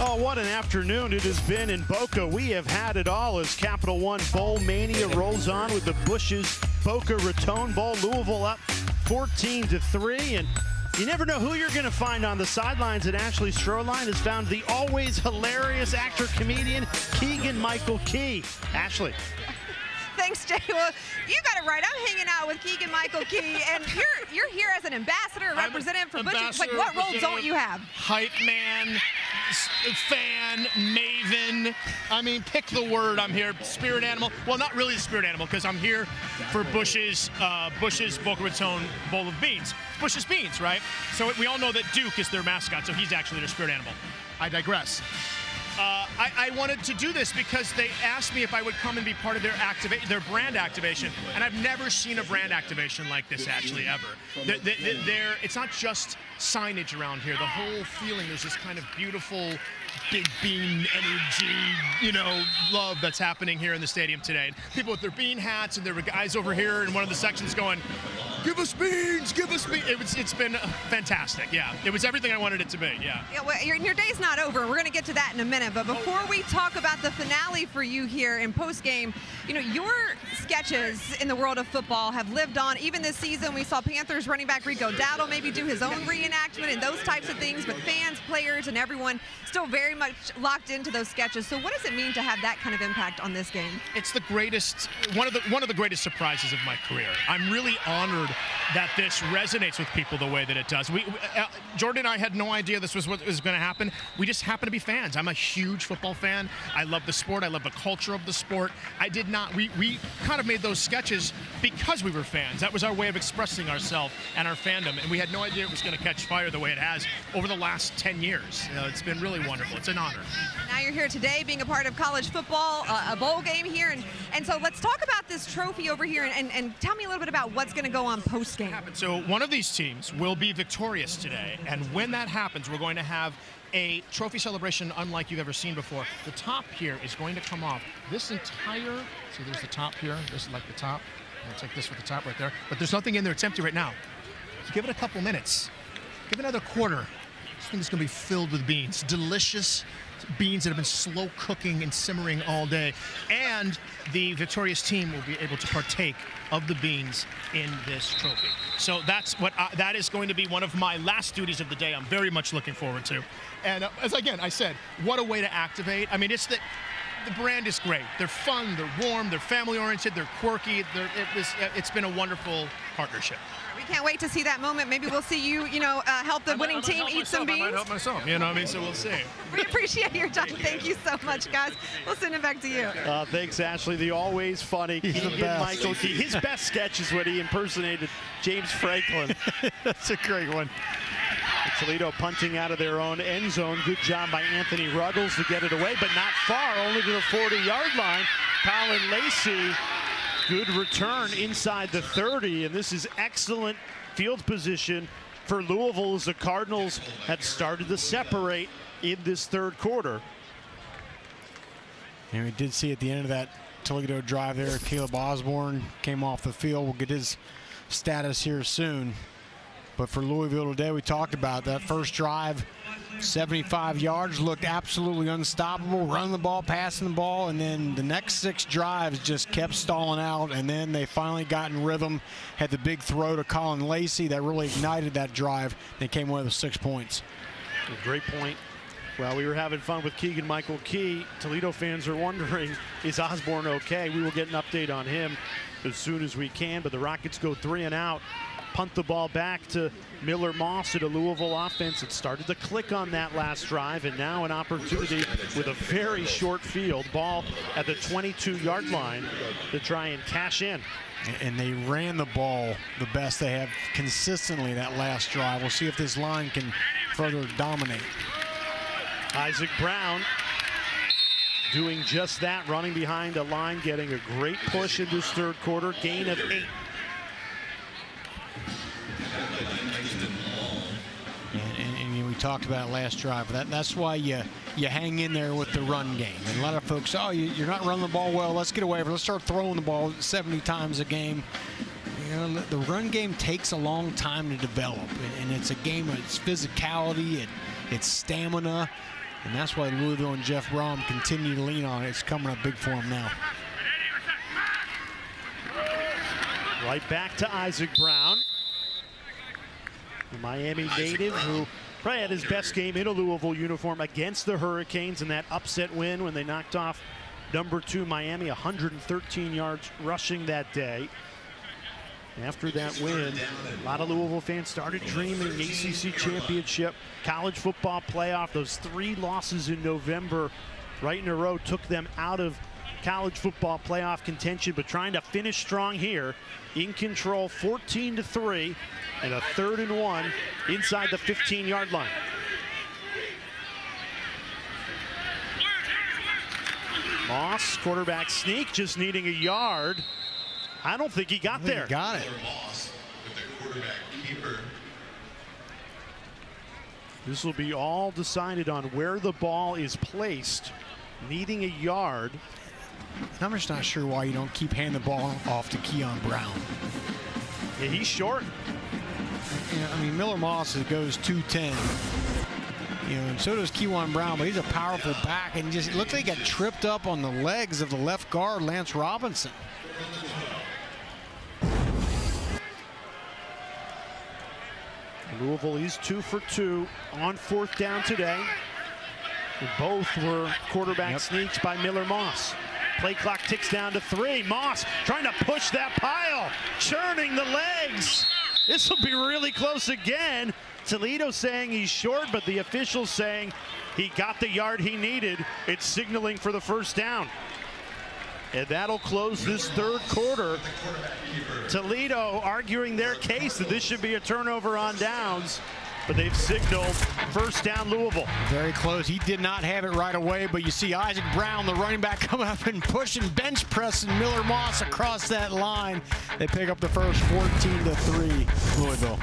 Oh, what an afternoon it has been in Boca. We have had it all as Capital One Bowl Mania rolls on with the Bush's Boca Raton Bowl. Louisville up 14-3, and you never know who you're going to find on the sidelines. And Ashley Stroline has found the always hilarious actor-comedian Keegan-Michael Key. Ashley. Thanks, Jay. Well, you got it right. I'm hanging out with Keegan-Michael Key, and you're here as an ambassador, representative for Bush's. Like, what role don't you have? Hype man, fan, maven. I mean, pick the word. I'm here. Spirit animal. Well, not really a spirit animal, because I'm here for Bush's Boca Raton Bowl of Beans. Bush's Beans, right? So we all know that Duke is their mascot, so he's actually their spirit animal. I digress. I wanted to do this because they asked me if I would come and be part of their brand activation, and I've never seen a brand activation like this actually ever. It's not just signage around here. The whole feeling, there's this kind of beautiful big bean energy, love that's happening here in the stadium today. And people with their bean hats, and there were guys over here in one of the sections going, "Give us beans, give us beans." It's been fantastic, yeah. It was everything I wanted it to be, yeah. Yeah, well, your day's not over. We're going to get to that in a minute. But before we talk about the finale for you here in postgame, your sketches in the world of football have lived on. Even this season, we saw Panthers running back Rico Dowdle maybe do his own reenactment and those types of things. But fans, players, and everyone still very much locked into those sketches. So what does it mean to have that kind of impact on this game? It's the greatest, one of the greatest surprises of my career. I'm really honored that this resonates with people the way that it does. Jordan and I had no idea this was what was going to happen. We just happen to be fans. I'm a huge football fan. I love the sport. I love the culture of the sport. We kind of made those sketches because we were fans. That was our way of expressing ourselves and our fandom, and we had no idea it was going to catch fire the way it has over the last 10 years. It's been really wonderful. It's an honor. Now you're here today being a part of college football, a bowl game here, and so let's talk about this trophy over here and tell me a little bit about what's going to go on post-game. So one of these teams will be victorious today, and when that happens, we're going to have a trophy celebration unlike you've ever seen before. The top here is going to come off. This entire, see there's the top here, this is like the top. I'll take this with the top right there, but there's nothing in there, it's empty right now. Give it a couple minutes, give it another quarter. This thing is going to be filled with beans, delicious beans that have been slow cooking and simmering all day, and the victorious team will be able to partake of the beans in this trophy. So that's what that is going to be one of my last duties of the day. I'm very much looking forward to. And as I said, what a way to activate. I mean, the brand is great. They're fun, they're warm, they're family-oriented, they're quirky. It's been a wonderful partnership. We can't wait to see that moment. Maybe we'll see you, help the winning team eat some beans. I might help myself, so we'll see. We appreciate your time. Thank you so much, guys. We'll send it back to you. Thanks, Ashley. The always funny Keegan-Michael Key. His best sketch is when he impersonated James Franklin. That's a great one. Toledo punting out of their own end zone. Good job by Anthony Ruggles to get it away, but not far, only to the 40-yard line. Colin Lacey, good return inside the 30, and this is excellent field position for Louisville as the Cardinals had started to separate in this third quarter. And we did see at the end of that Toledo drive there, Caleb Osborne came off the field. We'll get his status here soon. But for Louisville today, we talked about that first drive, 75 yards, looked absolutely unstoppable, running the ball, passing the ball, and then the next 6 drives just kept stalling out, and then they finally got in rhythm, had the big throw to Colin Lacey that really ignited that drive. They came away with 6 points. Great point. Well, we were having fun with Keegan-Michael Key. Toledo fans are wondering, is Osborne okay? We will get an update on him as soon as we can, but the Rockets go 3 and out. Punt the ball back to Miller Moss at a Louisville offense. It started to click on that last drive, and now an opportunity with a very short field. Ball at the 22-yard line to try and cash in. And they ran the ball the best they have consistently that last drive. We'll see if this line can further dominate. Isaac Brown doing just that, running behind a line, getting a great push in this third quarter, gain of 8. And we talked about it last drive. That's why you hang in there with the run game. And a lot of folks, you're not running the ball well. Let's get away from it. Let's start throwing the ball 70 times a game. The run game takes a long time to develop, and it's a game of its physicality, it's stamina. And that's why Louisville and Jeff Brom continue to lean on it. It's coming up big for them now. Right back to Isaac Brown, the Miami native who probably had his best game in a Louisville uniform against the Hurricanes in that upset win when they knocked off number 2 Miami, 113 yards rushing that day. After that win, a lot of Louisville fans started dreaming ACC championship, college football playoff. Those 3 losses in November right in a row took them out of college football playoff contention, but trying to finish strong here. In control, 14-3, and a 3rd and 1 inside the 15-yard line. Moss, quarterback sneak, just needing a yard. I don't think he got there. He got it. This will be all decided on where the ball is placed, needing a yard. I'm just not sure why you don't keep handing the ball off to Keon Brown. Yeah, he's short. You know, I mean, Miller Moss goes 210. You know, and so does Keon Brown, but he's a powerful back, and just it looks like he got tripped up on the legs of the left guard, Lance Robinson. Louisville is 2 for 2 on 4th down today. And both were quarterback sneaks by Miller Moss. Play clock ticks down to 3. Moss trying to push that pile, churning the legs. This will be really close again. Toledo saying he's short, but the officials saying he got the yard he needed. It's signaling for the 1st down. And that'll close this 3rd quarter. Toledo arguing their case that this should be a turnover on downs, but they've signaled 1st down Louisville. Very close. He did not have it right away, but you see Isaac Brown, the running back, coming up and pushing, bench pressing Miller Moss across that line. They pick up the first, 14-3 Louisville.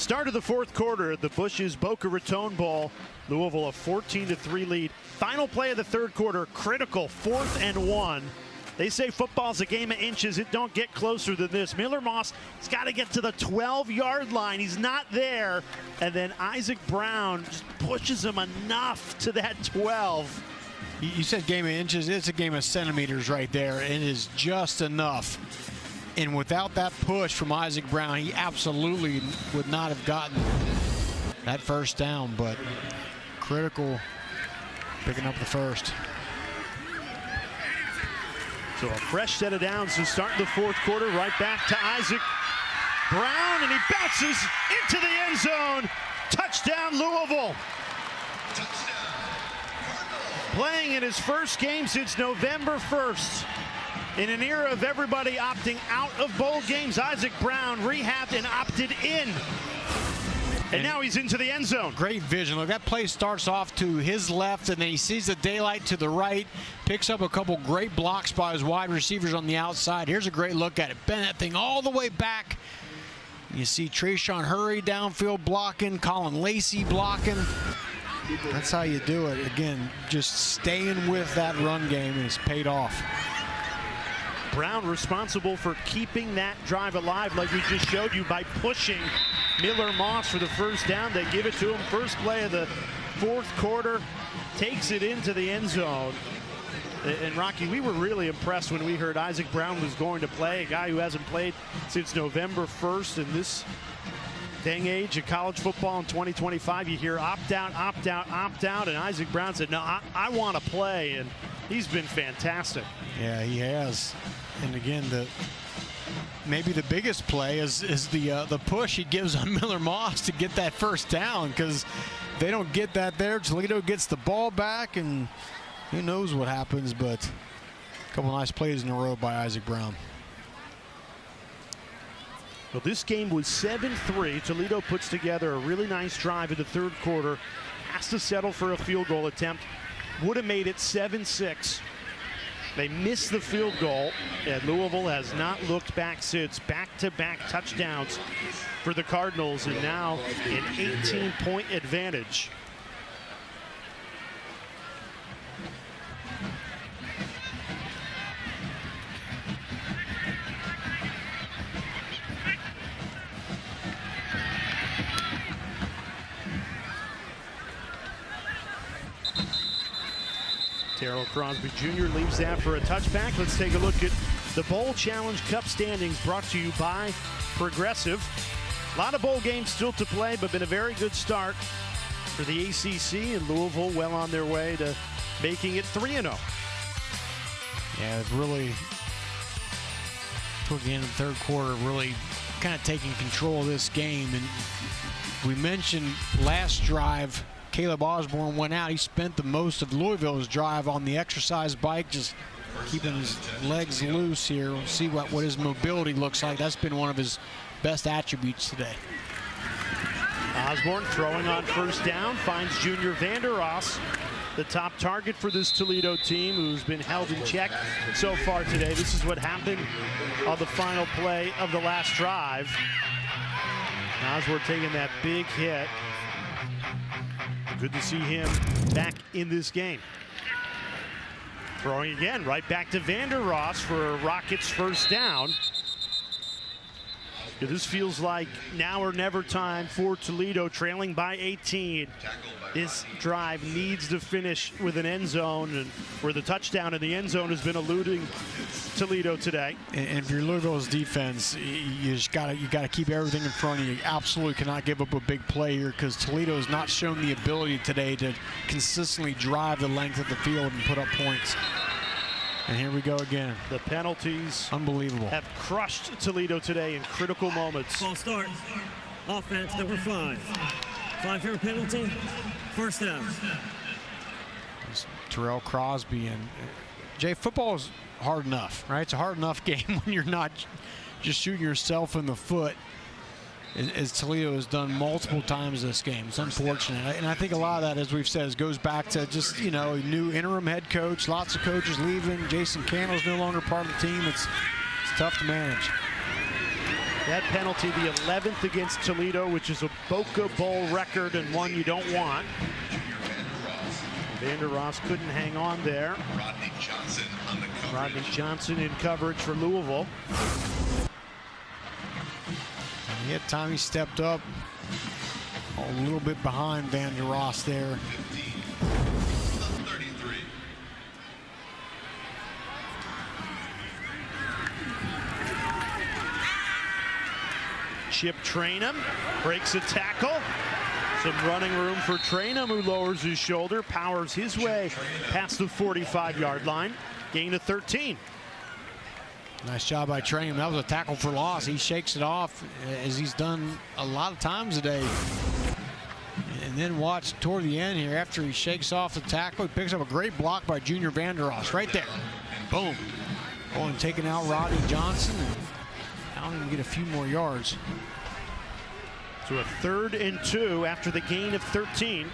Start of the fourth quarter at the Bush's Boca Raton Bowl. Louisville a 14-3 lead. Final play of the third quarter, critical, 4th and 1. They say football's a game of inches. It don't get closer than this. Miller Moss has got to get to the 12-yard line. He's not there. And then Isaac Brown just pushes him enough to that 12. You said game of inches. It's a game of centimeters right there. It is just enough. And without that push from Isaac Brown, he absolutely would not have gotten that first down. But critical picking up the first. So a fresh set of downs to start the fourth quarter. Right back to Isaac Brown, and he bounces into the end zone. Touchdown, Louisville. Playing in his first game since November 1st. In an era of everybody opting out of bowl games, Isaac Brown rehabbed and opted in. And now he's into the end zone. Great vision. Look, that play starts off to his left, and then he sees the daylight to the right, picks up a couple great blocks by his wide receivers on the outside. Here's a great look at it. Bend that thing all the way back. You see Trayshawn Hurry downfield blocking, Colin Lacey blocking. That's how you do it. Again, just staying with that run game, and it's paid off. Brown responsible for keeping that drive alive like we just showed you by pushing Miller Moss for the first down. They give it to him. First play of the fourth quarter. Takes it into the end zone. And Rocky, we were really impressed when we heard Isaac Brown was going to play, a guy who hasn't played since November 1st. In this dang age of college football in 2025, you hear opt out, opt out, opt out. And Isaac Brown said, no, I want to play. And he's been fantastic. Yeah, he has. And again, maybe the biggest play is the push he gives on Miller Moss to get that first down, because they don't get that there. Toledo gets the ball back, and who knows what happens, but a couple nice plays in a row by Isaac Brown. Well, this game was 7-3. Toledo puts together a really nice drive in the third quarter. Has to settle for a field goal attempt. Would have made it 7-6. They missed the field goal, and Louisville has not looked back since. Back-to-back touchdowns for the Cardinals, and now an 18-point advantage. Terrell Crosby Jr. leaves that for a touchback. Let's take a look at the Bowl Challenge Cup standings, brought to you by Progressive. A lot of bowl games still to play, but been a very good start for the ACC, and Louisville well on their way to making it 3-0. Yeah, they've really, toward the end of the third quarter, really kind of taking control of this game. And we mentioned last drive, Caleb Osborne went out. He spent the most of Louisville's drive on the exercise bike, just keeping his legs loose here. We'll see what his mobility looks like. That's been one of his best attributes today. Osborne throwing on first down, finds Junior Vander Ross, the top target for this Toledo team, who's been held in check so far today. This is what happened on the final play of the last drive. Osborne taking that big hit. Good to see him back in this game. Throwing again, right back to Vander Ross for a Rockets first down. This feels like now or never time for Toledo, trailing by 18. This drive needs to finish with an end zone, and where the touchdown in the end zone has been eluding Toledo today. And if you're Louisville's defense, you gotta keep everything in front of you. You absolutely cannot give up a big play here, because Toledo has not shown the ability today to consistently drive the length of the field and put up points. And here we go again. The penalties, unbelievable, have crushed Toledo today in critical moments. Ball start. Offense number 5. 5-yard penalty. First down. Terrell Crosby. And Jay, football is hard enough, right? It's a hard enough game when you're not just shooting yourself in the foot, as Toledo has done multiple times this game. It's unfortunate. And I think a lot of that, as we've said, goes back to just, a new interim head coach, lots of coaches leaving. Jason Candle's no longer part of the team. It's tough to manage. That penalty, the 11th against Toledo, which is a Boca Bowl record and one you don't want. Vander Ross couldn't hang on there. Rodney Johnson in coverage for Louisville. And yet Tommy stepped up a little bit behind Vander Ross there. Chip Trainum breaks a tackle. Some running room for Trainum, who lowers his shoulder, powers his way past the 45-yard line. Gain of 13. Nice job by Trainum. That was a tackle for loss. He shakes it off, as he's done a lot of times today. And then watch toward the end here, after he shakes off the tackle, he picks up a great block by Junior Vander Ross right there. Boom. Oh, and taking out Rodney Johnson. I don't even get a few more yards. So a 3rd and 2 after the gain of 13.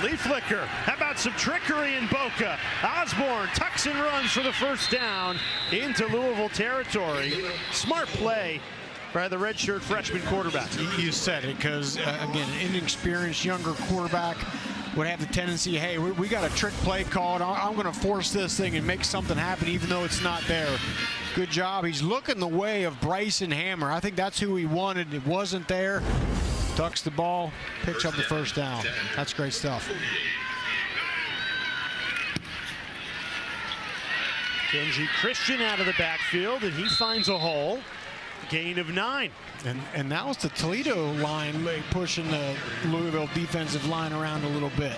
Flea flicker. How about some trickery in Boca? Osborne tucks and runs for the first down into Louisville territory. Smart play by the redshirt freshman quarterback. You said it, because again, an inexperienced younger quarterback would have the tendency, hey, we got a trick play called. I'm going to force this thing and make something happen even though it's not there. Good job. He's looking the way of Bryson Hammer. I think that's who he wanted. It wasn't there. Ducks the ball, picks up the first down. That's great stuff. Kenji Christian out of the backfield, and he finds a hole. Gain of 9. And that was the Toledo line pushing the Louisville defensive line around a little bit.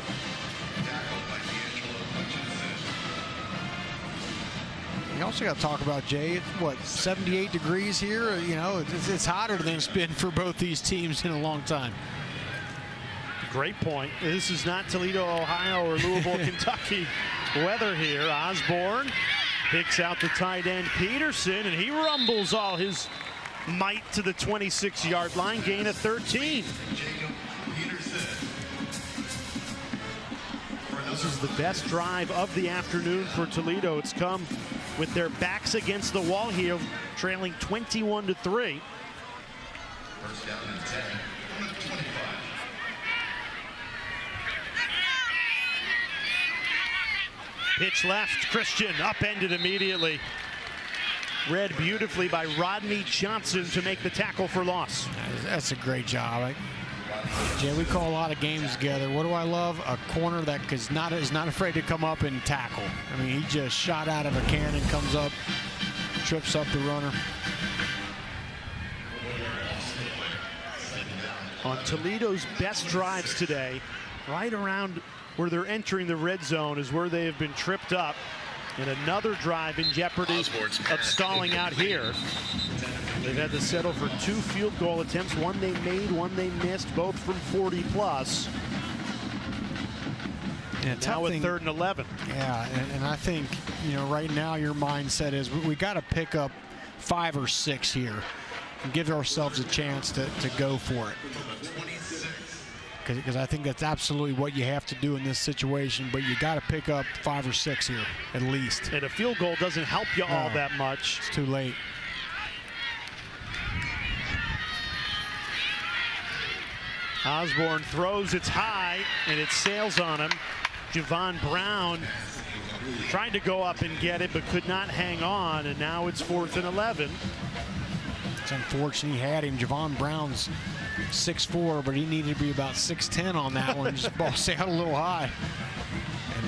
You also got to talk about, Jay, it's what, 78 degrees here? You know, it's hotter than it's been for both these teams in a long time. Great point. This is not Toledo, Ohio, or Louisville, Kentucky weather here. Osborne picks out the tight end Peterson, and he rumbles all his might to the 26-yard line. Gain of 13. This is the best drive of the afternoon for Toledo. It's come with their backs against the wall here, trailing 21-3. First down and 10 from the 25. Pitch left, Christian upended immediately. Read beautifully by Rodney Johnson to make the tackle for loss. That's a great job. Jay, we call a lot of games together. What do I love? A corner that is not afraid to come up and tackle. I mean, he just shot out of a cannon, comes up, trips up the runner. On Toledo's best drives today, right around where they're entering the red zone is where they have been tripped up. And another drive in jeopardy of stalling out here. They've had to settle for 2 field goal attempts. One they made, one they missed, both from 40+. And now with 3rd and 11. Yeah, and I think, you know, right now your mindset is we got to pick up 5 or 6 here and give ourselves a chance to go for it. Because I think that's absolutely what you have to do in this situation, but you got to pick up 5 or 6 here, at least. And a field goal doesn't help you all that much. It's too late. Osborne throws, it's high, and it sails on him. Javon Brown tried to go up and get it, but could not hang on, and now it's 4th and 11. It's unfortunate he had him. Javon Brown's 6'4", but he needed to be about 6'10" on that one. Just ball sailed a little high.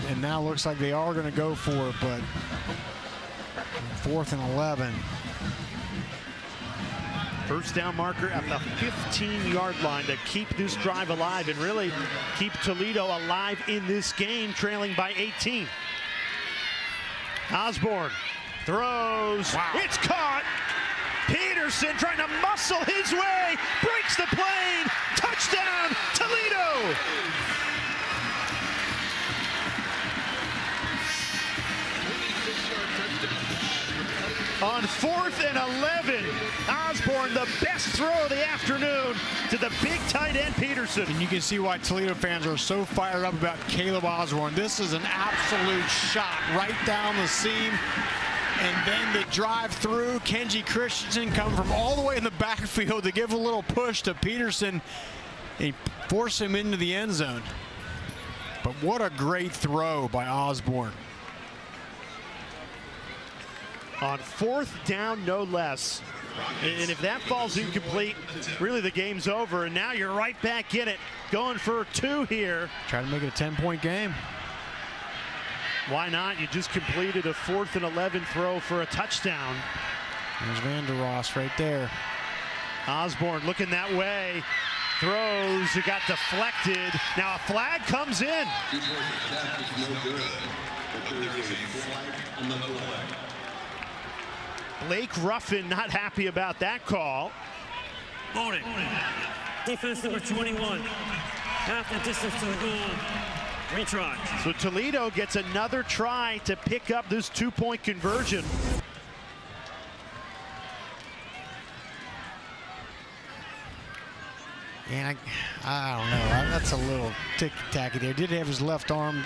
And now looks like they are going to go for it, but 4th and 11. First down marker at the 15-yard line to keep this drive alive and really keep Toledo alive in this game, trailing by 18. Osborne throws. Wow. It's caught. Peterson trying to muscle his way, breaks the plane, touchdown, Toledo! on 4th and 11. Osborne, the best throw of the afternoon to the big tight end Peterson. And you can see why Toledo fans are so fired up about Caleb Osborne. This is an absolute shot right down the seam. And then the drive through, Kenji Christensen come from all the way in the backfield to give a little push to Peterson and force him into the end zone. But what a great throw by Osborne. On 4th down, no less. And if that falls incomplete, really the game's over. And now you're right back in it, going for 2 here. Try to make it a 10-point game. Why not? You just completed a 4th and 11 throw for a touchdown. There's Vander Ross right there. Osborne looking that way. Throws, it got deflected. Now a flag comes in. Blake Ruffin not happy about that call. Own it. Defense number 21. Half the distance to the goal. Retry. So Toledo gets another try to pick up this 2-point conversion. And I don't know. That's a little ticky-tacky there. Did have his left arm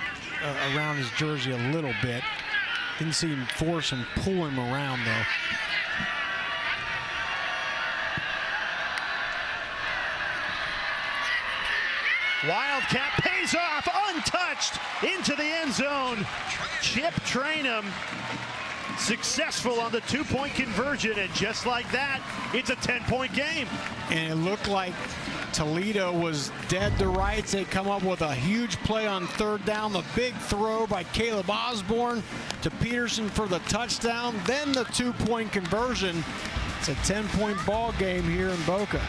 around his jersey a little bit. Didn't see him force and pull him around, though. Wildcat pays off, untouched, into the end zone. Chip Trainum successful on the 2-point conversion, and just like that, it's a 10-point game. And it looked like Toledo was dead to rights. They come up with a huge play on 3rd down. The big throw by Caleb Osborne to Peterson for the touchdown. Then the 2-point conversion. It's a 10-point ball game here in Boca.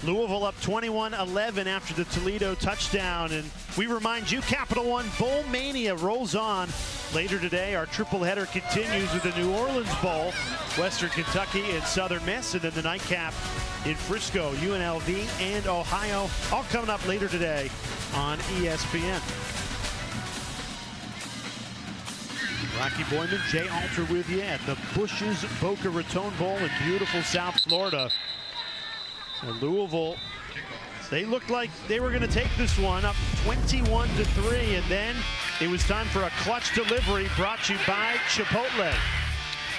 Louisville up 21-11 after the Toledo touchdown. And we remind you, Capital One Bowl Mania rolls on. Later today, our triple header continues with the New Orleans Bowl, Western Kentucky and Southern Miss, and then the nightcap in Frisco, UNLV and Ohio, all coming up later today on ESPN. Rocky Boyman, Jay Alter with you at the Bush's Boca Raton Bowl in beautiful South Florida. And Louisville They looked like they were going to take this one up 21-3, and then it was time for a clutch delivery brought to you by Chipotle.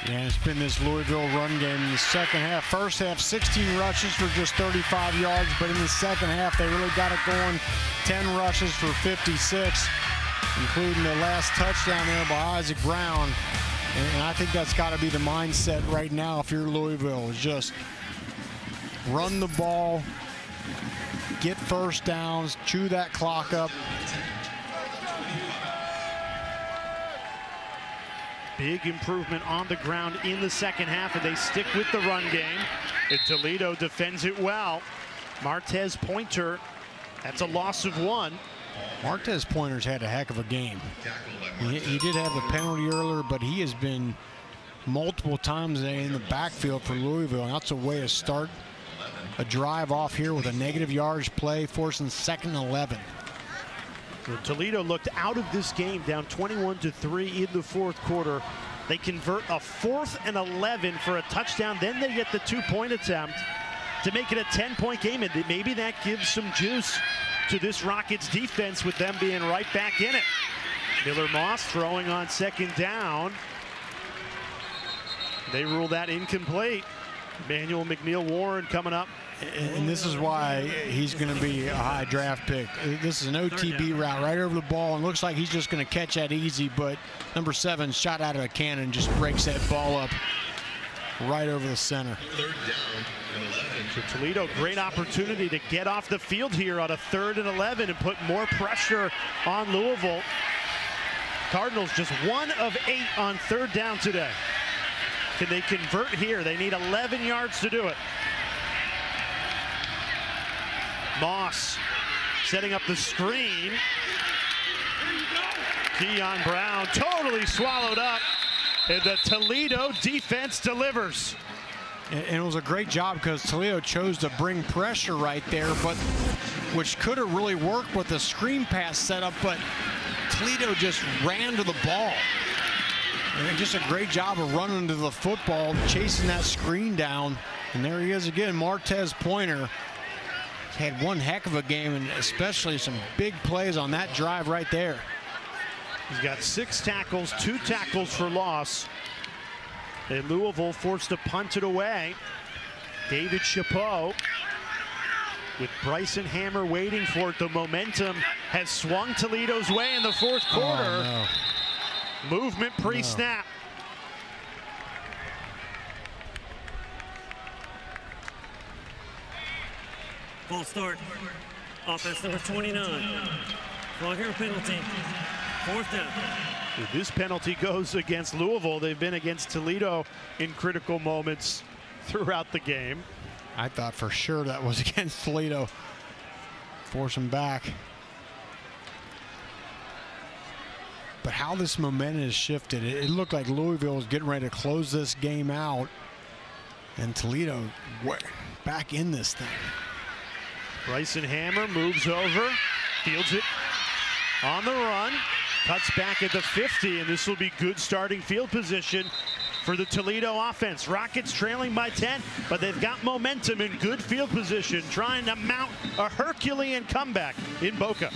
Yeah, it's been this Louisville run game in the second half. First half, 16 rushes for just 35 yards, but in the second half, they really got it going. 10 rushes for 56, including the last touchdown there by Isaac Brown. And I think that's got to be the mindset right now if you're Louisville, is just run the ball, get first downs, chew that clock up. Big improvement on the ground in the second half, and they stick with the run game. And Toledo defends it well. Martez Pointer, that's a loss of 1. Martez Pointer's had a heck of a game. He did have the penalty earlier, but he has been multiple times in the backfield for Louisville, and that's a way to start a drive off here with a negative yardage play, forcing 2nd and 11. So Toledo looked out of this game down 21-3 in the fourth quarter. They convert a 4th and 11 for a touchdown. Then they get the 2-point attempt to make it a 10-point game. And maybe that gives some juice to this Rockets defense with them being right back in it. Miller Moss throwing on 2nd down. They rule that incomplete. Emmanuel McNeil-Warren coming up. And this is why he's going to be a high draft pick. This is an OTB route right over the ball, and looks like he's just going to catch that easy, but number 7 shot out of a cannon just breaks that ball up right over the center. 3rd down and 11. So Toledo, great opportunity to get off the field here on a 3rd and 11 and put more pressure on Louisville. Cardinals just 1 of 8 on 3rd down today. Can they convert here? They need 11 yards to do it. Moss setting up the screen. Keon Brown totally swallowed up, and the Toledo defense delivers. And it was a great job because Toledo chose to bring pressure right there, but which could have really worked with the screen pass setup, but Toledo just ran to the ball. And just a great job of running to the football, chasing that screen down. And there he is again, Martez Pointer. Had one heck of a game, and especially some big plays on that drive right there. He's got 6 tackles, 2 tackles for loss. And Louisville forced to punt it away. David Chapeau with Bryson Hammer waiting for it. The momentum has swung Toledo's way in the fourth quarter. Oh, no. Movement pre-snap. False start. Offense number 29. Flag here penalty. 4th down. If this penalty goes against Louisville, they've been against Toledo in critical moments throughout the game. I thought for sure that was against Toledo. Force them back. But how this momentum has shifted, it looked like Louisville was getting ready to close this game out, and Toledo back in this thing. Bryson Hammer moves over, fields it on the run, cuts back at the 50, and this will be good starting field position for the Toledo offense. Rockets trailing by 10, but they've got momentum in good field position, trying to mount a Herculean comeback in Boca.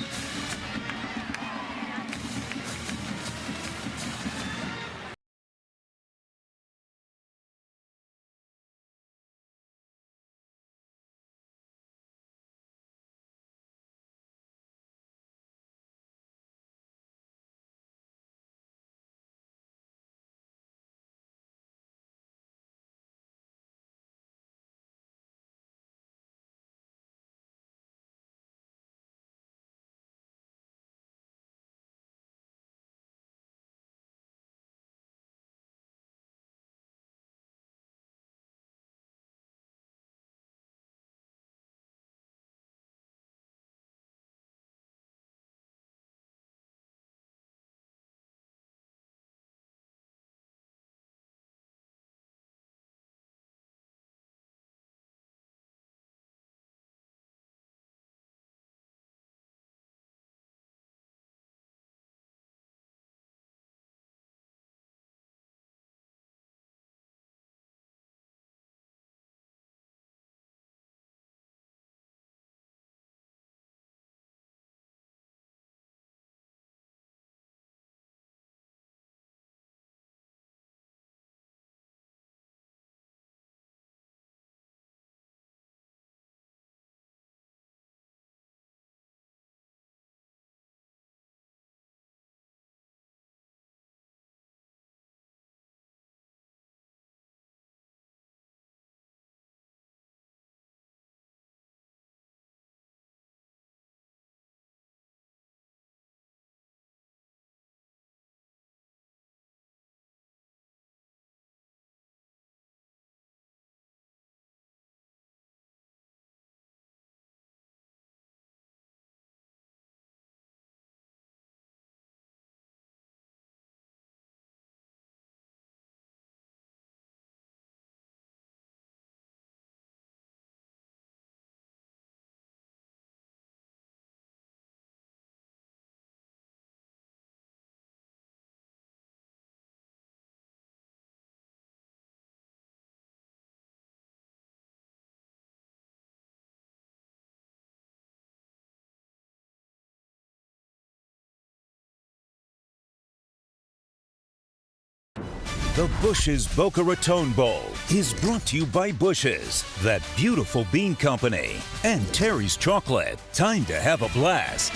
The Bush's Boca Raton Bowl is brought to you by Bush's, that beautiful bean company, and Terry's Chocolate. Time to have a blast.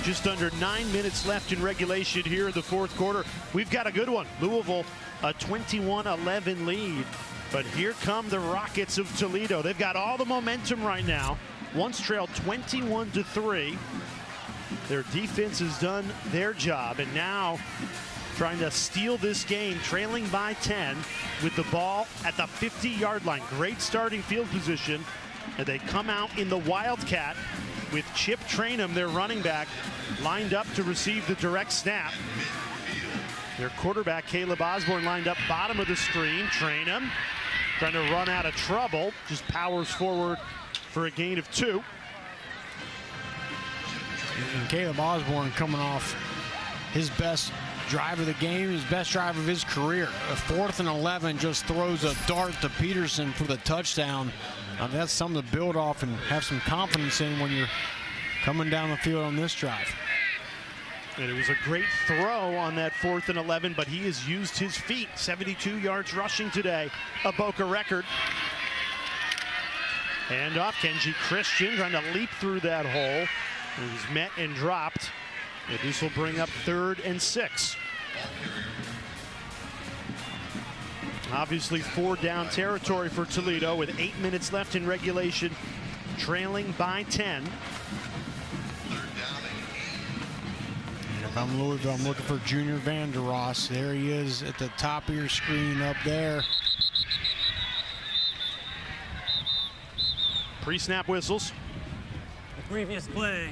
Just under 9 minutes left in regulation here in the fourth quarter. We've got a good one. Louisville, a 21-11 lead. But here come the Rockets of Toledo. They've got all the momentum right now. Once trailed 21-3. Their defense has done their job, and now trying to steal this game, trailing by 10 with the ball at the 50-yard line. Great starting field position, and they come out in the Wildcat with Chip Trainum, their running back, lined up to receive the direct snap. Their quarterback, Caleb Osborne, lined up bottom of the screen. Trainum trying to run out of trouble, just powers forward for a gain of 2. And Caleb Osborne coming off his best drive of the game, his best drive of his career. A 4th and 11, just throws a dart to Peterson for the touchdown. That's something to build off and have some confidence in when you're coming down the field on this drive. And it was a great throw on that 4th and 11, but he has used his feet. 72 yards rushing today, a Boca record. Hand off, Kenji Christian trying to leap through that hole. He's met and dropped. And this will bring up 3rd and 6. Obviously 4-down territory for Toledo with 8 minutes left in regulation, trailing by 10. And if I'm Louisville, I'm looking for Junior Vandeross. There he is at the top of your screen up there. Pre-snap whistles. The previous play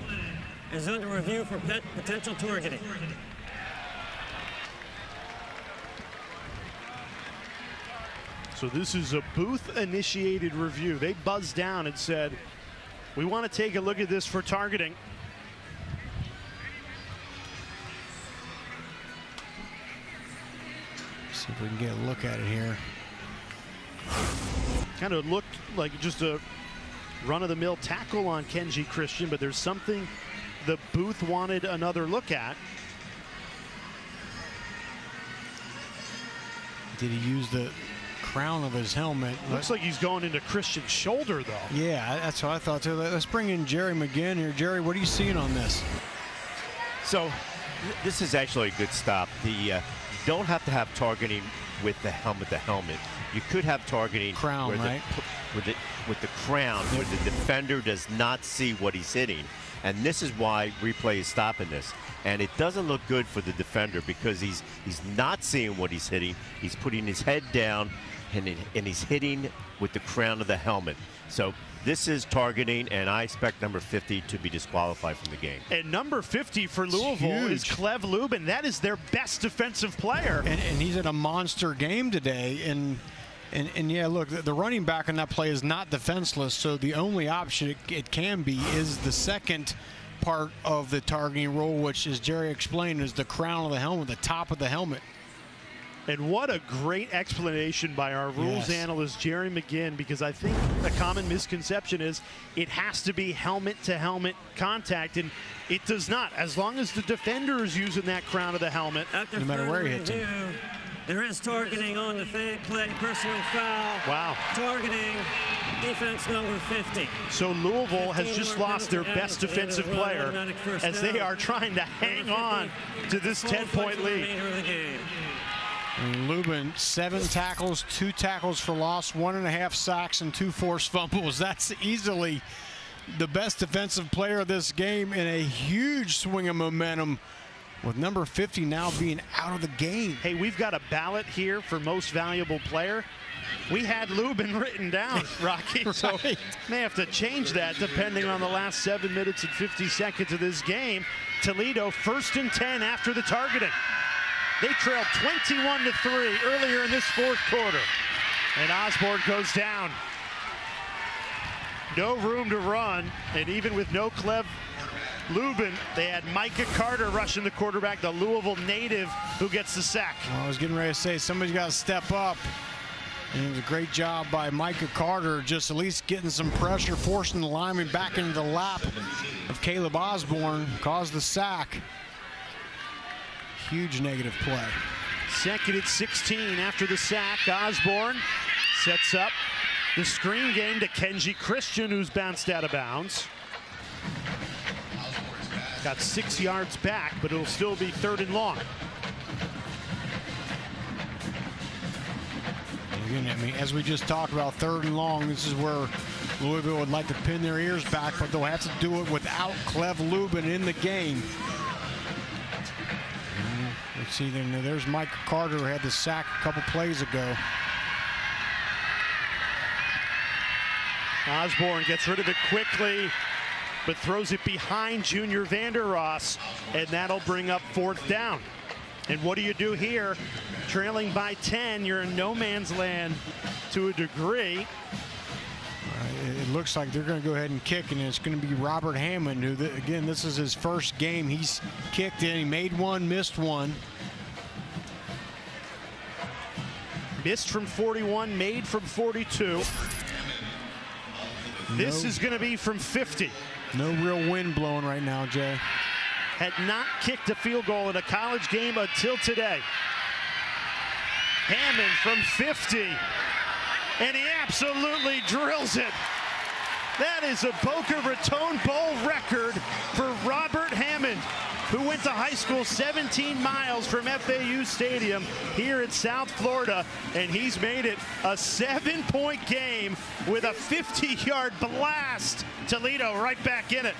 is under review for potential targeting. So this is a booth-initiated review. They buzzed down and said, we want to take a look at this for targeting. See if we can get a look at it here. Kind of looked like just a run-of-the-mill tackle on Kenji Christian, but there's something the booth wanted another look at. Did he use the crown of his helmet? Looks like he's going into Christian's shoulder, though. Yeah, that's what I thought too. Let's bring in Jerry McGinn here. Jerry, what are you seeing on this? So this is actually a good stop. You don't have to have targeting with the helmet to helmet. You could have targeting crown, where right? With the crown, where the defender does not see what he's hitting. And this is why replay is stopping this. And it doesn't look good for the defender because he's not seeing what he's hitting. He's putting his head down and he's hitting with the crown of the helmet. So this is targeting, and I expect number 50 to be disqualified from the game. And number 50 for Louisville is Clev Lubin. That is their best defensive player. And he's at a monster game today. And yeah, look, the running back on that play is not defenseless, so the only option it can be is the second part of the targeting rule, which, as Jerry explained, is the crown of the helmet, the top of the helmet. And what a great explanation by our rules analyst, Jerry McGinn, because I think a common misconception is it has to be helmet-to-helmet contact, and it does not. As long as the defender is using that crown of the helmet, no matter where he hits him. There is targeting on the play, personal foul. Wow. Targeting, defense number 50. So Louisville has just lost their best defensive player as they are trying to hang on to this 10-point lead. And Lubin, 7 tackles, 2 tackles for loss, 1.5 sacks, and 2 forced fumbles. That's easily the best defensive player of this game in a huge swing of momentum, with number 50 now being out of the game. Hey, we've got a ballot here for most valuable player. We had Lubin written down, Rocky, right. So may have to change that depending on the last 7 minutes and 50 seconds of this game. Toledo 1st and 10 after the targeting. They trailed 21-3 earlier in this fourth quarter. And Osborne goes down. No room to run, and even with no Clev Lubin, they had Micah Carter rushing the quarterback, the Louisville native, who gets the sack. Well, I was getting ready to say, somebody's got to step up. And it was a great job by Micah Carter, just at least getting some pressure, forcing the lineman back into the lap of Caleb Osborne, caused the sack. huge negative play. Second and 16 after the sack. Osborne sets up the screen game to Kenji Christian, who's bounced out of bounds. Got 6 yards back, but it'll still be 3rd and long. Again, I mean, as we just talked about, 3rd and long, this is where Louisville would like to pin their ears back, but they'll have to do it without Cleve Lubin in the game. Let's see, there's Mike Carter, who had the sack a couple plays ago. Osborne gets rid of it quickly, but throws it behind Junior Vander Ross, and that'll bring up 4th down. And what do you do here? Trailing by 10, you're in no man's land to a degree. It looks like they're going to go ahead and kick, and it's going to be Robert Hammond, who, again, this is his first game. He's kicked in. He made one, missed one. Missed from 41, made from 42. This is going to be from 50. No real wind blowing right now, Jay. Had not kicked a field goal in a college game until today. Hammond from 50. And he absolutely drills it. That is a Boca Raton Bowl record for Robert Hammond, who went to high school 17 miles from FAU Stadium here in South Florida, and he's made it a 7-point game with a 50-yard blast. Toledo right back in it.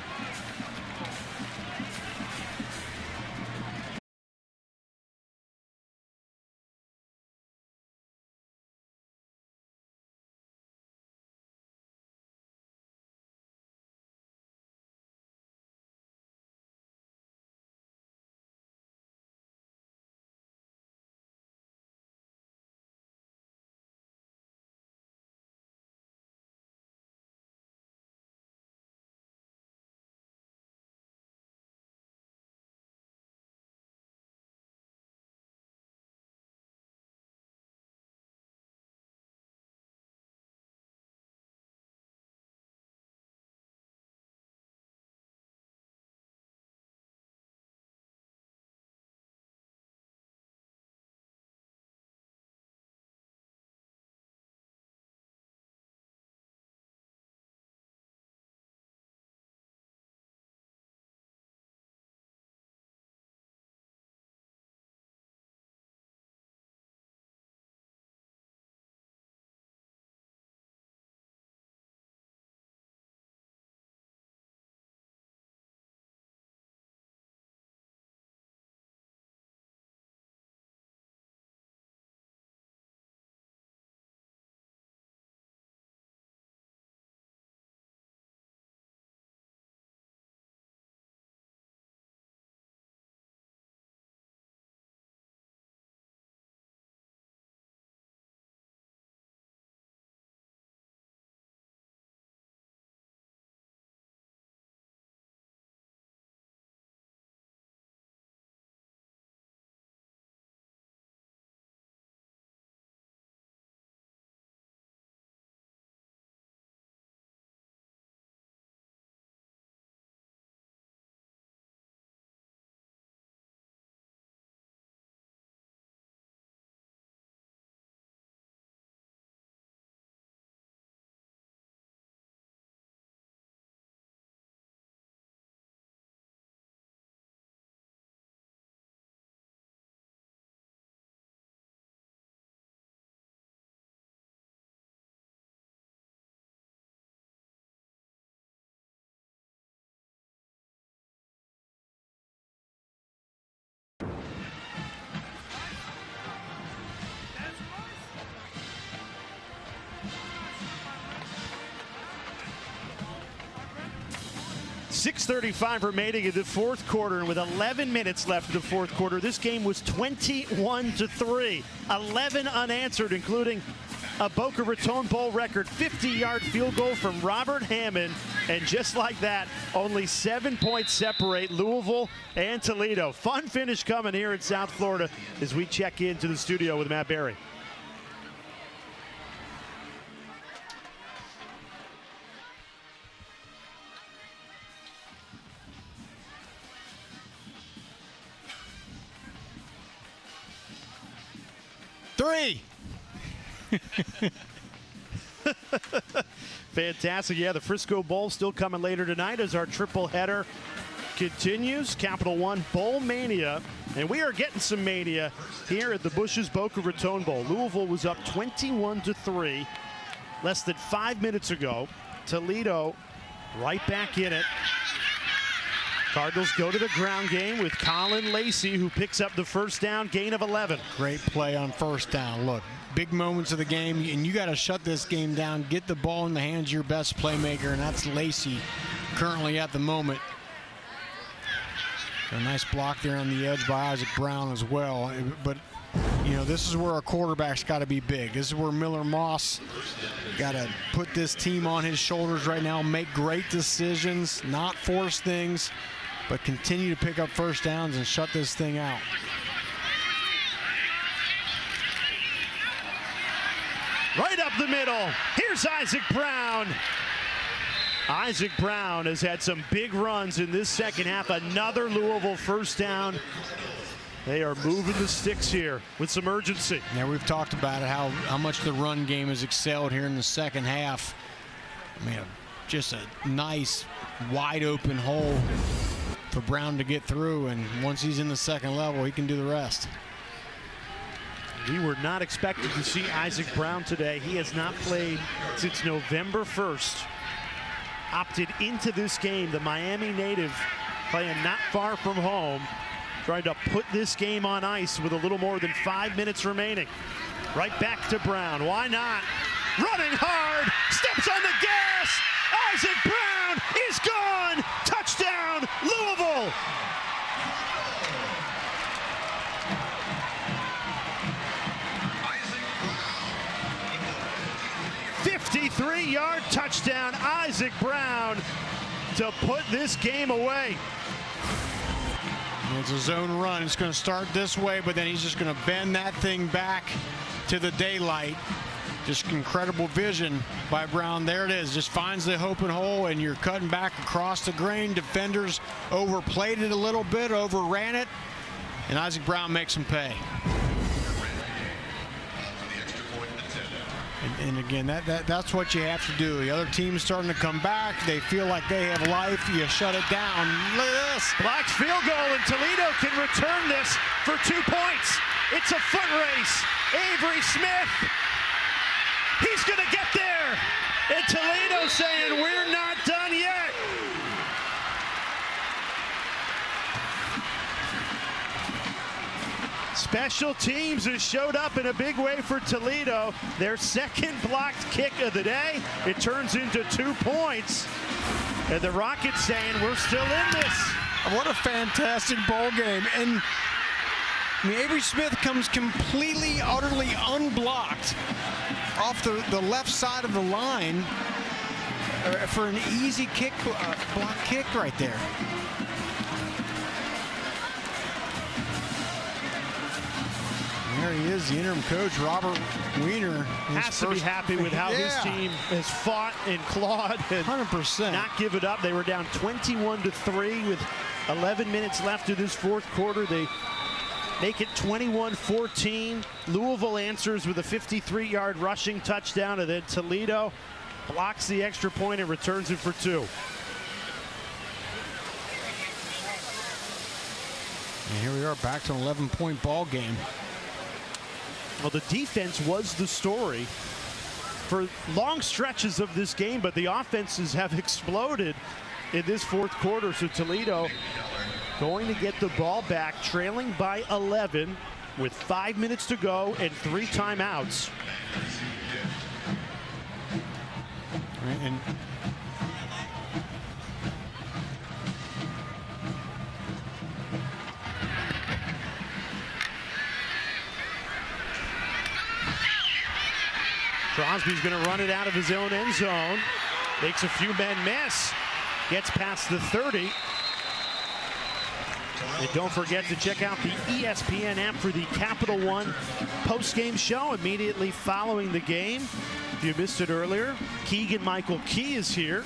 .6:35 remaining in the 4th quarter, and with 11 minutes left in the 4th quarter, this game was 21-3. 11 unanswered, including a Boca Raton Bowl record 50-yard field goal from Robert Hammond. And just like that, only 7 points separate Louisville and Toledo. Fun finish coming here in South Florida as we check into the studio with Matt Barry. 3. Fantastic. Yeah, the Frisco Bowl still coming later tonight as our triple header continues. Capital One Bowl Mania. And we are getting some mania here at the Bush's Boca Raton Bowl. Louisville was up 21-3 less than 5 minutes ago. Toledo right back in it. Cardinals go to the ground game with Colin Lacey, who picks up the first down, gain of 11. Great play on first down. Look, big moments of the game, and you got to shut this game down. Get the ball in the hands of your best playmaker, and that's Lacey currently at the moment. A nice block there on the edge by Isaac Brown as well. But, you know, this is where our quarterback's got to be big. This is where Miller Moss got to put this team on his shoulders right now, make great decisions, not force things, but continue to pick up first downs and shut this thing out. Right up the middle. Here's Isaac Brown. Isaac Brown has had some big runs in this second half. Another Louisville first down. They are moving the sticks here with some urgency. Yeah, we've talked about it, how much the run game has excelled here in the second half. I mean, just a nice, wide open hole for Brown to get through, and once he's in the second level, he can do the rest. We were not expecting to see Isaac Brown today. He has not played since November 1st. Opted into this game, the Miami native playing not far from home, trying to put this game on ice with a little more than 5 minutes remaining. Right back to Brown. Why not? Running hard, steps on the gas. Isaac Brown is gone. Touchdown, Louisville. '53-yard touchdown, Isaac Brown, to put this game away. It's a zone run. It's going to start this way, but then he's just going to bend that thing back to the daylight. Just incredible vision by Brown. There it is. Just finds the open hole, and you're cutting back across the grain. Defenders overplayed it a little bit, overran it, and Isaac Brown makes him pay. And again, that's what you have to do. The other team's starting to come back. They feel like they have life. You shut it down. Look at this. Black's field goal, and Toledo can return this for 2 points. It's a foot race. Avery Smith, he's going to get there. And Toledo saying, we're not done yet. Special teams has showed up in a big way for Toledo. Their second blocked kick of the day. It turns into 2 points. And the Rockets saying, we're still in this. What a fantastic ball game. And I mean, Avery Smith comes completely, utterly unblocked off the left side of the line for an easy kick, block kick right there. There he is, the interim coach, Robert Weiner. Has to be happy with how his team has fought and clawed and 100%. Not give it up. They were down 21-3 with 11 minutes left in this fourth quarter. They make it 21-14. Louisville answers with a 53-yard rushing touchdown, and then Toledo blocks the extra point and returns it for 2. And here we are, back to an 11-point ball game. Well, the defense was the story for long stretches of this game, but the offenses have exploded in this fourth quarter. So Toledo going to get the ball back, trailing by 11 with 5 minutes to go and 3 timeouts. And Crosby's going to run it out of his own end zone. Makes a few men miss. Gets past the 30. And don't forget to check out the ESPN app for the Capital One post-game show immediately following the game. If you missed it earlier, Keegan-Michael Key is here.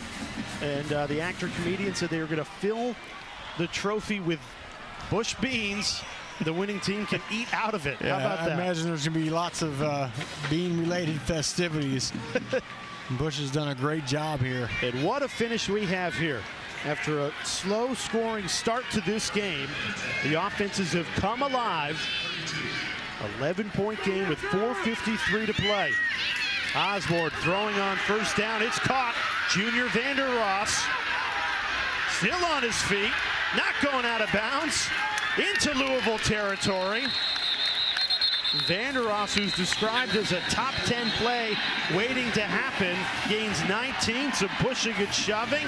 And the actor-comedian said they were going to fill the trophy with Bush beans the winning team can eat out of it. Yeah, How about I that? imagine there's going to be lots of bean-related festivities. Bush has done a great job here. And what a finish we have here. After a slow-scoring start to this game, the offenses have come alive. 11-point game with 4:53 to play. Osborne throwing on first down. It's caught. Junior Vander Ross still on his feet, not going out of bounds, into Louisville territory. Vander Ross, who's described as a top 10 play waiting to happen, gains 19, some pushing and shoving.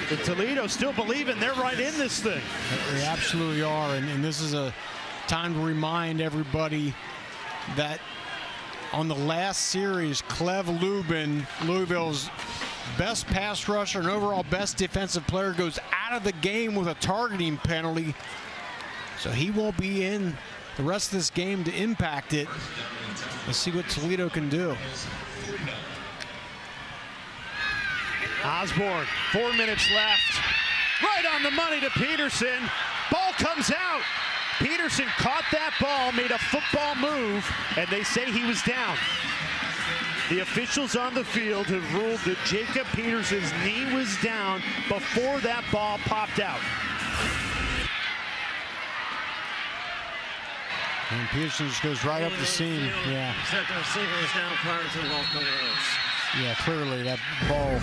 The Toledo still believing they're right in this thing. They absolutely are, and this is a time to remind everybody that on the last series, Clev Lubin, Louisville's best pass rusher and overall best defensive player, goes out of the game with a targeting penalty. So he won't be in the rest of this game to impact it. Let's see what Toledo can do. Osborne, 4 minutes left. Right on the money to Peterson. Ball comes out. Peterson caught that ball, made a football move, and they say he was down. The officials on the field have ruled that Jacob Peterson's knee was down before that ball popped out. And Peterson just goes right up the seam. Yeah. Except the receiver was down prior to the ball coming out. Yeah, clearly that ball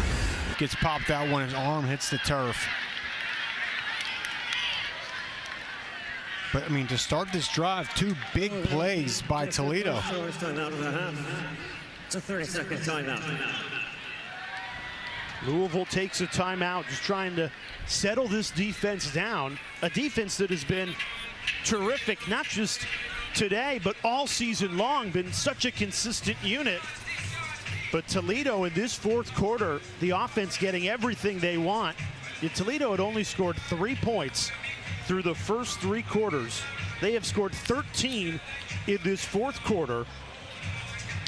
gets popped out when his arm hits the turf. But, I mean, to start this drive, 2 big plays by Toledo. It's a 30-second timeout. Louisville takes a timeout, just trying to settle this defense down. A defense that has been terrific, not just today, but all season long, been such a consistent unit. But Toledo in this fourth quarter, the offense getting everything they want. Yet Toledo had only scored 3 points through the first 3 quarters. They have scored 13 in this fourth quarter.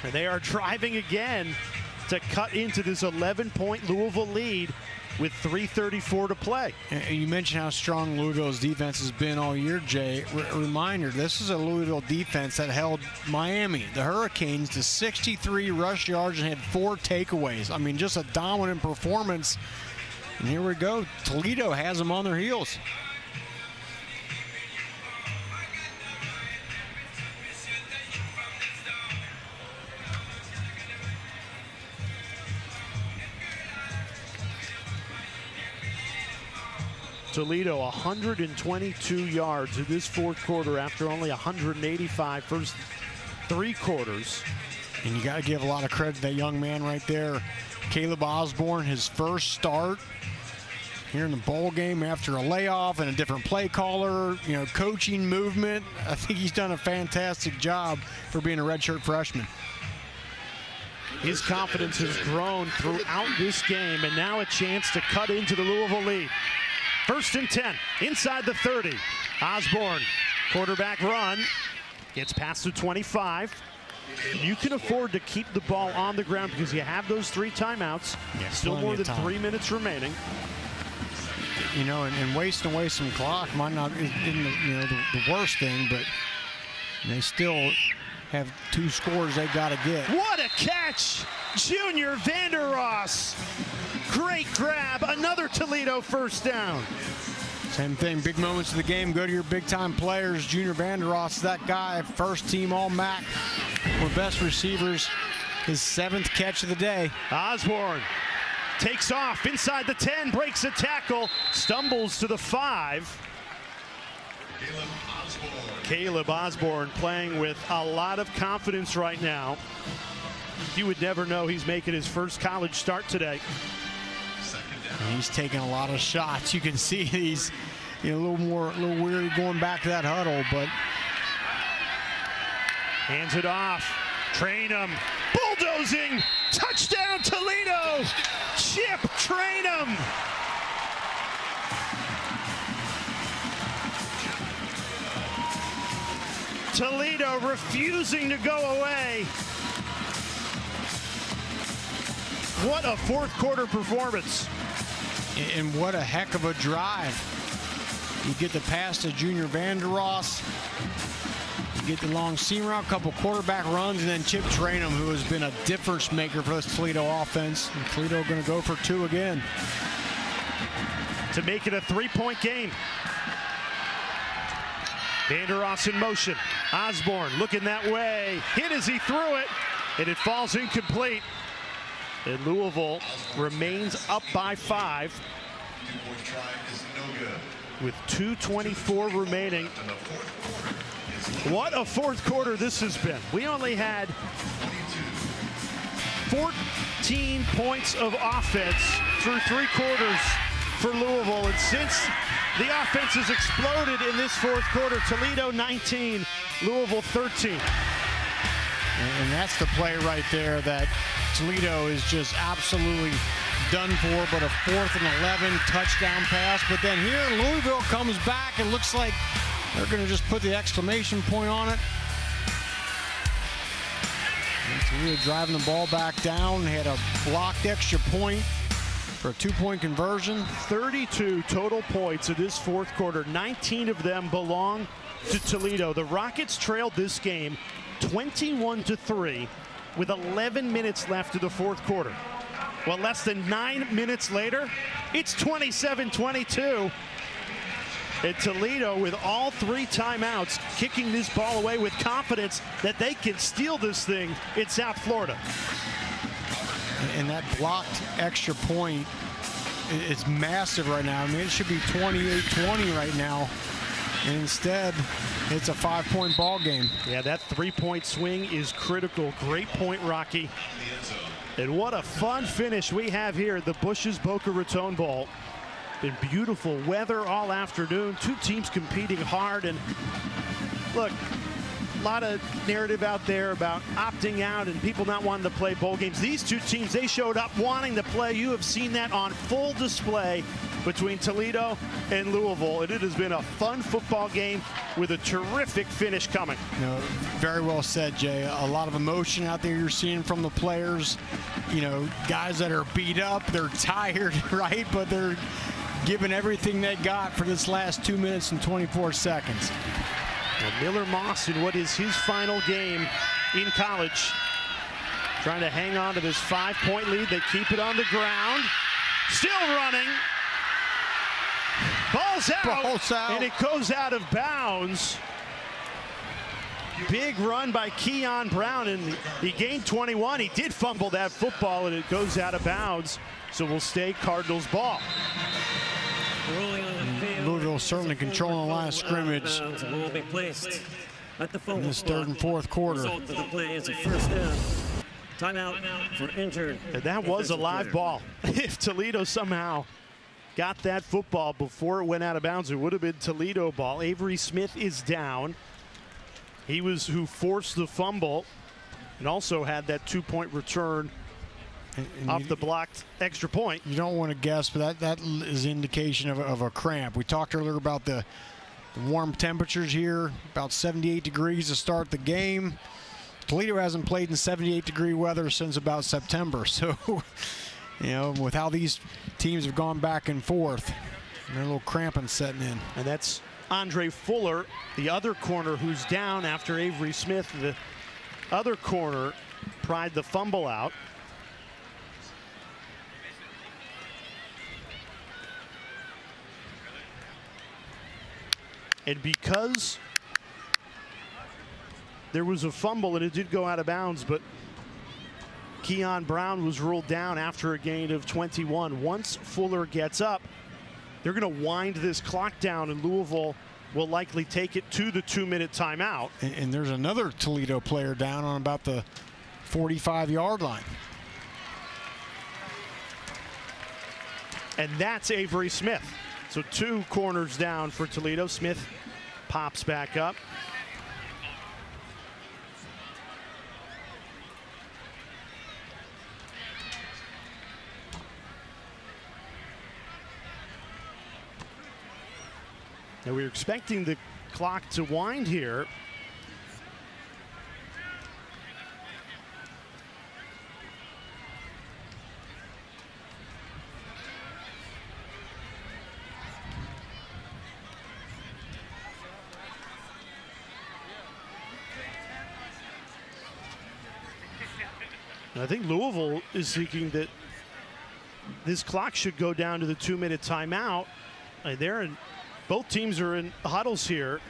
And they are driving again to cut into this 11-point Louisville lead with 3:34 to play. And you mentioned how strong Louisville's defense has been all year, Jay. Reminder, this is a Louisville defense that held Miami, the Hurricanes, to 63 rush yards and had 4 takeaways. I mean, just a dominant performance. And here we go. Toledo has them on their heels. Toledo 122 yards in this fourth quarter after only 185 first 3 quarters. And you got to give a lot of credit to that young man right there, Caleb Osborne, his first start here in the bowl game after a layoff and a different play caller, you know, coaching movement. I think he's done a fantastic job for being a redshirt freshman. His confidence has grown throughout this game, and now a chance to cut into the Louisville lead. 1st and 10, inside the 30. Osborne, quarterback run, gets past the 25. You can afford to keep the ball on the ground because you have those 3 timeouts. Yeah, still more than 3 minutes remaining. You know, and wasting away some clock might not be the worst thing, but they still have 2 scores they got to get. What a catch! Junior Vander Ross. Great grab, another Toledo first down. Same thing, big moments of the game, go to your big-time players. Junior Vander Ross, that guy, first-team All-MAC, one of the best receivers, his 7th catch of the day. Osborne takes off inside the 10, breaks a tackle, stumbles to the 5. Caleb Osborne playing with a lot of confidence right now. You would never know he's making his first college start today. And he's taking a lot of shots. You can see he's a little weary going back to that huddle, but hands it off. Trainum bulldozing. Touchdown Toledo. Chip Trainum. Toledo refusing to go away. What a fourth quarter performance. And what a heck of a drive. You get the pass to Junior Vandeross. You get the long seam route, couple quarterback runs, and then Chip Trainum, who has been a difference maker for this Toledo offense. And Toledo going to go for 2 again. To make it a 3-point game. Vandeross in motion. Osborne looking that way. Hit as he threw it, and it falls incomplete. And Louisville remains up by 5 with 2:24 remaining. What a fourth quarter this has been. We only had 14 points of offense through 3 quarters for Louisville. And since the offense has exploded in this fourth quarter, Toledo 19, Louisville 13. And that's the play right there that Toledo is just absolutely done for, but a 4th and 11 touchdown pass. But then here Louisville comes back and looks like they're going to just put the exclamation point on it. And Toledo driving the ball back down, had a blocked extra point for a 2-point conversion. 32 total points in this fourth quarter. 19 of them belong to Toledo. The Rockets trailed this game 21-3 with 11 minutes left of the fourth quarter. Well, less than 9 minutes later, it's 27-22. And Toledo, with all 3 timeouts, kicking this ball away with confidence that they can steal this thing in South Florida. And that blocked extra point is massive right now. I mean, it should be 28-20 right now. And instead, it's a 5-point ball game. Yeah, that 3-point swing is critical. Great point, Rocky. And what a fun finish we have here at the Bush's Boca Raton Bowl. Been beautiful weather all afternoon. 2 teams competing hard. And look, a lot of narrative out there about opting out and people not wanting to play bowl games. These 2 teams, they showed up wanting to play. You have seen that on full display between Toledo and Louisville, and it has been a fun football game with a terrific finish coming. You know, very well said, Jay. A lot of emotion out there you're seeing from the players. You know, guys that are beat up, they're tired, right? But they're giving everything they got for this last 2 minutes and 24 seconds. Well, Miller Moss in what is his final game in college, trying to hang on to this 5-point lead. They keep it on the ground. Still running. Ball's out, and it goes out of bounds. Big run by Keon Brown, and he gained 21. He did fumble that football, and it goes out of bounds. So we'll stay Cardinals ball. Louisville certainly controlling the line of scrimmage will be placed at the in this 3rd and 4th quarter. Result of the play is a first down. Timeout for injured. And that was a live ball. If Toledo somehow got that football before it went out of bounds, it would have been Toledo ball. Avery Smith is down. He was who forced the fumble and also had that 2-point return off the blocked extra point. You don't want to guess, but that is indication of a cramp. We talked earlier about the warm temperatures here, about 78 degrees to start the game. Toledo hasn't played in 78-degree weather since about September. So, you know, with how these teams have gone back and forth, and a little cramping setting in. And that's Andre Fuller, the other corner, who's down after Avery Smith. The other corner pried the fumble out. And because there was a fumble and it did go out of bounds, but Keon Brown was ruled down after a gain of 21. Once Fuller gets up, they're going to wind this clock down, and Louisville will likely take it to the 2-minute timeout. And there's another Toledo player down on about the 45-yard line. And that's Avery Smith. So 2 corners down for Toledo. Smith pops back up. Now we're expecting the clock to wind here. And I think Louisville is thinking that this clock should go down to the 2-minute timeout. Both teams are in huddles here.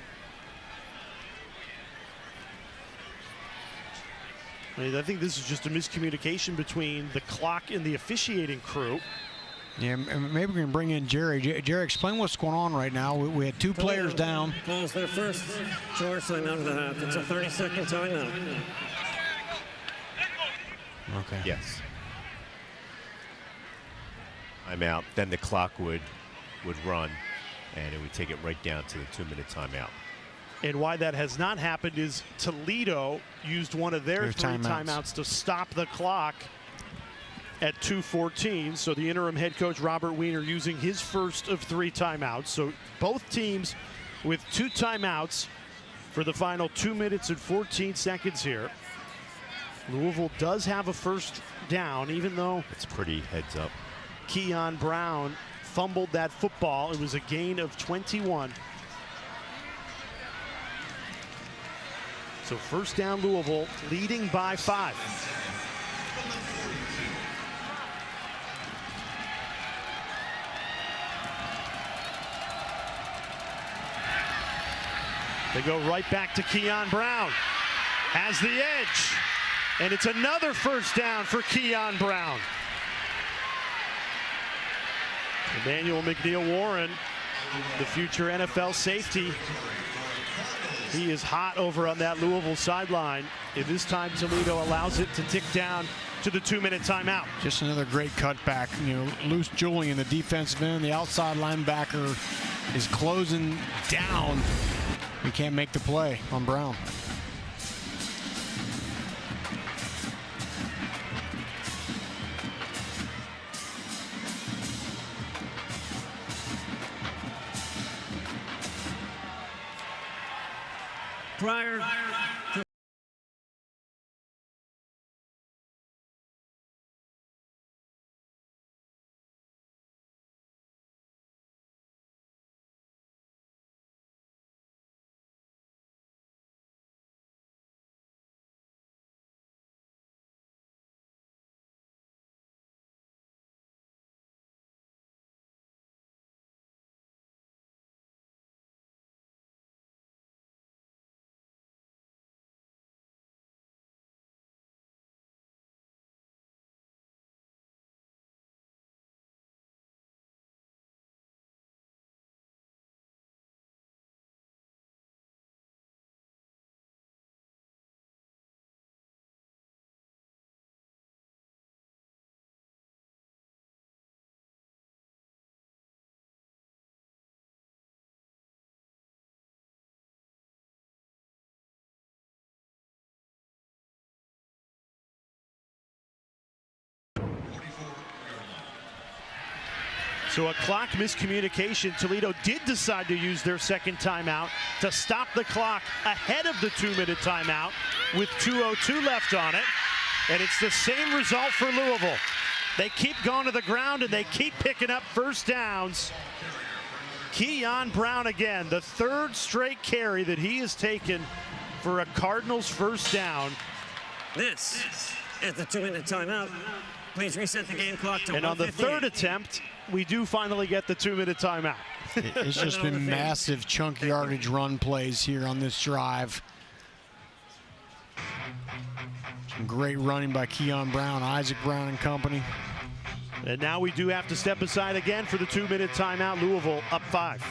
I think this is just a miscommunication between the clock and the officiating crew. Yeah, maybe we can bring in Jerry. Jerry, explain what's going on right now. We had two players down. Calls their first short timeout of the half. It's a 30-second timeout. Okay. Yes. Timeout. Then the clock would run, and it would take it right down to the 2-minute timeout. And why that has not happened is Toledo used one of their three timeouts to stop the clock at 2:14. So the interim head coach, Robert Weiner, using his first of 3 timeouts. So both teams with 2 timeouts for the final 2 minutes and 14 seconds here. Louisville does have a first down, even though it's pretty heads up. Keon Brown fumbled that football. It was a gain of 21. So first down, Louisville leading by 5. They go right back to Keon Brown. Has the edge. And it's another first down for Keon Brown. Emmanuel McNeil-Warren, the future NFL safety. He is hot over on that Louisville sideline. And this time Toledo allows it to tick down to the 2-minute timeout. Just another great cutback. Luce Julian, the defensive end, the outside linebacker, is closing down. He can't make the play on Brown. Prior to So a clock miscommunication. Toledo did decide to use their second timeout to stop the clock ahead of the 2-minute timeout with 2:02 left on it. And it's the same result for Louisville. They keep going to the ground and they keep picking up first downs. Keon Brown again, the 3rd straight carry that he has taken for a Cardinals first down. this is the 2-minute timeout. Please reset the game clock to 1:58. And on the 3rd attempt, we do finally get the 2-minute timeout. It's just been massive chunk yardage run plays here on this drive. Some great running by Keon Brown, Isaac Brown and company. And now we do have to step aside again for the 2-minute timeout. Louisville up 5.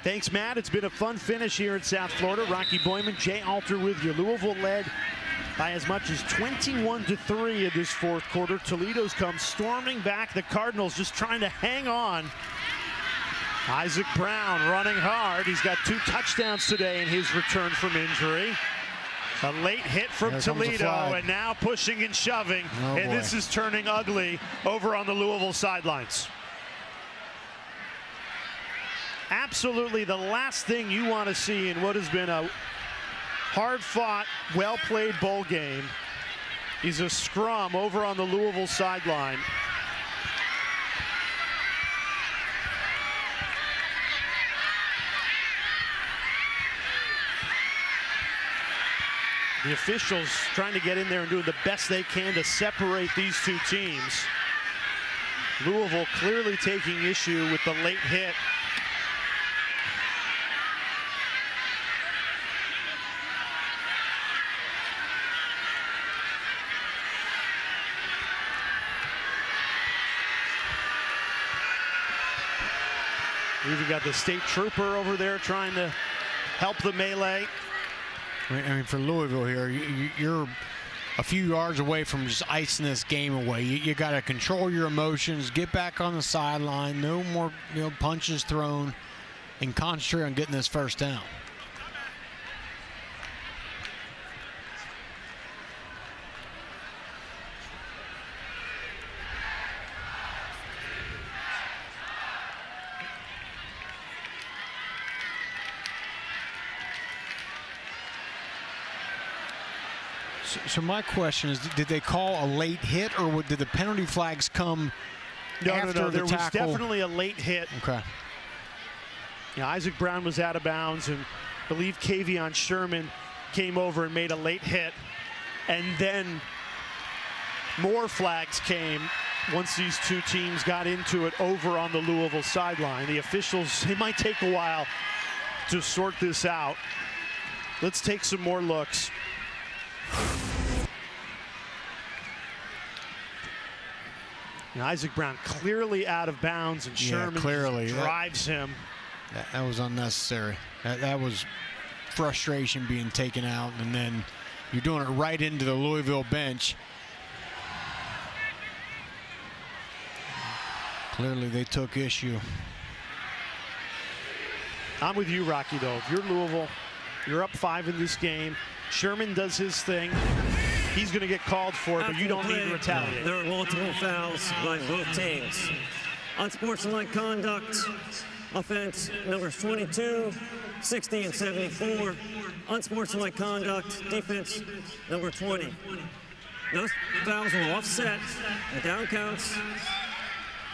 Thanks, Matt. It's been a fun finish here in South Florida. Rocky Boyman, Jay Alter with you. Louisville led by as much as 21-3 in this fourth quarter. Toledo's come storming back. The Cardinals just trying to hang on. Isaac Brown running hard. He's got 2 touchdowns today in his return from injury. A late hit from Toledo, and now pushing and shoving. And this is turning ugly over on the Louisville sidelines. Absolutely the last thing you want to see in what has been a hard-fought, well-played bowl game is a scrum over on the Louisville sideline. The officials trying to get in there and doing the best they can to separate these 2 teams. Louisville clearly taking issue with the late hit. We even got the state trooper over there trying to help the melee. I mean, for Louisville here, you're a few yards away from just icing this game away. You got to control your emotions, get back on the sideline, no more punches thrown, and concentrate on getting this first down. So my question is, did they call a late hit, or did the penalty flags come after the tackle? There was definitely a late hit. Okay. Yeah, Isaac Brown was out of bounds, and I believe Kavion Sherman came over and made a late hit. And then more flags came once these 2 teams got into it over on the Louisville sideline. The officials, it might take a while to sort this out. Let's take some more looks. And Isaac Brown clearly out of bounds, and Sherman clearly drives him. That was unnecessary. That was frustration being taken out, and then you're doing it right into the Louisville bench. Clearly they took issue. I'm with you, Rocky, though. If you're Louisville, you're up 5 in this game. Sherman does his thing. He's going to get called for it, but you don't need to retaliate. There are multiple fouls by both teams. Unsportsmanlike conduct, offense numbers 22, 60, and 74. Unsportsmanlike conduct, defense number 20. Those fouls will offset. The down counts.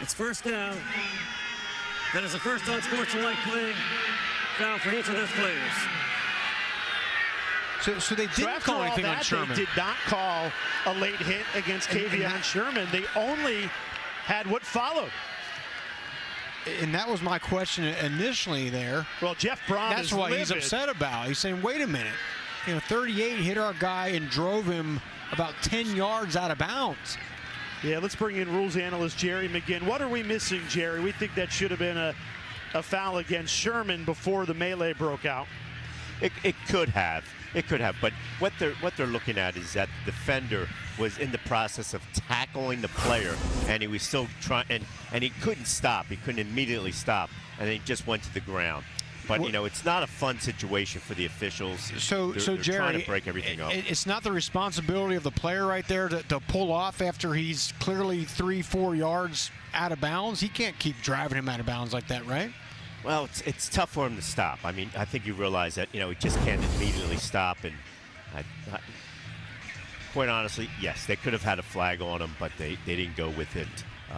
It's first down. That is the first unsportsmanlike play foul for each of those players. So they didn't call anything on Sherman. They did not call a late hit against Kavion Sherman. They only had what followed. And that was my question initially there. Well, Jeff Braun That's what he's upset about. He's saying, wait a minute. 38 hit our guy and drove him about 10 yards out of bounds. Yeah, let's bring in rules analyst Jerry McGinn. What are we missing, Jerry? We think that should have been a foul against Sherman before the melee broke out. It could have. It could have, but what they're looking at is that the defender was in the process of tackling the player, and he was still trying, and he couldn't stop. He couldn't immediately stop, and he just went to the ground. But it's not a fun situation for the officials. So they're Jerry, trying to break everything up. It's not the responsibility of the player right there to pull off after he's clearly 3-4 yards out of bounds. He can't keep driving him out of bounds like that, right? Well, it's tough for him to stop. I mean, I think you realize that, he just can't immediately stop. And quite honestly, yes, they could have had a flag on him, but they didn't go with it.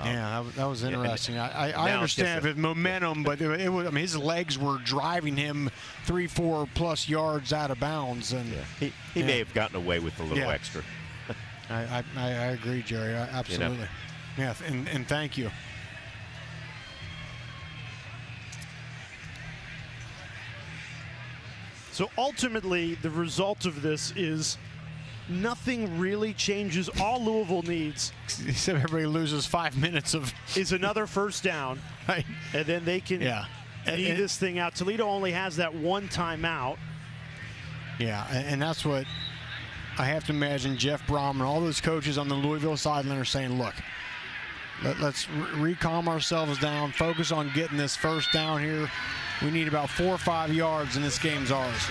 Yeah, that was interesting. I understand the momentum, but it was, his legs were driving him 3-4 plus yards out of bounds. And he may have gotten away with a little extra. I agree, Jerry. Absolutely. Yeah, and thank you. So ultimately, the result of this is nothing really changes. All Louisville needs, except everybody loses 5 minutes of, is another first down, right? And then they can need this thing out. Toledo only has that one timeout. Yeah, and that's what I have to imagine Jeff Brom and all those coaches on the Louisville sideline are saying, look, let's recalm ourselves down, focus on getting this first down here. We need about 4 or 5 yards, and this game's ours.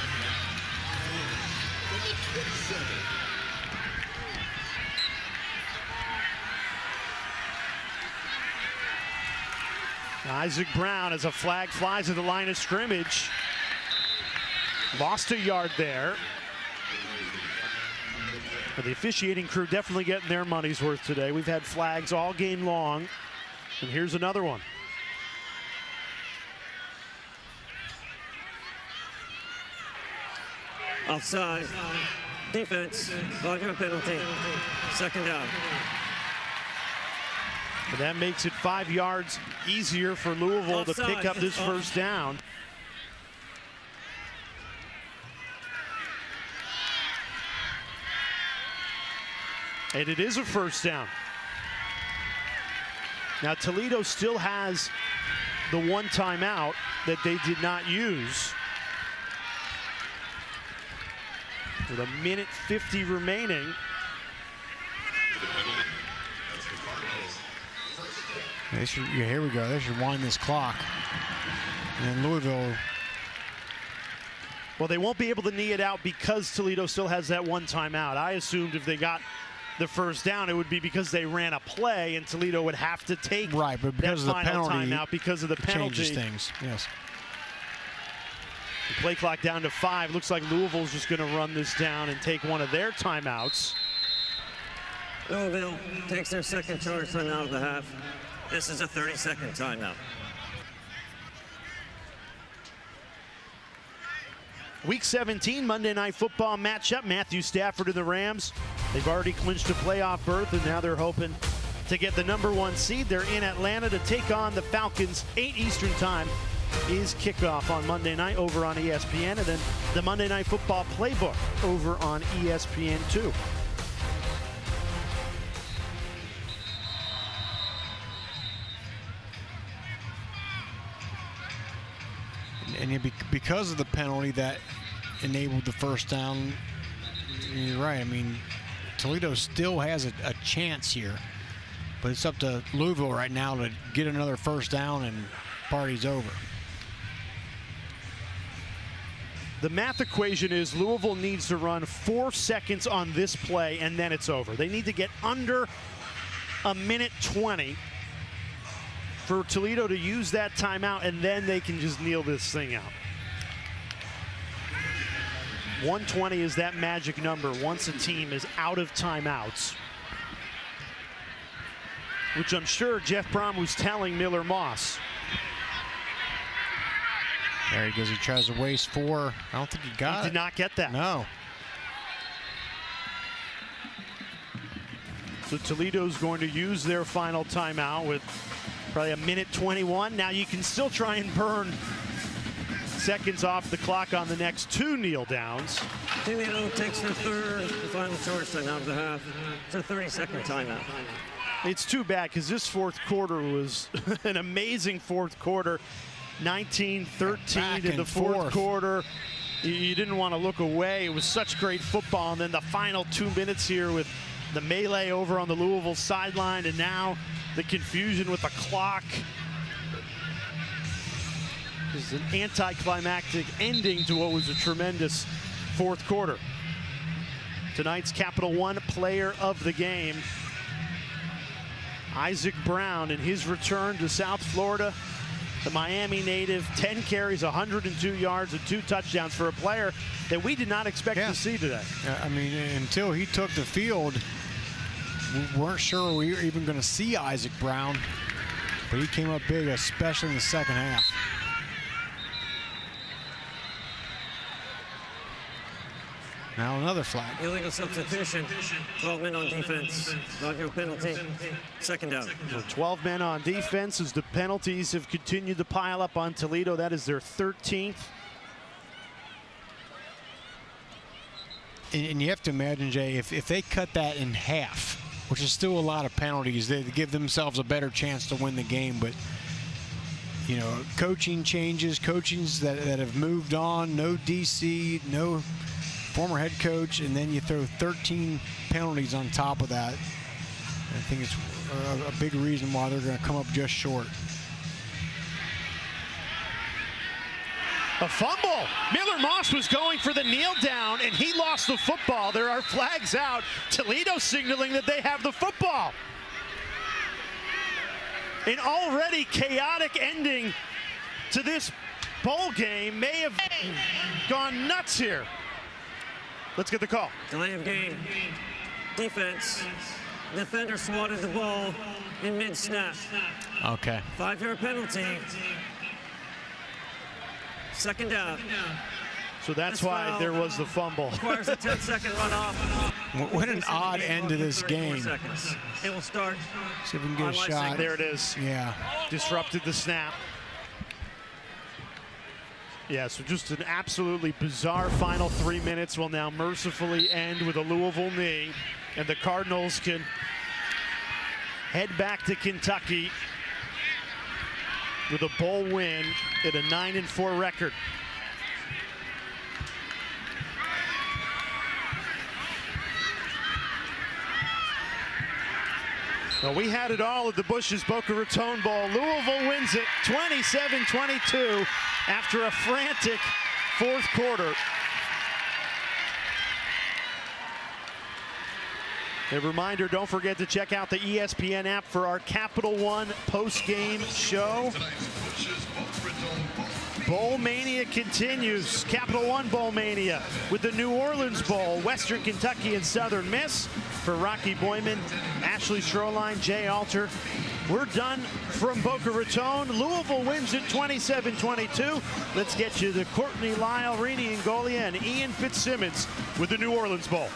Isaac Brown, as a flag flies at the line of scrimmage. Lost a yard there. But the officiating crew definitely getting their money's worth today. We've had flags all game long. And here's another one. Offside. Defense. 5-yard penalty. Second down. And that makes it 5 yards easier for Louisville to pick up this first down. And it is a first down. Now Toledo still has the one timeout that they did not use. With 1:50 remaining. Here we go. They should wind this clock. And Louisville. Well, they won't be able to knee it out because Toledo still has that one timeout. I assumed if they got the first down, it would be because they ran a play and Toledo would have to take but because that of the final penalty, timeout because of the penalty. Changes things, yes. The play clock down to 5. Looks like Louisville's just going to run this down and take one of their timeouts. Louisville takes their second charge timeout of the half. This is a 30-second timeout. Week 17 Monday Night Football matchup. Matthew Stafford and the Rams. They've already clinched a playoff berth, and now they're hoping to get the #1 seed. They're in Atlanta to take on the Falcons. 8 Eastern time is kickoff on Monday night over on ESPN, and then the Monday Night Football playbook over on ESPN2. And because of the penalty that enabled the first down, you're right. I mean, Toledo still has a chance here, but it's up to Louisville right now to get another first down and party's over. The math equation is Louisville needs to run 4 seconds on this play, and then it's over. They need to get under 1:20 for Toledo to use that timeout, and then they can just kneel this thing out. 1:20 is that magic number once a team is out of timeouts, which I'm sure Jeff Brom was telling Miller Moss. There he goes. He tries to waste 4. I don't think he got it. He did not get that. No. So Toledo's going to use their final timeout with probably 1:21. Now you can still try and burn seconds off the clock on the next 2 kneel downs. Toledo takes their third final charge timeout of the half. It's a 30-second timeout. It's too bad because this fourth quarter was an amazing fourth quarter. 19-13 in the fourth quarter. You didn't want to look away. It was such great football. And then the final 2 minutes here with the melee over on the Louisville sideline, and now the confusion with the clock. This is an anticlimactic ending to what was a tremendous fourth quarter. Tonight's Capital One player of the game, Isaac Brown, in his return to South Florida. The Miami native, 10 carries, 102 yards, and 2 touchdowns for a player that we did not expect to see today. I mean, until he took the field, we weren't sure we were even going to see Isaac Brown, but he came up big, especially in the second half. Now another flag. Illegal substitution. 12 men on defense. 5-yard penalty. Second down. So 12 men on defense as the penalties have continued to pile up on Toledo. That is their 13th. And you have to imagine, Jay, if they cut that in half, which is still a lot of penalties, they give themselves a better chance to win the game. But you know, coaching changes, coaches that have moved on, no DC, no former head coach, and then you throw 13 penalties on top of that. I think it's a big reason why they're going to come up just short. A fumble. Miller Moss was going for the kneel down, and he lost the football. There are flags out. Toledo signaling that they have the football. An already chaotic ending to this bowl game may have gone nuts here. Let's get the call. Delay of game. Defense. Defender swatted the ball in mid-snap. Okay. 5-yard penalty. Second down. So that's why there was the fumble. Requires a 10-second runoff. What an odd end to this game. Seconds. It will start. See if we can get a shot. There it is. Yeah. Disrupted the snap. Yeah, so just an absolutely bizarre final 3 minutes will now mercifully end with a Louisville knee, and the Cardinals can head back to Kentucky with a bowl win at a 9-4 record. Well, we had it all at the Bush's Boca Raton Bowl. Louisville wins it 27-22 after a frantic fourth quarter. A reminder, don't forget to check out the ESPN app for our Capital One post-game show. Bowl Mania continues. Capital One Bowl Mania with the New Orleans Bowl, Western Kentucky and Southern Miss. For Rocky Boyman, Ashley Stroline, Jay Alter. We're done from Boca Raton. Louisville wins it 27-22. Let's get you to Courtney Lyle, Rini Ngolia, and Ian Fitzsimmons with the New Orleans Bowl.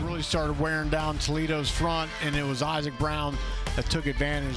Really started wearing down Toledo's front, and it was Isaac Brown that took advantage.